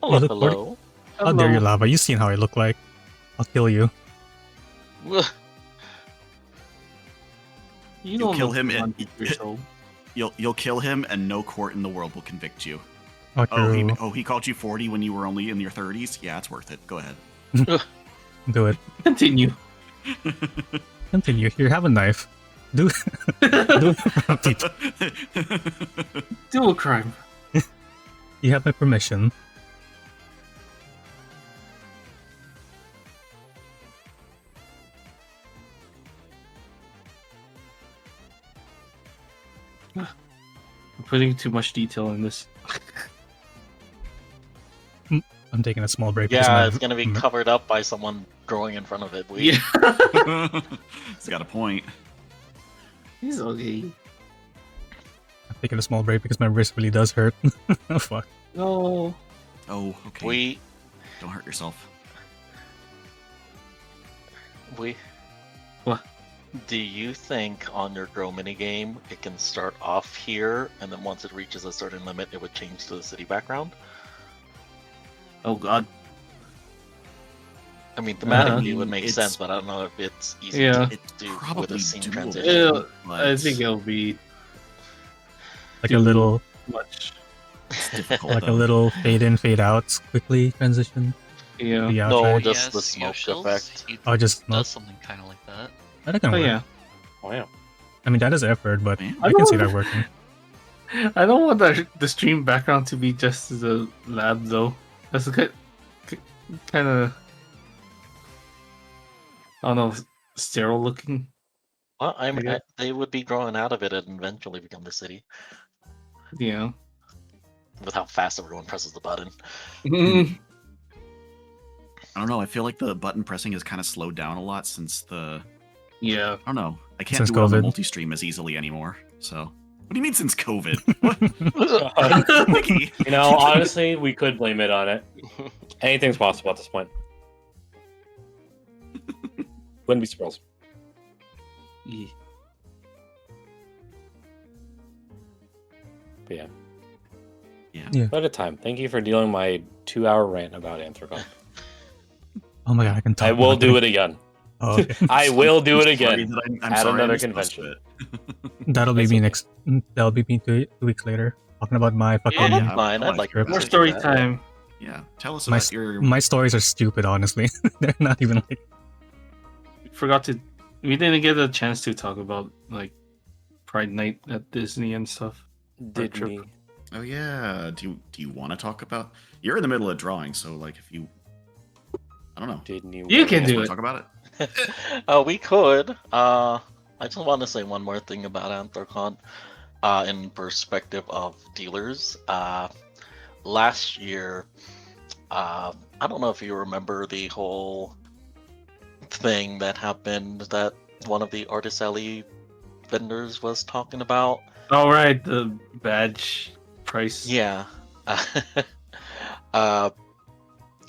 C: Hello,
B: look,
C: hello.
B: How dare you, Lava? You seen how I look like? I'll kill you.
A: You don't
J: kill
A: look
J: him and-
A: 100 years old.
J: You'll kill him, and no court in the world will convict you.
B: Oh,
J: Oh,
B: true.
J: he called you 40 when you were only in your 30s. Yeah, it's worth it. Go ahead.
B: Do it.
A: Continue.
B: Continue. Here, have a knife. Do do it in front of people.
A: Do a crime.
B: You have my permission.
A: I'm putting too much detail in this.
B: I'm taking a small break. because
C: Yeah,
B: my-
C: it's gonna be covered up by someone growing in front of it.
A: Yeah.
J: It's got a point.
A: He's okay.
B: I'm taking a small break because my wrist really does hurt. Oh, fuck.
A: No.
J: Oh, okay.
C: We
J: Don't hurt yourself.
A: What?
C: Do you think on your grow minigame it can start off here, and then once it reaches a certain limit, it would change to the city background?
A: Oh god.
C: I mean, thematically it would
J: mean,
C: make
J: it's-
C: sense, but I don't know if it's easy
A: Yeah.
C: to
J: It's
C: do with
J: probably
C: a scene
J: doable.
C: transition.
A: I think it'll be
B: Like a little,
A: much.
J: It's difficult,
B: like a
J: though.
B: little fade in, fade out, quickly transition.
A: Yeah.
B: The
C: No,
B: outside.
C: just the
F: Yes,
C: smoke
F: Yoshills,
C: effect.
F: He
B: Oh, just
F: does
B: not.
F: something kind of like that.
B: That can
A: Oh
B: work.
A: yeah.
H: Oh yeah.
B: I mean, that is effort, but
J: Yeah.
B: I can see that working.
A: I don't want the stream background to be just the lab though. That's kind of, I don't know, sterile looking.
C: Well, I mean,
A: Yeah.
C: they would be growing out of it and eventually become the city
A: Yeah.
C: with how fast everyone presses the button.
J: I don't know. I feel like the button pressing has kind of slowed down a lot since the.
A: Yeah.
J: I don't know. I can't
B: Since
J: do it on the
B: COVID.
J: multi-stream as easily anymore. So, what do you mean since COVID? What? Mickey.
H: You know, honestly, we could blame it on it. Anything's possible at this point. Wouldn't be surprised.
A: Yeah.
H: But yeah.
J: Yeah.
H: But at a time. Thank you for dealing my 2-hour rant about Anthrocon.
B: Oh my god, I can talk.
H: I will
B: about
H: do it again.
B: Oh, okay.
H: I will do it
J: I'm sorry
H: again.
J: that I'm
H: at
J: sorry I
H: another
J: missed most of
H: convention.
J: it.
B: That'll be
H: That's
B: me
H: okay.
B: next. That'll be me 2 weeks later. Talking about my fucking.
C: Oh, that's
J: Yeah,
C: fine.
J: I
C: I'd like
J: hear
A: More
J: about it.
A: story time.
J: Yeah. Tell us
B: My
J: about
B: s-
J: your.
B: My stories are stupid, honestly. They're not even like.
A: Forgot to. We didn't get a chance to talk about like Pride Night at Disney and stuff.
H: Did
A: trip.
H: me.
J: Oh yeah. Do you want to talk about? You're in the middle of drawing, so like if you. I don't know.
H: Didn't you?
A: You can
J: Just
A: do
J: wanna
A: it.
J: Talk about it.
C: We could. I just want to say one more thing about Anthrocon, in perspective of dealers. Last year, I don't know if you remember the whole thing that happened that one of the Artist Alley vendors was talking about.
A: All right, the badge price.
C: Yeah.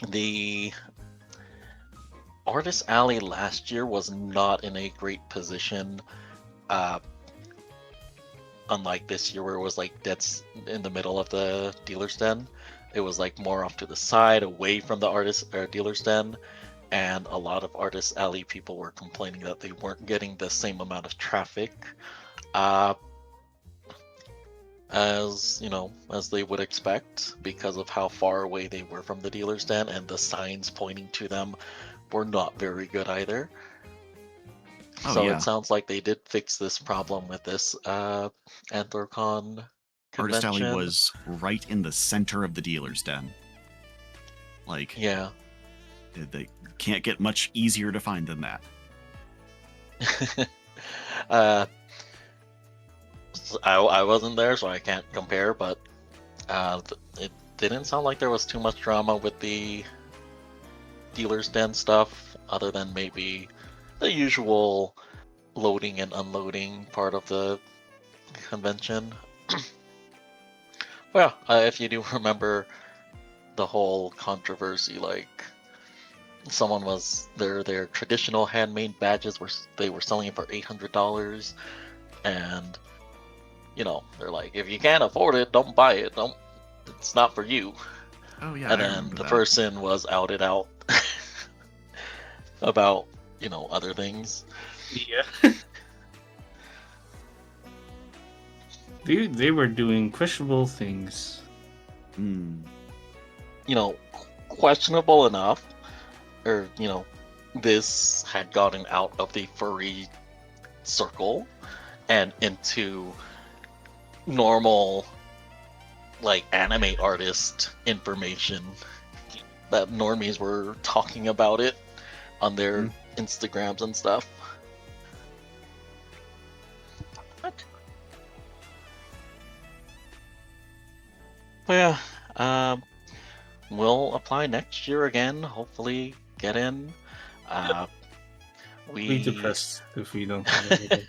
C: The Artist Alley last year was not in a great position. Unlike this year where it was like dead in the middle of the dealer's den. It was like more off to the side, away from the artist or dealer's den. And a lot of Artist Alley people were complaining that they weren't getting the same amount of traffic. As as they would expect, because of how far away they were from the dealer's den, and the signs pointing to them were not very good either.
J: Oh,
C: So
J: yeah.
C: it sounds like they did fix this problem with this Anthrocon
J: Artist
C: convention.
J: Alley was right in the center of the dealer's den. Like,
C: Yeah.
J: they can't get much easier to find than that.
C: I wasn't there, so I can't compare, but it didn't sound like there was too much drama with the dealer's den stuff, other than maybe the usual loading and unloading part of the convention. Well, if you do remember the whole controversy, like someone was their traditional handmade badges they were selling it for $800, and they're like, if you can't afford it, don't buy it. It's not for you.
J: Oh yeah.
C: And
J: I
C: then
J: remember
C: the
J: that.
C: person was outed out about other things.
A: Yeah. they were doing questionable things.
J: Hmm.
C: You know, questionable enough, or this had gotten out of the furry circle and into normal, like, anime artist information that normies were talking about it on their Instagrams and stuff. What? But yeah, we'll apply next year again. Hopefully, get in.
A: Be depressed if we don't. Have anything.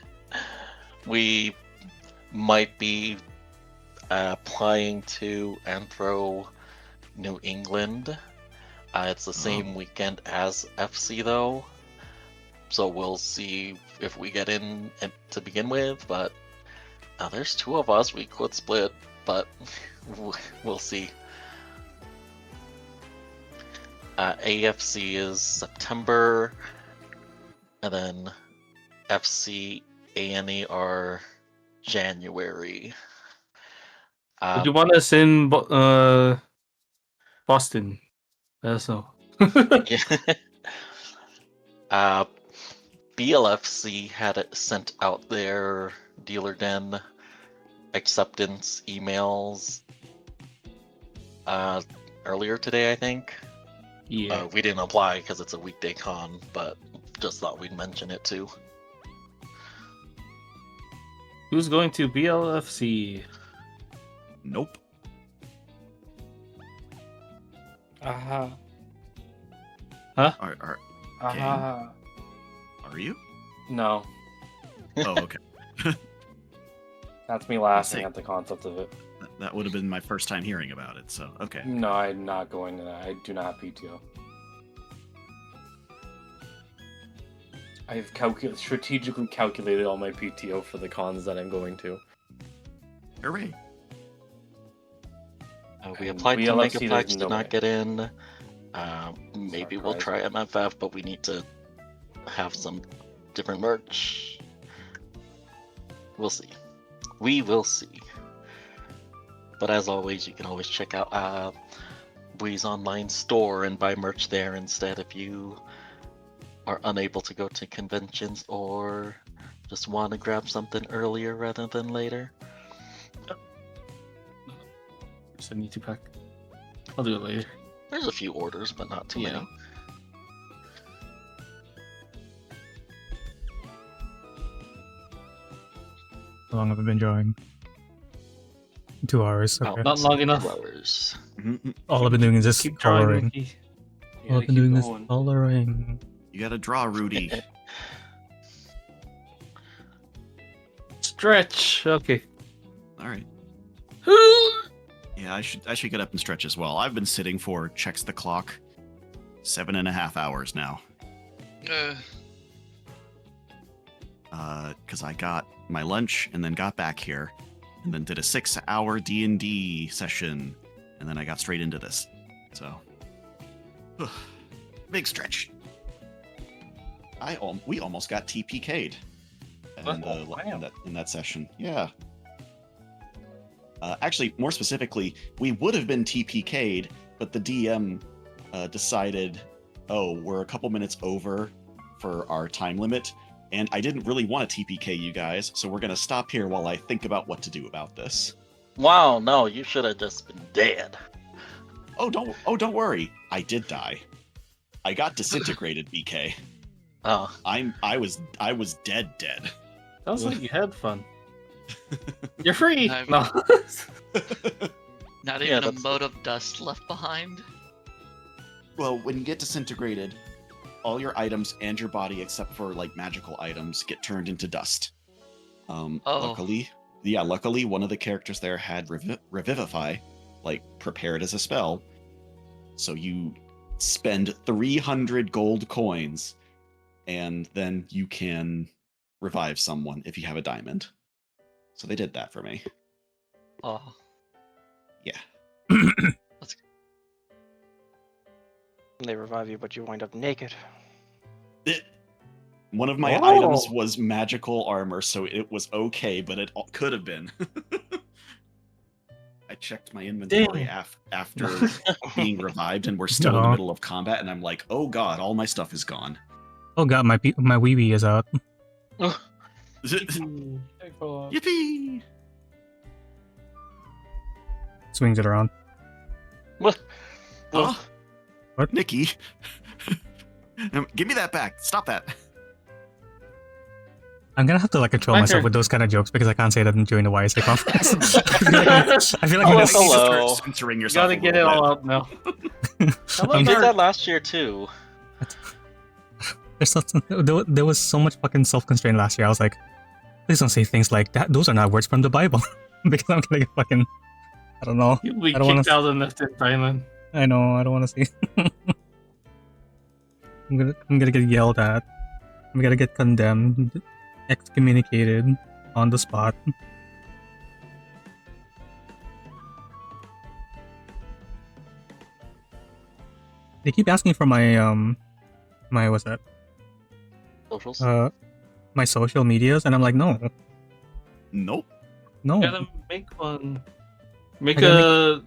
C: We might be applying to Anthro New England. It's the same weekend as FC though, so we'll see if we get in to begin with. But there's 2 of us. We could split, but we'll see. AFC is September, and then FC ANE are January.
A: Would you want us in Boston? Let us know.
C: BLFC had sent out their Dealer Den acceptance emails earlier today, I think.
A: Yeah.
C: We didn't apply because it's a weekday con, but just thought we'd mention it too.
A: Who's going to BLFC?
J: Nope.
H: Aha.
A: Huh?
J: Are you?
G: No,
J: Oh, okay.
G: that's me laughing
J: see.
G: at the concept of it.
J: That would have been my first time hearing about it. So okay.
G: No, I'm not going to that. I do not have PTO. I've strategically calculated all my PTO for the cons that I'm going to.
J: Hooray!
C: We
G: And
C: applied to
G: BLFC,
C: Megaplex,
G: there's
C: did
G: no
C: not
G: way.
C: get in. Maybe we'll try MFF, but we need to have some different merch. We'll see. We will see. But as always, you can always check out Bui's online store and buy merch there instead if you are unable to go to conventions or just want to grab something earlier rather than later.
A: So I need to pack. I'll do it later.
C: There's a few orders, but not too many.
B: How long have I been drawing? 2 hours.
C: Oh,
B: Okay.
A: Not long enough.
C: 2 hours.
B: All I've been doing is just
A: Keep drawing,
B: coloring.
A: Nikki.
B: All I've been doing is coloring.
J: You gotta draw, Rudy.
A: Stretch. Okay.
J: All right. Yeah, I should get up and stretch as well. I've been sitting for checks the clock 7.5 hours now. Because I got my lunch and then got back here, and then did a 6-hour D&D session, and then I got straight into this. So, big stretch. We almost got TPK'd in that session. Yeah. Actually, more specifically, we would have been TPK'd, but the DM decided, oh, we're a couple minutes over for our time limit, and I didn't really want to TPK you guys, so we're gonna stop here while I think about what to do about this.
C: Wow, no, you should have just been dead.
J: Oh, don't worry. I did die. I got disintegrated, BK.
C: Oh.
J: I was dead.
A: Sounds like you had fun. You're free. No.
F: Not
C: Yeah,
F: even a
C: that's-
F: mote of dust left behind.
J: Well, when you get disintegrated, all your items and your body, except for like magical items, get turned into dust. Luckily, one of the characters there had Revivify, like prepared as a spell. So you spend 300 gold coins, and then you can revive someone if you have a diamond. So they did that for me.
F: Oh,
J: Yeah.
K: They revive you, but you wind up naked.
J: One of my items was magical armor, so it was okay, but it could have been. checked my inventory after being revived, and we're still in the
B: No.
J: middle of combat, and I'm like, oh god, all my stuff is gone.
B: Oh god, my Wii is out.
J: Yippee!
B: Swings it around.
C: What?
J: Huh?
B: What?
J: Nikki? Give me that back. Stop that.
B: I'm gonna have to like control
A: My
B: myself
A: turn.
B: with those kind of jokes because I can't say that during the YSA conference. I feel like
C: Oh,
B: I'm
C: it's
B: gonna-
C: hello.
J: Start censoring
A: You
J: yourself.
A: gotta
J: a
A: get it
J: little
A: all
J: bit.
A: out now.
C: We
B: I'm
C: did
B: just-
C: that last year too.
B: there was so much fucking self-constraint last year. I was like, please don't say things like that. Those are not words from the Bible. Because I'm gonna get fucking, I don't know.
A: You'll be
B: I don't wanna
A: kicked out and left in Thailand.
B: I know. I don't want to say. I'm gonna get yelled at. I'm gonna get condemned, excommunicated on the spot. They keep asking for my what's that?
C: Socials.
B: My social medias, and I'm like, no,
J: Nope.
B: no.
A: Gotta make one. Make
B: I gotta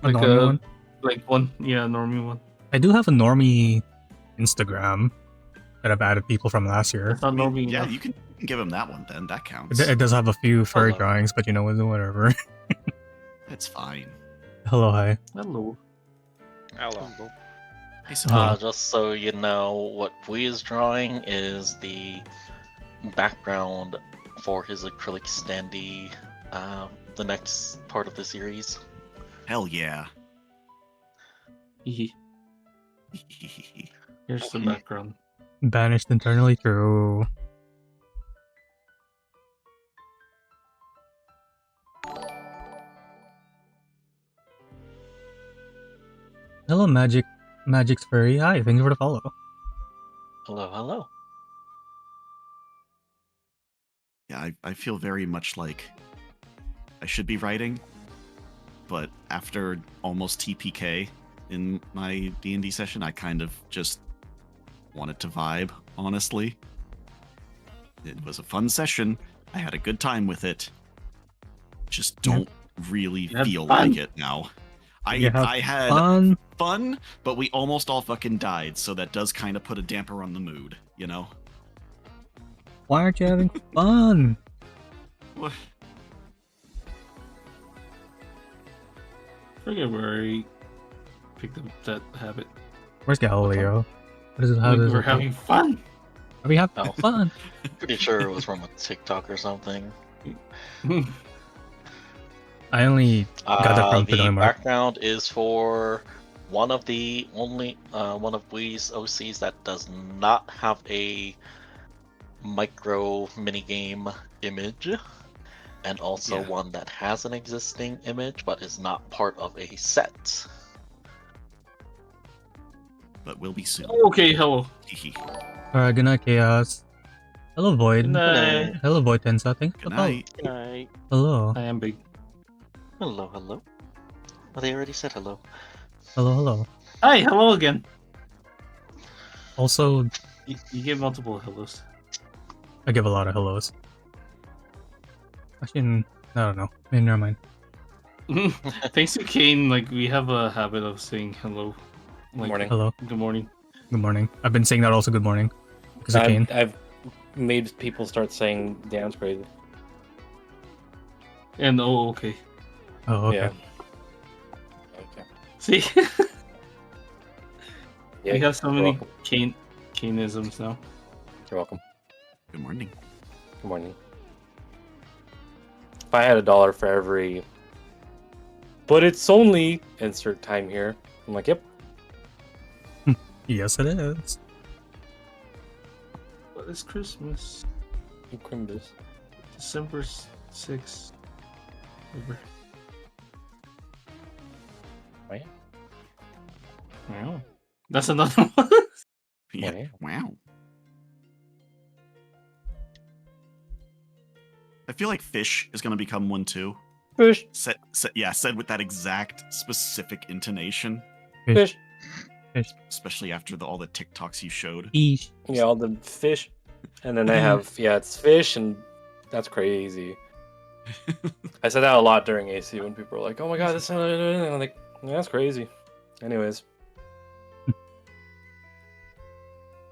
A: a
B: A
A: like
B: normie
A: a
B: one.
A: like one, yeah, normie one.
B: I do have a normie Instagram that I've added people from last year.
A: It's not normie
J: Yeah,
A: enough.
J: you can give him that one then. That counts.
B: It does have a few furry
C: Hello.
B: drawings, but you know, whatever.
J: That's fine.
B: Hello, hi.
A: Hello.
K: Hello.
J: I suppose.
C: Just so you know, what Bui is drawing is the background for his acrylic standee, the next part of the series.
J: Hell yeah.
A: Hehe. Here's the background.
B: Banished internally, true. Hello, Magic's Furry. Hi, thank you for the follow.
C: Hello, hello.
J: Yeah, I feel very much like I should be writing, but after almost TPK in my D&D session, I kind of just wanted to vibe, honestly. It was a fun session. I had a good time with it. Just don't really
A: You had
J: feel
A: fun.
J: like it now.
B: You had
J: I had
B: Fun.
J: fun, but we almost all fucking died, so that does kind of put a damper on the mood, you know?
B: Why aren't you having fun?
J: What?
A: Forget where I picked up that habit.
B: Where's Galileo? What is it? How
A: Like,
B: does
A: we're
B: it?
A: having fun.
B: Are we having
C: Oh.
B: fun?
C: Pretty sure it was from a TikTok or something.
B: I only got that from
C: The
B: Pinoy Mark.
C: background is for one of the only one of Wii's OCs that does not have a micro minigame image, and also
J: Yeah.
C: one that has an existing image but is not part of a set.
J: But will be soon.
A: Okay, hello.
J: Hehe.
B: Alright, good night, Chaos. Hello, Void.
A: Good night.
B: Hello, Void Tensa. Thanks for
J: Good
B: the follow.
J: night.
K: Good night.
B: Hello.
A: I am big.
C: Hello, hello. Oh, they already said hello.
B: Hello, hello.
A: Hi, hello again.
B: Also,
A: You get multiple hellos.
B: I give a lot of hellos. Actually, I don't know. Never mind.
A: Thanks to Kane, like we have a habit of saying hello. Like,
H: Morning.
B: Hello.
A: Good morning.
B: Good morning. I've been saying that also. Good morning. Because of Kane.
H: I've made people start saying "damn's crazy."
A: And oh, okay.
B: Oh, okay.
H: Yeah. Okay.
A: See,
H: Yeah.
A: we have so
H: you're
A: many
H: welcome.
A: Kaneisms now.
H: You're welcome.
J: Good morning.
H: Good morning. If I had $1 for every, but it's only insert time here. I'm like, yep.
B: Yes, it is.
A: What is Christmas?
H: Crimbus.
A: December 6th. Over.
H: Oh, yeah.
A: Wow. That's another one.
J: Yeah.
H: yeah.
J: Wow. I feel like fish is gonna become one too.
H: Fish.
J: Said with that exact specific intonation,
H: Fish.
J: especially after all the TikToks you showed.
B: Eesh.
H: Yeah, all the fish. And then I have, it's fish, and that's crazy. I said that a lot during AC when people were like, "Oh my god, that's..." And I'm like, yeah, "That's crazy." Anyways,
B: I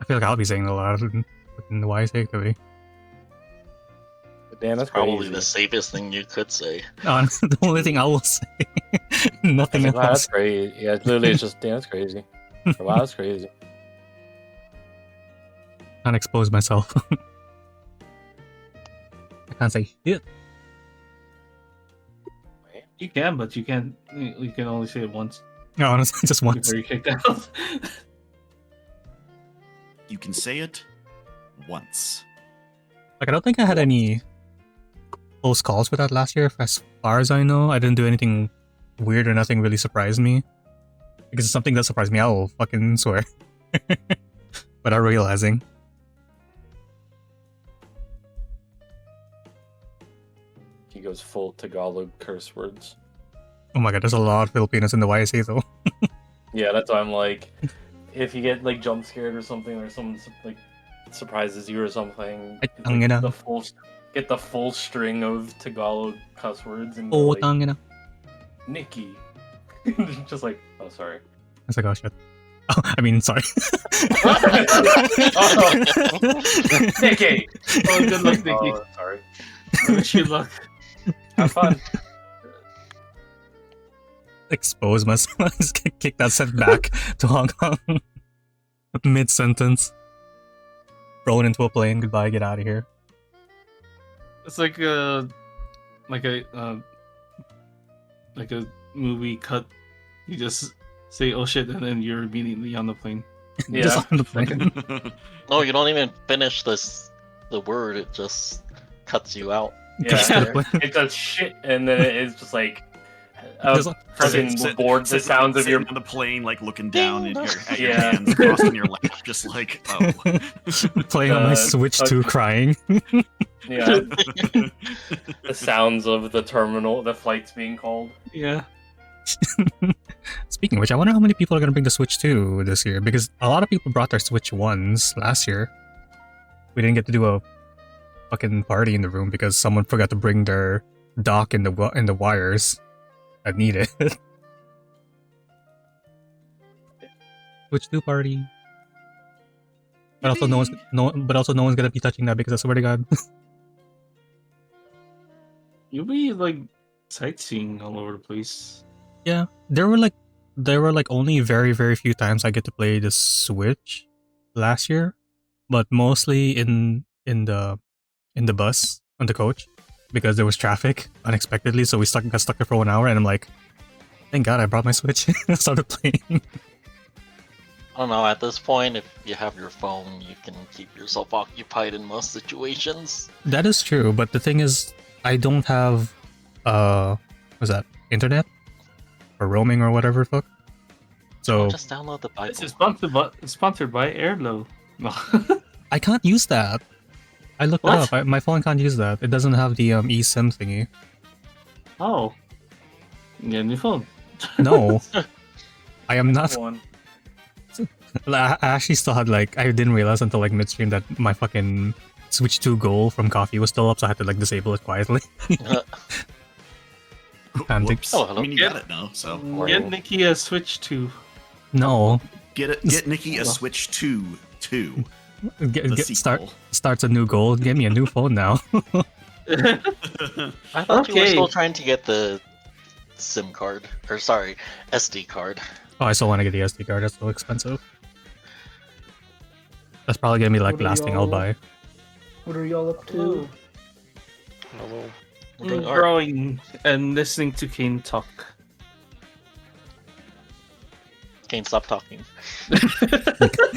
B: feel like I'll be saying a lot in the YC activity.
H: but damn, that's
C: Probably
H: crazy.
C: the safest thing you could say.
B: Honestly, the only thing I will say, nothing
H: Wow, that's
B: else.
H: crazy. Yeah, literally, it's just damn, that's crazy. Wow, that's crazy.
B: Can't expose myself. I can't say shit.
A: You can, but you can't. You can only say it once
B: No, honestly, just once.
A: before you kicked out.
J: You can say it once.
B: Like, I don't think I had any close calls with that last year. As far as I know, I didn't do anything weird or nothing really surprised me. Because if something that surprised me, I will fucking swear. Without realizing.
H: He goes full Tagalog curse words.
B: Oh my god, there's a lot of Filipinos in the YSA though.
H: Yeah, that's why I'm like, if you get like jump scared or something, or someone like surprises you or something,
B: Ay,
H: like,
B: tangina.
H: get the full string of Tagalog cuss words and
B: Oh,
H: like,
B: tangina.
H: Nikki, just like, oh sorry.
B: I was like, oh shit. Oh, I mean, sorry.
H: Nikki.
A: Oh, good luck, Nikki.
H: Oh, sorry.
A: I wish you luck.
H: Have fun.
B: Expose myself. Just get kicked that set back to Hong Kong. Mid sentence. Thrown into a plane. Goodbye. Get out of here.
A: It's like a movie cut. You just say "oh shit" and then you're immediately on the plane.
H: Yeah.
B: Just on the plane.
C: No, you don't even finish the word. It just cuts you out.
H: Yeah, it does shit, and then it's just like
B: Just-
H: fucking boards the sounds of your
J: on the plane, like looking down
C: Ding,
J: at your
H: Yeah.
J: hands crossed in your lap, just like, oh.
B: Playing on my Switch 2 crying.
H: yeah the sounds of the terminal, the flights being called.
A: Yeah.
B: Speaking of which, I wonder how many people are going to bring the Switch 2 this year, because a lot of people brought their Switch 1s last year. We didn't get to do a fucking party in the room because someone forgot to bring their dock in the wires that needed. Switch 2 party. But also no one's gonna be touching that because I swear to God.
A: You'll be like sightseeing all over the place.
B: Yeah, there were like only very few times I get to play the Switch last year, but mostly in the bus on the coach because there was traffic unexpectedly, so we got stuck there for 1 hour, and I'm like, thank God I brought my Switch and started playing.
C: I don't know. At this point, if you have your phone, you can keep yourself occupied in most situations.
B: That is true, but the thing is, I don't have what's that, internet or roaming or whatever fuck. So
C: Just download the Bible.
A: This is sponsored by Airlo. No.
B: I can't use that. I looked it
A: What?
B: up. My phone can't use that. It doesn't have the eSIM thingy.
A: Oh. Get a new phone.
B: No, I am not.
H: One.
B: I actually still had like, I didn't realize until like midstream that my fucking Switch 2 goal from Coffee was still up, so I had to like disable it quietly. Antics.
J: Whoops.
C: Oh, hello.
J: I mean, you got it now, so.
A: Get Nikki a Switch 2.
B: No,
J: Get Nikki a Switch 2.
B: starts a new goal. Get me a new phone now.
C: I thought you were
A: Okay.
C: still trying to get the SIM card. Or sorry, SD card.
B: Oh, I still want to get the SD card. That's so expensive. That's probably gonna be like
L: What are
B: last thing I'll
L: y'all-
B: buy.
L: What are y'all up to?
C: Doing art.
A: Growing and listening to Kane talk.
C: Can't stop talking.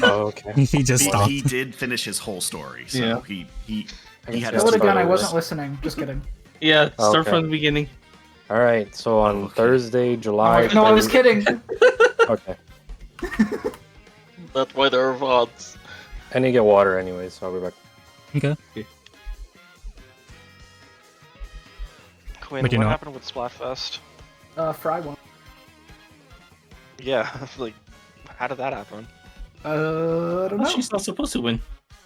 H: Oh, okay.
B: He just stopped.
J: He did finish his whole story, so
A: Yeah.
J: he
H: I
J: had
H: guess
J: his
L: Roll it again. I
H: start
L: wasn't
H: with-
L: listening. Just kidding.
A: Yeah, start
H: Okay.
A: from the beginning.
H: All right, so on
J: Okay.
H: Thursday, July.
L: No, I was
H: 30
L: kidding.
H: Okay,
C: That's why there are VODs.
H: I need to get water anyway, so I'll be back.
B: Okay.
K: Quinn,
B: But you
K: what
B: know-
K: happened with Splatfest?
L: Fry one.
K: Yeah, like, how did that happen?
L: I don't know.
A: She's not supposed to win.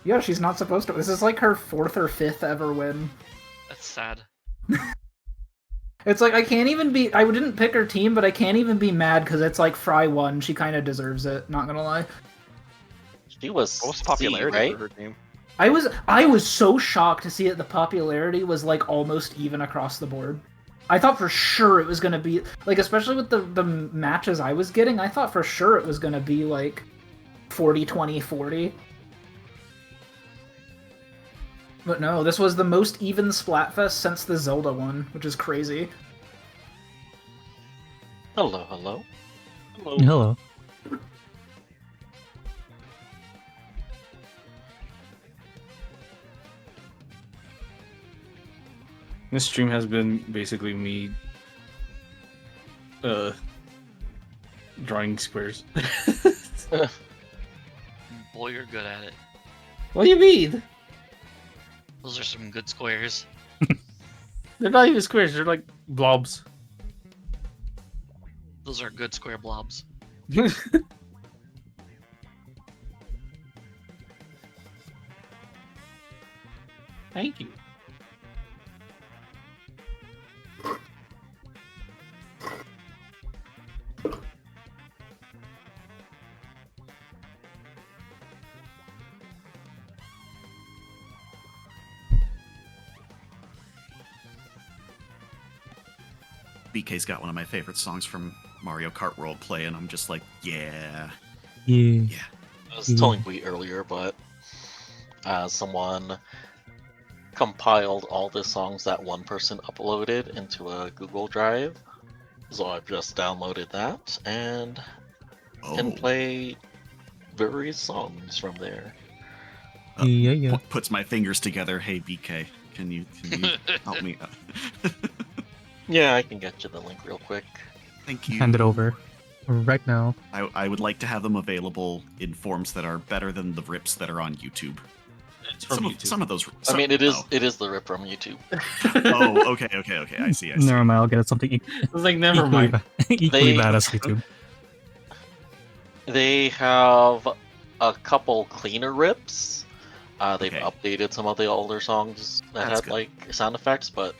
L: Yeah, she's not supposed to. This is like her 4th or 5th ever win.
F: That's sad.
L: It's like I can't even be. I didn't pick her team, but I can't even be mad because it's like Fry won. She kind of deserves it. Not gonna lie.
C: She was
K: Most
C: C,
K: popularity
C: right?
K: for her team.
L: I was so shocked to see that the popularity was like almost even across the board. I thought for sure it was gonna be like, especially with the matches I was getting, I thought for sure it was gonna be like 40, 20, 40. But no, this was the most even Splatfest since the Zelda one, which is crazy.
C: Hello, hello.
B: Hello.
A: This stream has been basically me drawing squares.
F: Boy, you're good at it.
A: What do you mean?
F: Those are some good squares.
A: They're not even squares, they're like blobs.
F: Those are good square blobs.
A: Thank you.
J: BK's got one of my favorite songs from Mario Kart World play, and I'm just like, yeah.
B: Yeah.
C: I was telling Wee earlier, but someone compiled all the songs that one person uploaded into a Google Drive. So I've just downloaded that and can play various songs from there.
B: Yeah.
J: Puts my fingers together. Hey, BK, can you help me?
C: Yeah, I can get you the link real quick.
J: Thank you.
B: Hand it over right now.
J: I would like to have them available in forms that are better than the rips that are on YouTube. Some of those.
C: I mean, it is the rip from YouTube.
J: Oh, okay. I see.
B: Never mind. I'll get something.
A: I was like, never mind.
B: Equally bad as YouTube.
C: They have a couple cleaner rips. They've updated some of the older songs that had like sound effects, but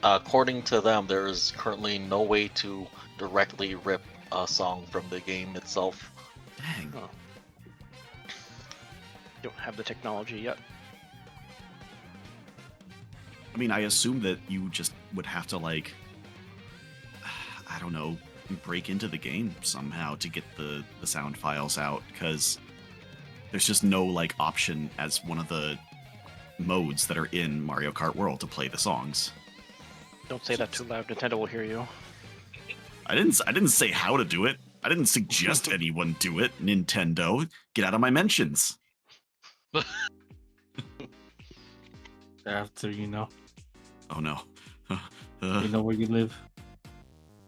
C: according to them, there is currently no way to directly rip a song from the game itself.
J: Dang.
K: Oh. Don't have the technology yet.
J: I mean, I assume that you just would have to, like, I don't know, break into the game somehow to get the sound files out, because there's just no, like, option as one of the modes that are in Mario Kart World to play the songs.
K: Don't say that too loud. Nintendo will hear you.
J: I didn't say how to do it. I didn't suggest anyone do it. Nintendo, get out of my mentions.
A: After you know.
J: Oh no.
A: They know where you live.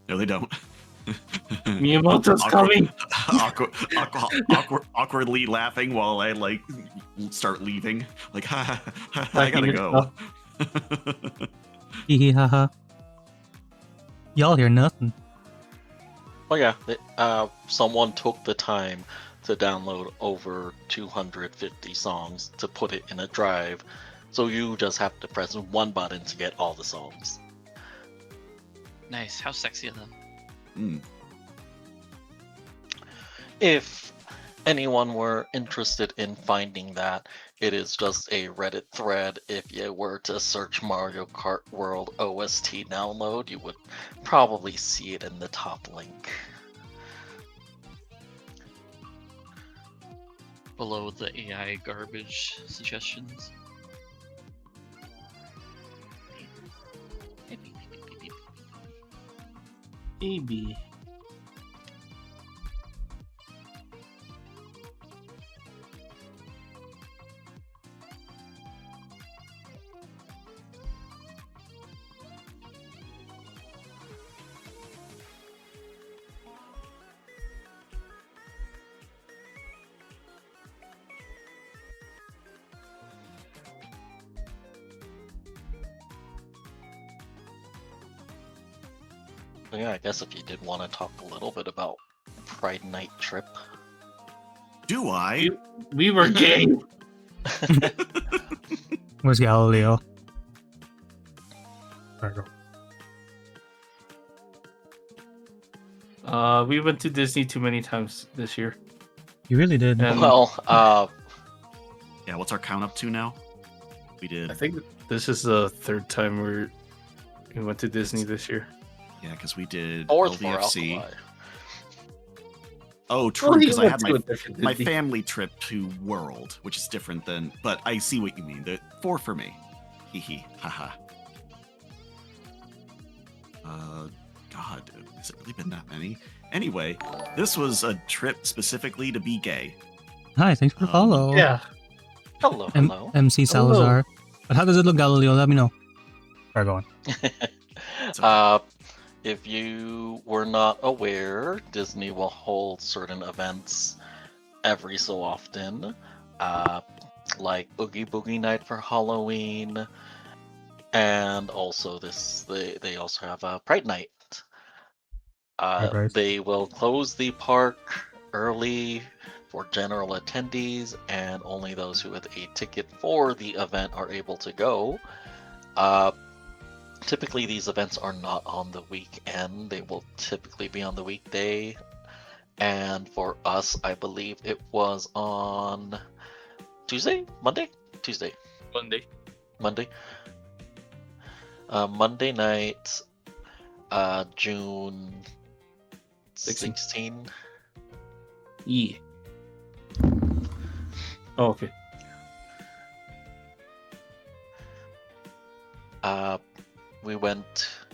J: No, they don't.
A: Miyamoto's coming.
J: Awkwardly laughing while I like start leaving. Like, I gotta go.
B: Hee hee ha ha. Y'all hear nothing.
C: Oh yeah, someone took the time to download over 250 songs to put it in a drive, so you just have to press one button to get all the songs.
F: Nice. How sexy of them.
C: If anyone were interested in finding that, it is just a Reddit thread. If you were to search Mario Kart World OST download, you would probably see it in the top link.
F: Below the AI garbage suggestions.
A: AB.
C: So yeah, I guess if you did want to talk a little bit about Pride Night Trip.
J: Do I?
A: We were gay.
B: Where's Galileo? There you go.
A: We went to Disney too many times this year.
B: You really did.
A: And
C: Well,
J: Yeah, what's our count up to now? We did.
A: I think this is the third time we went to Disney this year.
J: Yeah, because we did
C: fourth for
J: LVFC.
C: Alkali.
J: Oh, true.
A: Well, he
J: Because I
A: went
J: had
A: to a different
J: my
A: Disney.
J: family trip to World, which is different than. But I see what you mean. The 4 for me. Hee hee. Haha. God, has it really been that many? Anyway, this was a trip specifically to be gay.
B: Hi, thanks for the follow.
A: Yeah.
C: Hello,
B: M-
C: hello.
B: MC Salazar. But how does it look, Galileo? Let me know. Sorry, go on.
C: If you were not aware, Disney will hold certain events every so often, like Oogie Boogie Night for Halloween, and also they also have a Pride Night.
B: Right.
C: They will close the park early for general attendees, and only those who have a ticket for the event are able to go. Typically, these events are not on the weekend. They will typically be on the weekday. And for us, I believe it was on Tuesday? Monday? Tuesday. Monday. Monday night, June 16.
A: Yeah. Oh, okay.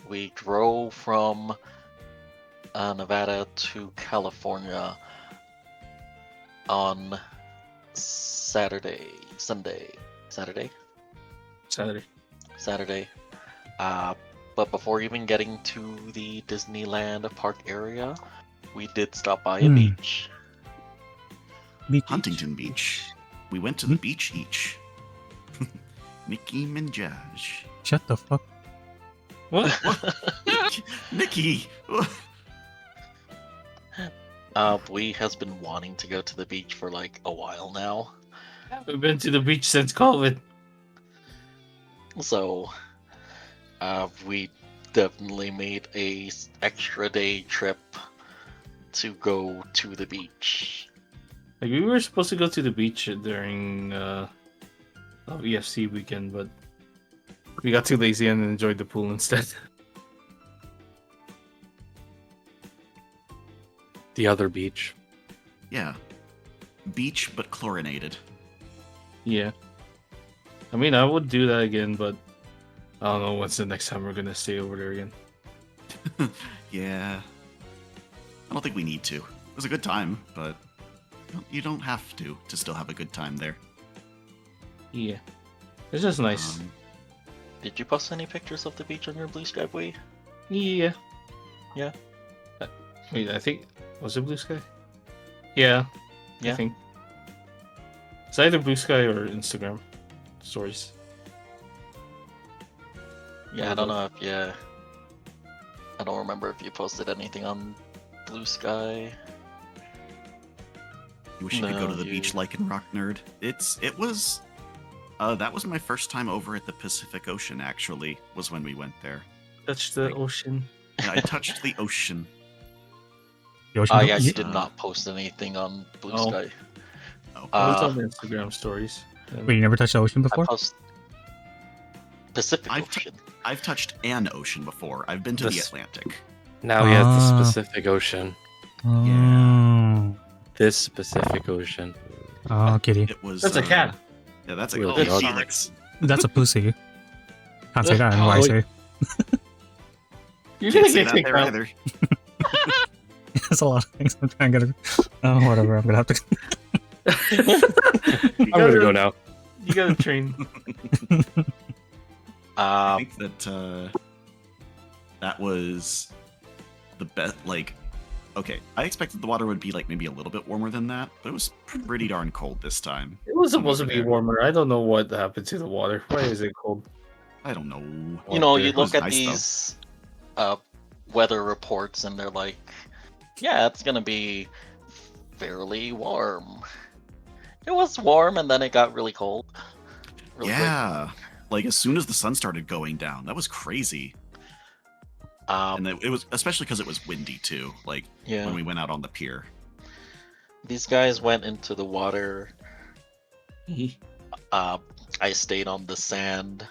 C: We drove from Nevada to California on Saturday. But before even getting to the Disneyland park area, we did stop by a beach.
J: Huntington Beach. We went to the beach each. Nicki Minaj.
B: Shut the fuck.
A: What?
J: Nikki.
C: We has been wanting to go to the beach for like a while now.
A: We've been to the beach since COVID.
C: So, we definitely made a extra day trip to go to the beach.
A: Like we were supposed to go to the beach during EFC weekend, but we got too lazy and enjoyed the pool instead.
H: The other beach.
J: Yeah. Beach, but chlorinated.
A: Yeah. I mean, I would do that again, but I don't know when's the next time we're gonna stay over there again.
J: Yeah. I don't think we need to. It was a good time, but you don't have to still have a good time there.
A: Yeah. It's just nice.
C: Did you post any pictures of the beach on your Blue Sky Way?
A: Yeah.
C: Yeah.
A: Wait, I think was it Blue Sky? Yeah.
C: Yeah.
A: I think it's either Blue Sky or Instagram stories.
C: Yeah, I don't know if I don't remember if you posted anything on Blue Sky.
J: You wish you could go to the beach like in Rock Nerd. It was that was my first time over at the Pacific Ocean, actually, was when we went there.
A: Touch the ocean.
J: Yeah, I touched the ocean.
C: Yeah, you did not post anything on Blue Sky.
A: It's on the Instagram stories.
B: Wait, you never touched the ocean before?
C: I post Pacific Ocean.
J: I've touched an ocean before. I've been to the Atlantic.
H: Now he has the Pacific Ocean.
B: Yeah.
H: This Pacific Ocean.
B: Oh, kitty.
J: It was.
A: That's a cat.
J: Yeah, that's a
H: Really
J: cat.
H: ugly.
J: Felix.
B: That's a pussy. Can't say that in
A: Oh,
B: YC.
A: You're
J: Can't
A: gonna
J: say
A: get
J: that
A: kicked
J: there
A: out.
J: either.
B: There's a lot of things I'm trying to get. Oh, whatever. I'm gonna have to.
H: I'm gonna go now.
A: You gotta train.
J: I think that that was the best. Like, okay, I expected the water would be like maybe a little bit warmer than that, but it was pretty darn cold this time.
A: It was supposed to be warmer. I don't know what happened to the water. Why is it cold?
J: I don't know.
C: You know, you
J: It was
C: look at
J: nice,
C: these weather reports and they're like, yeah, it's gonna be fairly warm. It was warm and then it got really cold. Really quick.
J: Yeah, like as soon as the sun started going down, that was crazy.
C: Um,
J: And it was especially because it was windy too. Like
C: yeah.
J: when we went out on the pier.
C: These guys went into the water. I stayed on the sand.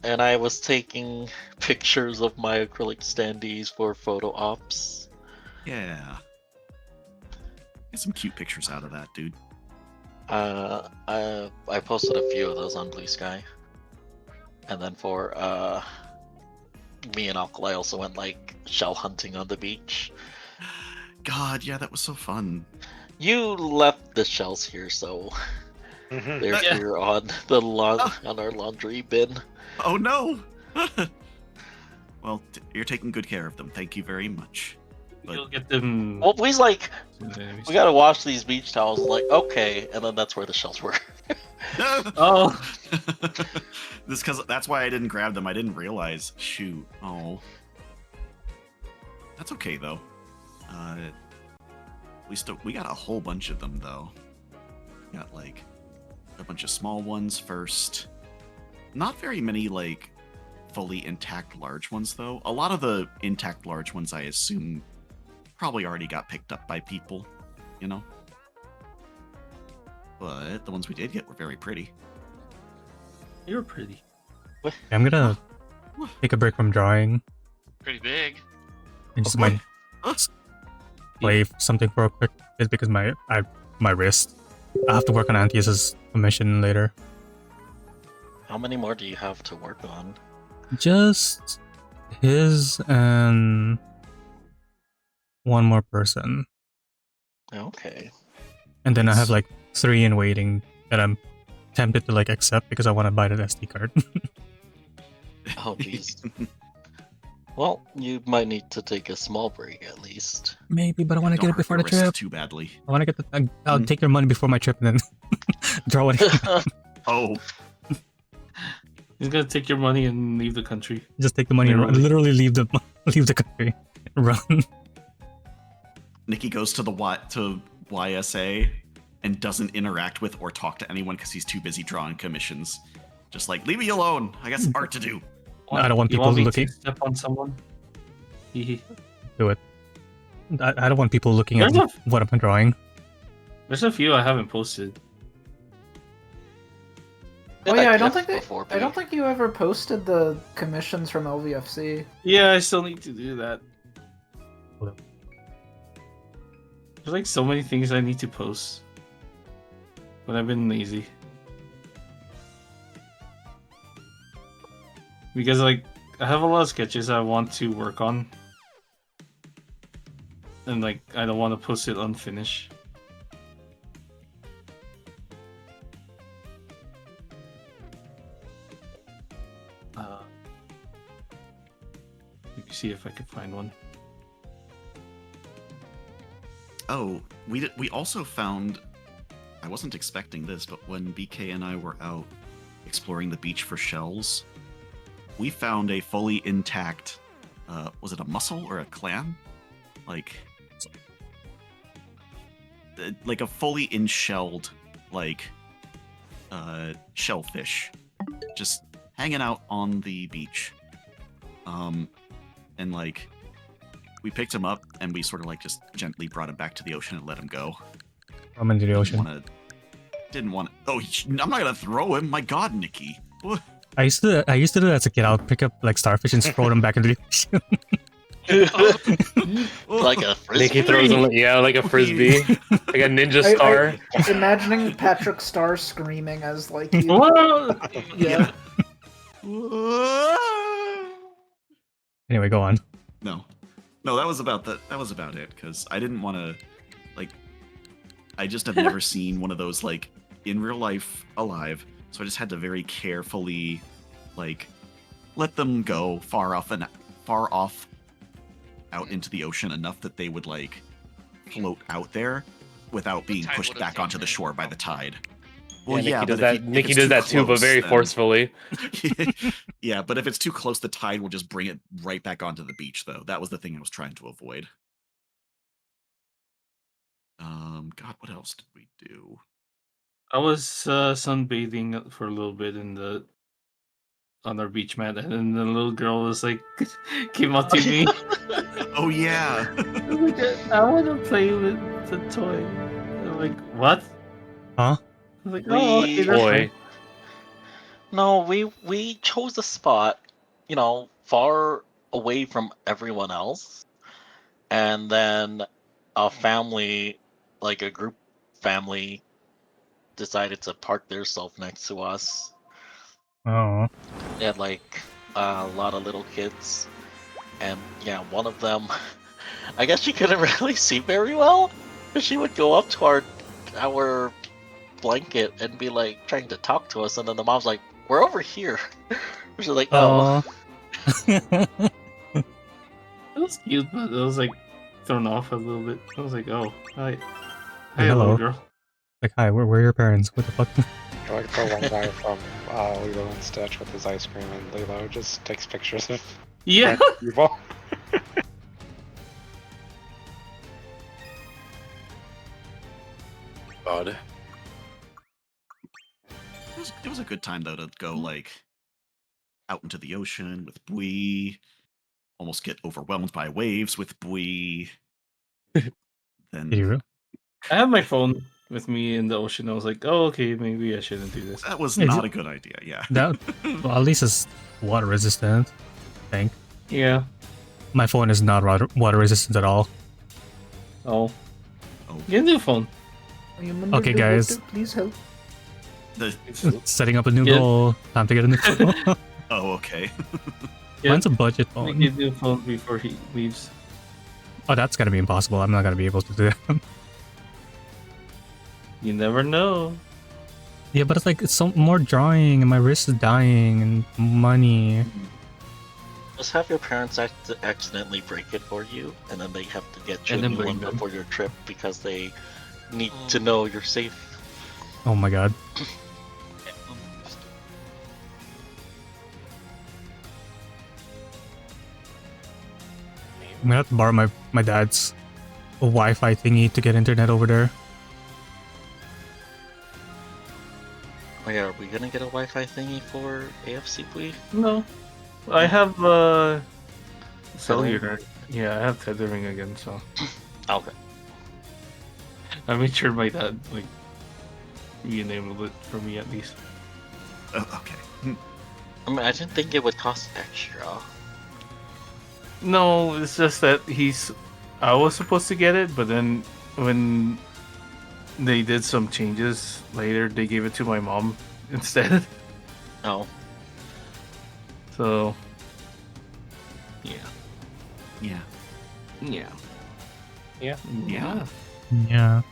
C: And I was taking pictures of my acrylic standees for photo ops.
J: Yeah. Get some cute pictures out of that, dude.
C: I posted a few of those on Blue Sky. And then for me and Alkali also went like shell hunting on the beach.
J: God, yeah, that was so fun.
C: You left the shells here, so they're here on the on our laundry bin.
J: Oh no! Well, you're taking good care of them. Thank you very much. But
A: You'll get them.
C: Well, please, like, we gotta wash these beach towels. Like, okay, and then that's where the shells were.
A: Oh,
J: this that's why I didn't grab them. I didn't realize. Shoot. Oh. That's okay though. We got a whole bunch of them though. We got like a bunch of small ones first. Not very many like fully intact large ones though. A lot of the intact large ones I assume probably already got picked up by people, you know? But the ones we did get were very pretty.
A: you're pretty.
B: I'm gonna take a break from drawing
F: Pretty big.
B: and just might play something for a quick bit because my wrist. I have to work on Antius's commission later.
C: How many more do you have to work on?
B: Just his and one more person.
C: Okay.
B: And then I have like 3 in waiting that I'm tempted to like accept because I want to buy the SD card.
C: Oh, jeez. Well, you might need to take a small break at least.
B: Maybe, but I want to get it before the trip.
J: Too badly.
B: I want to get the. I'll take your money before my trip and then draw it.
J: Oh.
A: He's gonna take your money and leave the country.
B: Just take the money and run. Literally leave the country. Run.
J: Nikki goes to the YSA and doesn't interact with or talk to anyone because he's too busy drawing commissions. Just like, leave me alone. I got some art to do.
B: I don't want
A: You
B: people
A: want me
B: looking.
A: to step on someone?
B: Do it. I don't want people looking at
A: There's
B: what I'm drawing.
A: There's a few I haven't posted.
L: Oh yeah, I don't think
C: before,
L: I don't think you ever posted the commissions from LVFC.
A: Yeah, I still need to do that. There's like so many things I need to post, but I've been lazy. Because like I have a lot of sketches I want to work on, and like I don't want to post it unfinished. Let me see if I can find one.
J: Oh, we also found. I wasn't expecting this, but when BK and I were out exploring the beach for shells, we found a fully intact. Was it a mussel or a clam? Like a fully in-shelled shellfish, just hanging out on the beach. And like we picked him up and we sort of like just gently brought him back to the ocean and let him go.
B: I'm into the ocean.
J: Didn't want to. Oh, I'm not gonna throw him. My God, Nikki. What?
B: I used to do that as a kid. I would pick up like starfish and throw them back into the ocean.
C: Like a frisbee.
H: Nikki throws them, yeah, like a frisbee, like a ninja star.
L: Imagining Patrick Star screaming as like you.
J: Yeah.
B: Anyway, go on.
J: No, that was about that was about it because I didn't want to like. I just have never seen one of those like in real life alive, so I just had to very carefully like let them go far off out into the ocean enough that they would like float out there without being pushed back onto the shore by the tide. Well,
H: yeah,
J: yeah,
H: Nikki does
J: but
H: that. Nikki does that too, but very
J: then...
H: forcefully.
J: Yeah, but if it's too close, the tide will just bring it right back onto the beach. Though that was the thing I was trying to avoid. God, what else did we do?
A: I was sunbathing for a little bit in the on our beach mat, and then the little girl was like, came up to me.
J: Oh yeah.
A: I was like, I want to play with the toy. I'm like, what?
B: Huh?
A: I was like, oh, okay, that's
H: Toy.
A: fine.
C: No, we chose a spot, you know, far away from everyone else, and then a family, like a group family, decided to park their self next to us.
B: Oh.
C: They had like a lot of little kids, and yeah, one of them, I guess she couldn't really see very well, but she would go up to our blanket and be like trying to talk to us, and then the mom's like, "We're over here." She's like, "Oh."
A: It was cute, but it was like thrown off a little bit. I was like, oh, hi. Hi,
B: Hello.
A: little girl.
B: Like, hi, where are your parents? What the fuck?
K: Like the one guy from Lilo and Stitch with his ice cream, and Lilo just takes pictures of
A: Yeah.
K: people.
H: God.
J: It was a good time though to go like out into the ocean with Bui, almost get overwhelmed by waves with Bui. Then
B: Did you really?
A: I have my phone with me in the ocean. I was like, oh, okay, maybe I shouldn't do this.
J: that was
B: Is
J: not
B: it-
J: a good idea. Yeah.
B: That, well, at least it's water resistant, I think.
A: Yeah.
B: My phone is not water resistant at all.
A: Oh.
J: Oh.
A: Get a new phone.
L: I am
B: Okay, guys.
L: underwater, please help.
J: The,
B: Setting up a new
A: Yeah.
B: goal. Time to get a new phone.
J: oh, okay.
A: Yeah.
B: Mine's a budget
A: Get
B: phone.
A: a new phone before he leaves.
B: Oh, that's gonna be impossible. I'm not gonna be able to do that.
A: You never know.
B: Yeah, but it's like it's so more drawing, and my wrist is dying, and money.
C: Just have your parents accidentally break it for you, and then they have to get you
A: And
C: a
A: then
C: new
A: bring
C: one
A: them.
C: before your trip because they need to know you're safe.
B: Oh my god. I'm gonna have to borrow my dad's Wi-Fi thingy to get internet over there.
C: Oh yeah, are we gonna get a Wi-Fi thingy for AFC, please?
A: No. I have cellular. Yeah, I have tethering again, so
C: Okay.
A: I made sure my dad like re-enabled it for me at least.
J: Okay.
C: I mean, I didn't think it would cost extra.
A: No, it's just that I was supposed to get it, but then when they did some changes later, they gave it to my mom instead.
C: Oh.
A: So, yeah.
J: Yeah.
A: Yeah.
H: Yeah.
J: Yeah.
B: Yeah.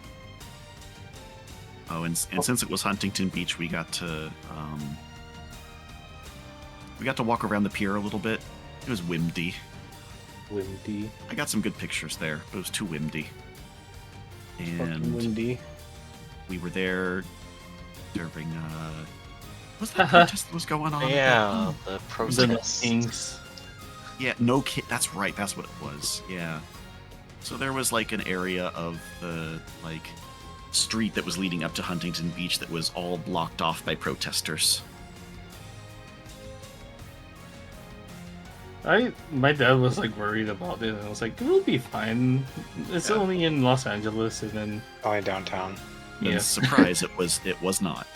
J: Oh, and since it was Huntington Beach, we got to walk around the pier a little bit. It was windy.
H: Windy.
J: I got some good pictures there, but it was too windy.
H: Fucking
J: And
H: windy.
J: we were there during what's that protest that was going on?
C: Yeah, the
A: The
C: protest.
A: Kings.
J: Yeah, no kid. That's right. That's what it was. Yeah. So there was like an area of the like street that was leading up to Huntington Beach that was all blocked off by protesters.
A: My dad was like worried about it, and I was like, "It'll be fine. It's
J: Yeah.
A: only in Los Angeles." And then,
K: Only downtown.
J: And
A: yeah,
J: surprise, it was not.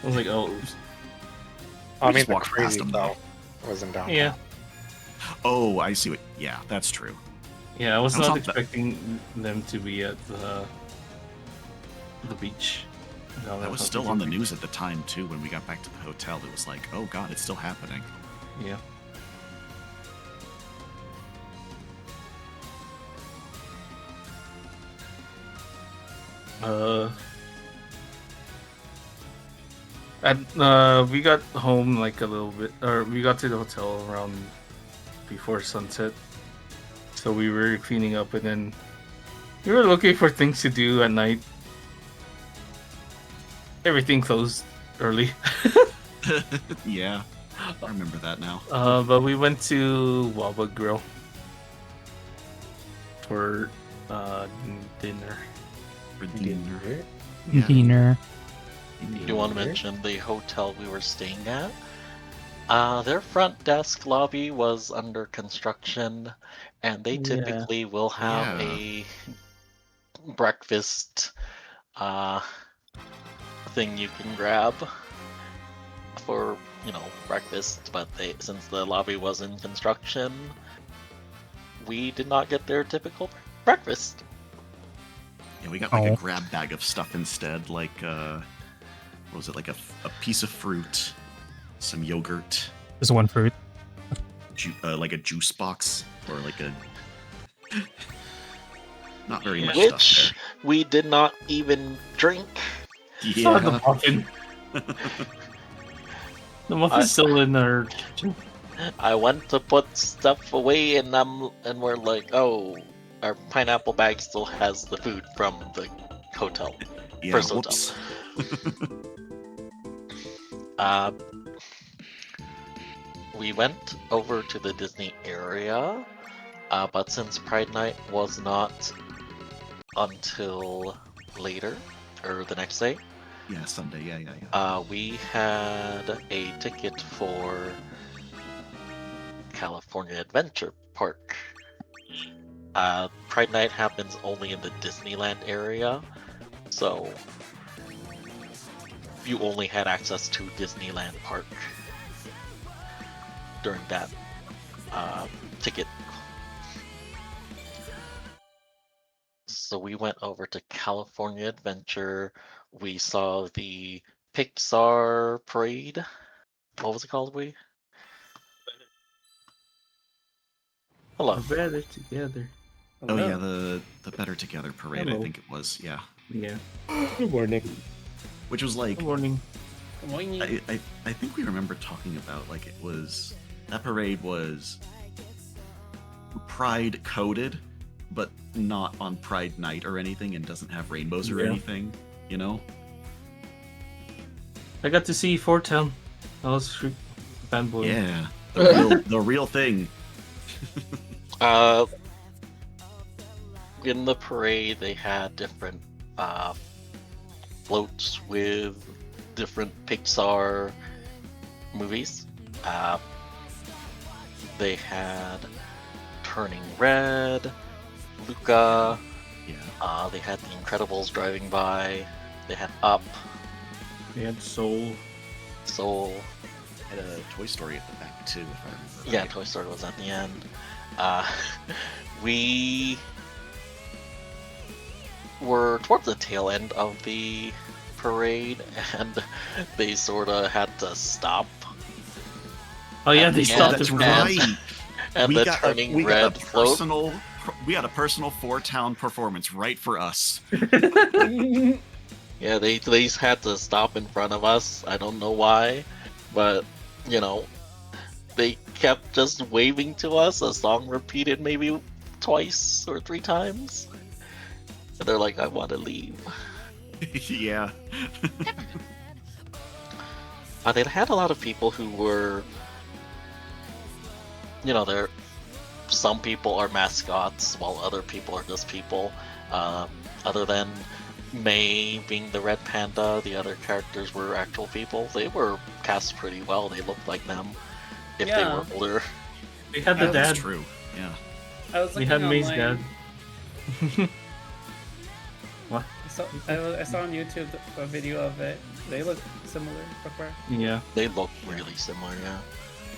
A: I was like, "Oh, oops."
K: I mean,
J: just
K: the
J: walked past
K: crazy
J: them,
K: though wasn't downtown.
A: yeah,
J: Oh, I see what. Yeah, that's true.
A: yeah." I was
J: I was
A: not
J: on the-
A: expecting them to be at the beach. No,
J: That was still on the news at the time too. When we got back to the hotel, it was like, oh god, it's still happening.
A: Yeah. We got home like a little bit, or we got to the hotel around before sunset. So we were cleaning up, and then we were looking for things to do at night. Everything closed early.
J: Yeah, I remember that now.
A: But we went to Waba Grill for dinner.
J: For dinner.
B: Dinner.
C: Do you want to mention the hotel we were staying at? Their front desk lobby was under construction, and they
A: Yeah.
C: typically will have a breakfast thing you can grab for breakfast. But since the lobby was in construction, we did not get their typical breakfast.
J: Yeah, we got like a grab bag of stuff instead, like what was it, like a piece of fruit, some yogurt.
B: Just one fruit.
J: Like a juice box, or like a not very much stuff
C: Which we did not even drink.
J: there.
A: Saw the muffin. The muffin's still in our kitchen.
C: I went to put stuff away, and we're like, oh, our pineapple bag still has the food from the hotel.
J: Yeah,
C: First
J: whoops.
C: hotel. We went over to the Disney area, but since Pride Night was not until later, or the next day.
J: Yeah, Sunday. Yeah.
C: We had a ticket for California Adventure Park. Pride Night happens only in the Disneyland area, so you only had access to Disneyland Park during that ticket. So we went over to California Adventure. We saw the Pixar parade. What was it called, we? Hello.
A: We're better together.
J: Oh yeah, the Better Together parade.
A: Hello.
J: I think it was. Yeah.
A: Yeah.
H: Good morning.
J: Which was like.
A: Good morning.
D: Good morning.
J: I think we remember talking about like it was that parade was Pride coded, but not on Pride Night or anything, and doesn't have rainbows or
A: Yeah.
J: anything. You know.
A: I got to see Fort Town. That was fanboy.
J: Yeah. The real thing.
C: In the parade, they had different floats with different Pixar movies. They had Turning Red, Luca.
J: Yeah.
C: They had The Incredibles driving by. They had Up.
A: They had Soul.
J: Had a Toy Story at the back too, if I remember.
C: Yeah,
J: right.
C: Toy Story was at the end. We were towards the tail end of the parade, and they sort of had to stop.
A: Oh yeah,
C: And
A: they
C: the
A: stopped
C: end-
A: it from
J: Right.
C: And
J: we
C: the
J: got
C: Turning
J: we
C: Red
J: got a
C: float.
J: personal. We had a personal 4-town performance right for us.
C: Yeah, they had to stop in front of us. I don't know why, but they kept just waving to us. A song repeated maybe twice or 3 times. And they're like, I want to leave.
J: Yeah.
C: They had a lot of people who were, some people are mascots while other people are just people. Other than May being the red panda, the other characters were actual people. They were cast pretty well. They looked like them if they were older.
A: They had the
J: That's
A: dad.
J: true. Yeah.
D: I was
A: We
D: looking
A: had May's
D: online.
A: dad. What?
D: I saw on YouTube a video of it. They look similar. Before.
A: Yeah.
C: They look really similar, yeah.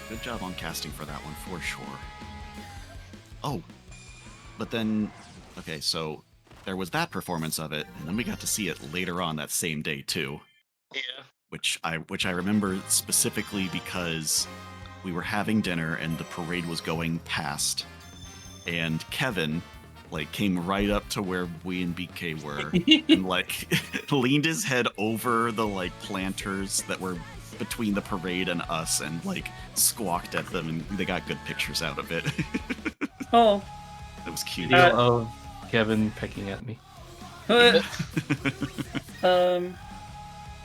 J: Good job on casting for that one, for sure. Oh, but then, okay, so there was that performance of it, and then we got to see it later on that same day too.
C: Yeah.
J: Which I remember specifically because we were having dinner and the parade was going past, and Kevin came right up to where we and BK were and leaned his head over the planters that were between the parade and us and squawked at them, and they got good pictures out of it.
D: Oh.
J: That was cute.
A: Video of Kevin pecking at me.
D: What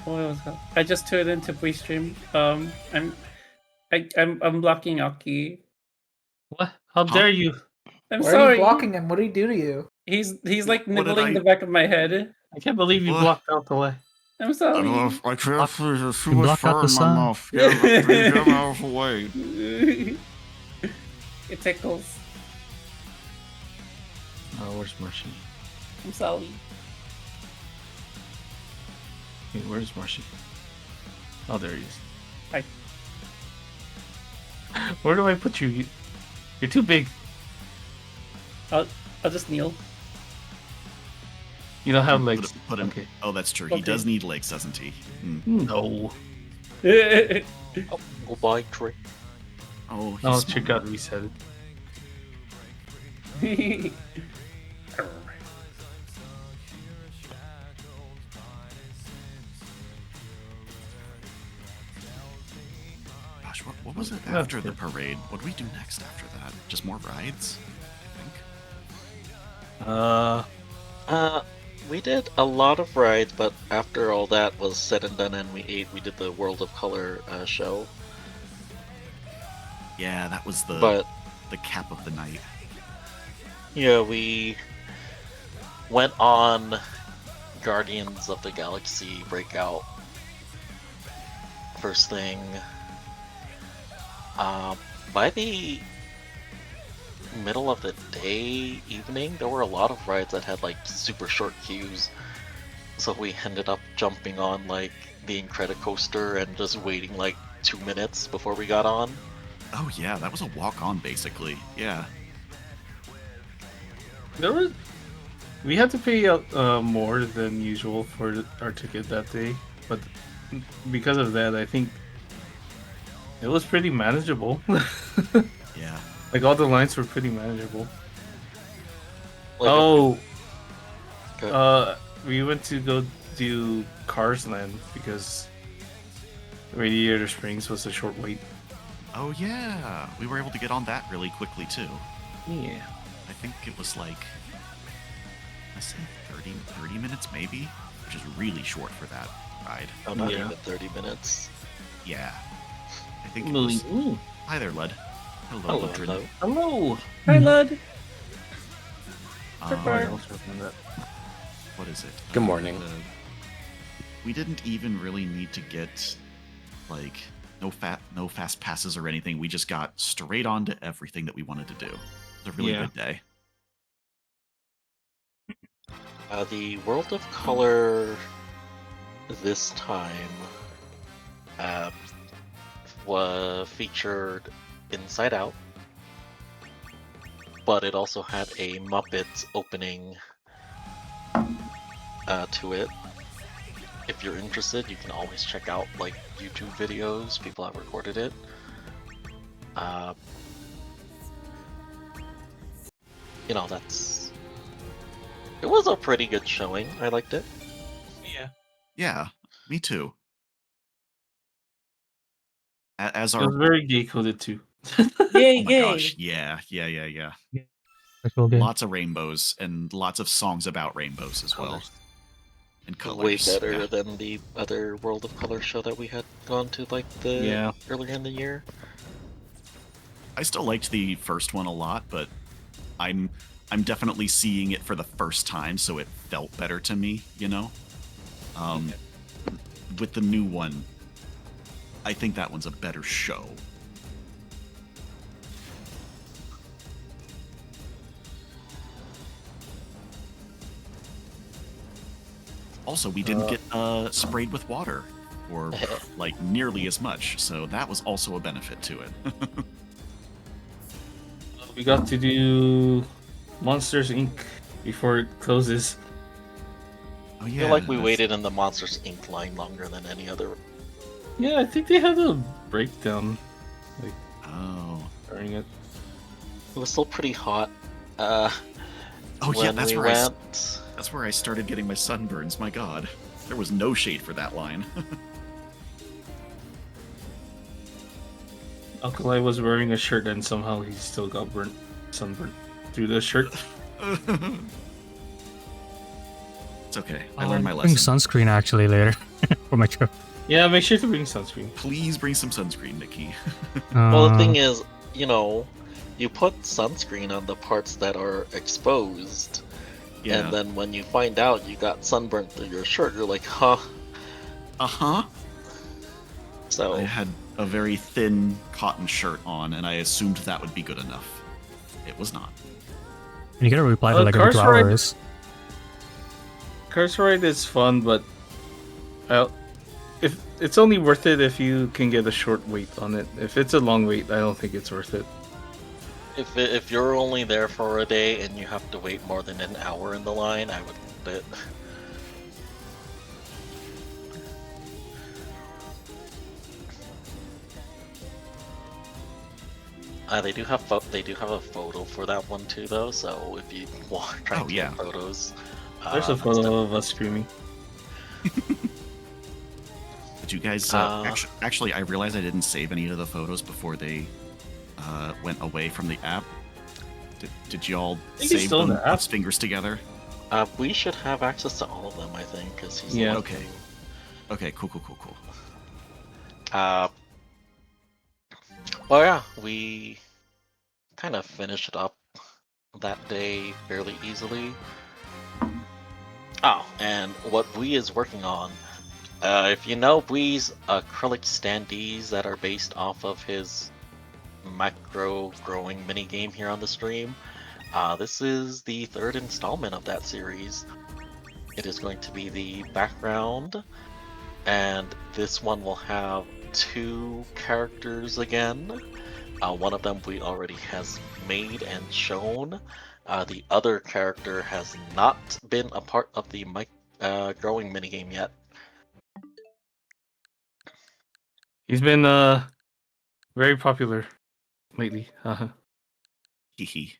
D: was that? I just tuned into Bleachstream. I'm blocking Aki.
A: What? How dare you?
D: I'm
L: Why are
D: sorry.
L: you blocking him? What did he do to you?
D: He's
J: What did
D: nibbling
J: I-
D: the back of my head.
A: I can't believe you
J: What?
A: blocked out the way.
D: I'm
J: I
D: sorry.
J: don't know if I can't see. There's too
B: You
J: much
B: blocked out
J: fur
B: the
J: in my
B: sun.
J: mouth. Get him out of the way.
D: It tickles.
A: Oh, where's Marshy?
D: I'm sorry.
A: Wait, where's Marshy? Oh, there he is.
D: Hi.
A: Where do I put you? You're too big.
D: I'll just kneel.
A: You don't have legs.
J: Put him.
A: Okay.
J: Oh, that's true.
D: Okay.
J: He does need legs, doesn't he? Hmm.
A: No.
C: Oh, goodbye, Trey.
J: Oh, he's
A: No,
J: small.
A: check out reset it.
J: Gosh, what was it
A: Yeah,
J: after the
A: yeah.
J: parade? What do we do next after that? Just more rides? I think.
C: We did a lot of rides, but after all that was said and done and we ate, we did the World of Color show.
J: Yeah, that was the
C: But
J: cap of the night.
C: yeah, we went on Guardians of the Galaxy Breakout first thing. By the middle of the day, evening, there were a lot of rides that had like super short queues. So we ended up jumping on like the Incredicoaster and just waiting like 2 minutes before we got on.
J: Oh yeah, that was a walk-on basically. Yeah.
A: There was. We had to pay more than usual for our ticket that day, but because of that, I think it was pretty manageable.
J: Yeah.
A: Like all the lines were pretty manageable.
C: Like
A: Oh,
C: Okay.
A: we went to go do Cars Land because Radiator Springs was a short wait.
J: Oh yeah, we were able to get on that really quickly too.
A: Yeah.
J: I think it was like, let's say 30 minutes maybe, which is really short for that ride.
C: Oh, not
A: Yeah.
C: even 30 minutes.
J: Yeah. I think it was...
A: Ooh.
J: Hi there, Lud. Hello,
C: Hello,
J: Ludred.
C: hello.
A: Hello.
D: Hi, Lud.
J: Um,
D: Bye.
J: what is it?
H: Good morning.
J: We didn't even really need to get like no fast passes or anything. We just got straight on to everything that we wanted to do. It was a really
A: Yeah.
J: good day.
C: The World of Color this time was featured Inside Out, but it also had a Muppets opening to it. If you're interested, you can always check out like YouTube videos. People have recorded it. You know, it was a pretty good showing. I liked it.
J: Yeah, me too. As
A: It
J: our
A: was very gay coded too.
D: Yay,
J: oh my
D: yay.
J: gosh, yeah.
B: Sexual game.
J: Lots of rainbows and lots of songs about rainbows as well.
A: Colors.
J: And
C: Way
J: colors.
C: better
J: yeah.
C: than the other World of Color show that we had gone to like
A: Yeah.
C: earlier in the year.
J: I still liked the first one a lot, but I'm definitely seeing it for the first time, so it felt better to me, you know? With the new one, I think that one's a better show. Also, we didn't get sprayed with water, or like nearly as much, so that was also a benefit to it.
A: We got to do Monsters Inc. before it closes.
J: Oh
C: I
J: yeah,
C: feel like we
J: that's-
C: waited in the Monsters Inc. line longer than any other.
A: Yeah, I think they had a breakdown
J: Oh,
A: during it.
C: It was still pretty hot.
J: oh yeah,
C: when
J: that's
C: we
J: where
C: went.
J: that's where I started getting my sunburns. My God, there was no shade for that line.
A: Alkali was wearing a shirt and somehow he still got sunburnt through the shirt.
J: It's okay. I learned my
B: Bring
J: lesson.
B: sunscreen actually later for my trip.
A: Yeah, make sure to bring sunscreen.
J: Please bring some sunscreen, Nikki.
C: Well, the thing is, you know, you put sunscreen on the parts that are exposed,
J: Yeah.
C: and then when you find out you got sunburnt through your shirt, you're like, huh,
J: Uh-huh.
C: So
J: I had a very thin cotton shirt on, and I assumed that would be good enough. It was not.
B: And you gotta reply to like every 2
A: Cars Ride-
B: hours.
A: Cars Ride is fun, but if it's only worth it if you can get a short wait on it. If it's a long wait, I don't think it's worth it.
C: if you're only there for a day and you have to wait more than an hour in the line, I would do it. They do have a photo for that one too, though. So if you want try to get photos,
A: There's a photo of us streaming.
J: Did you guys actually? I realized I didn't save any of the photos before they went away from the app. Did y'all save them? Put fingers together.
C: We should have access to all of them, I think, because he's
A: Yeah.
J: Okay. Okay. Cool.
C: Well, yeah, we kind of finished up that day fairly easily. Oh, and what Bui is working on, if you know Bui's acrylic standees that are based off of his macro growing minigame here on the stream, this is the 3rd installment of that series. It is going to be the background, and this one will have 2 characters again. One of them we already has made and shown. The other character has not been a part of the growing minigame yet.
A: He's been very popular lately.
J: Hee.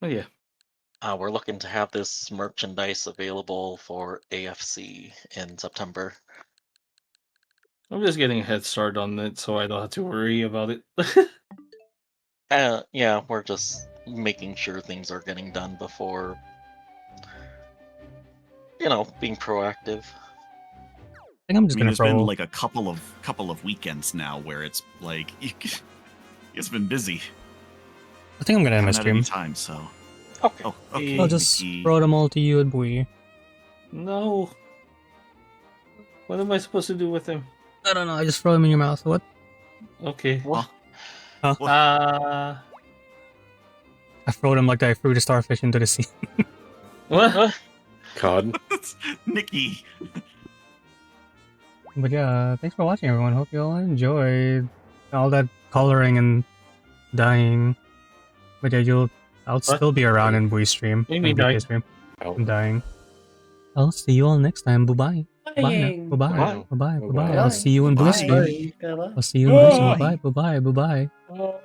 A: Oh yeah.
C: We're looking to have this merchandise available for AFC in September.
A: I'm just getting a head start on it so I don't have to worry about it.
C: Yeah, we're just making sure things are getting done before, being proactive.
B: I think I'm just gonna
J: there's been like a couple of weekends now where it's like it's been busy.
B: I think I'm gonna end my
J: Haven't had any
B: stream.
J: time, so.
C: Okay.
J: Oh, okay.
B: I'll just throw them all to you and Bui.
A: No. What am I supposed to do with him?
B: I don't know. I just throw them in your mouth. What?
A: Okay.
C: What?
B: Huh? I throw them like I threw the starfish into the sea.
A: What?
H: God.
J: Nikki.
B: But yeah, thanks for watching, everyone. Hope you all enjoyed all that coloring and dying. But yeah, I'll still be around in Bui's stream.
A: Maybe
B: and
A: die.
B: BK stream. I'm dying. I'll see you all next time. Bye-bye. Bye. Bye-bye. Bye-bye. Bye-bye. I'll see you in Bui's stream. I'll see you in Bui's stream. Bye. Bye-bye. Bye-bye.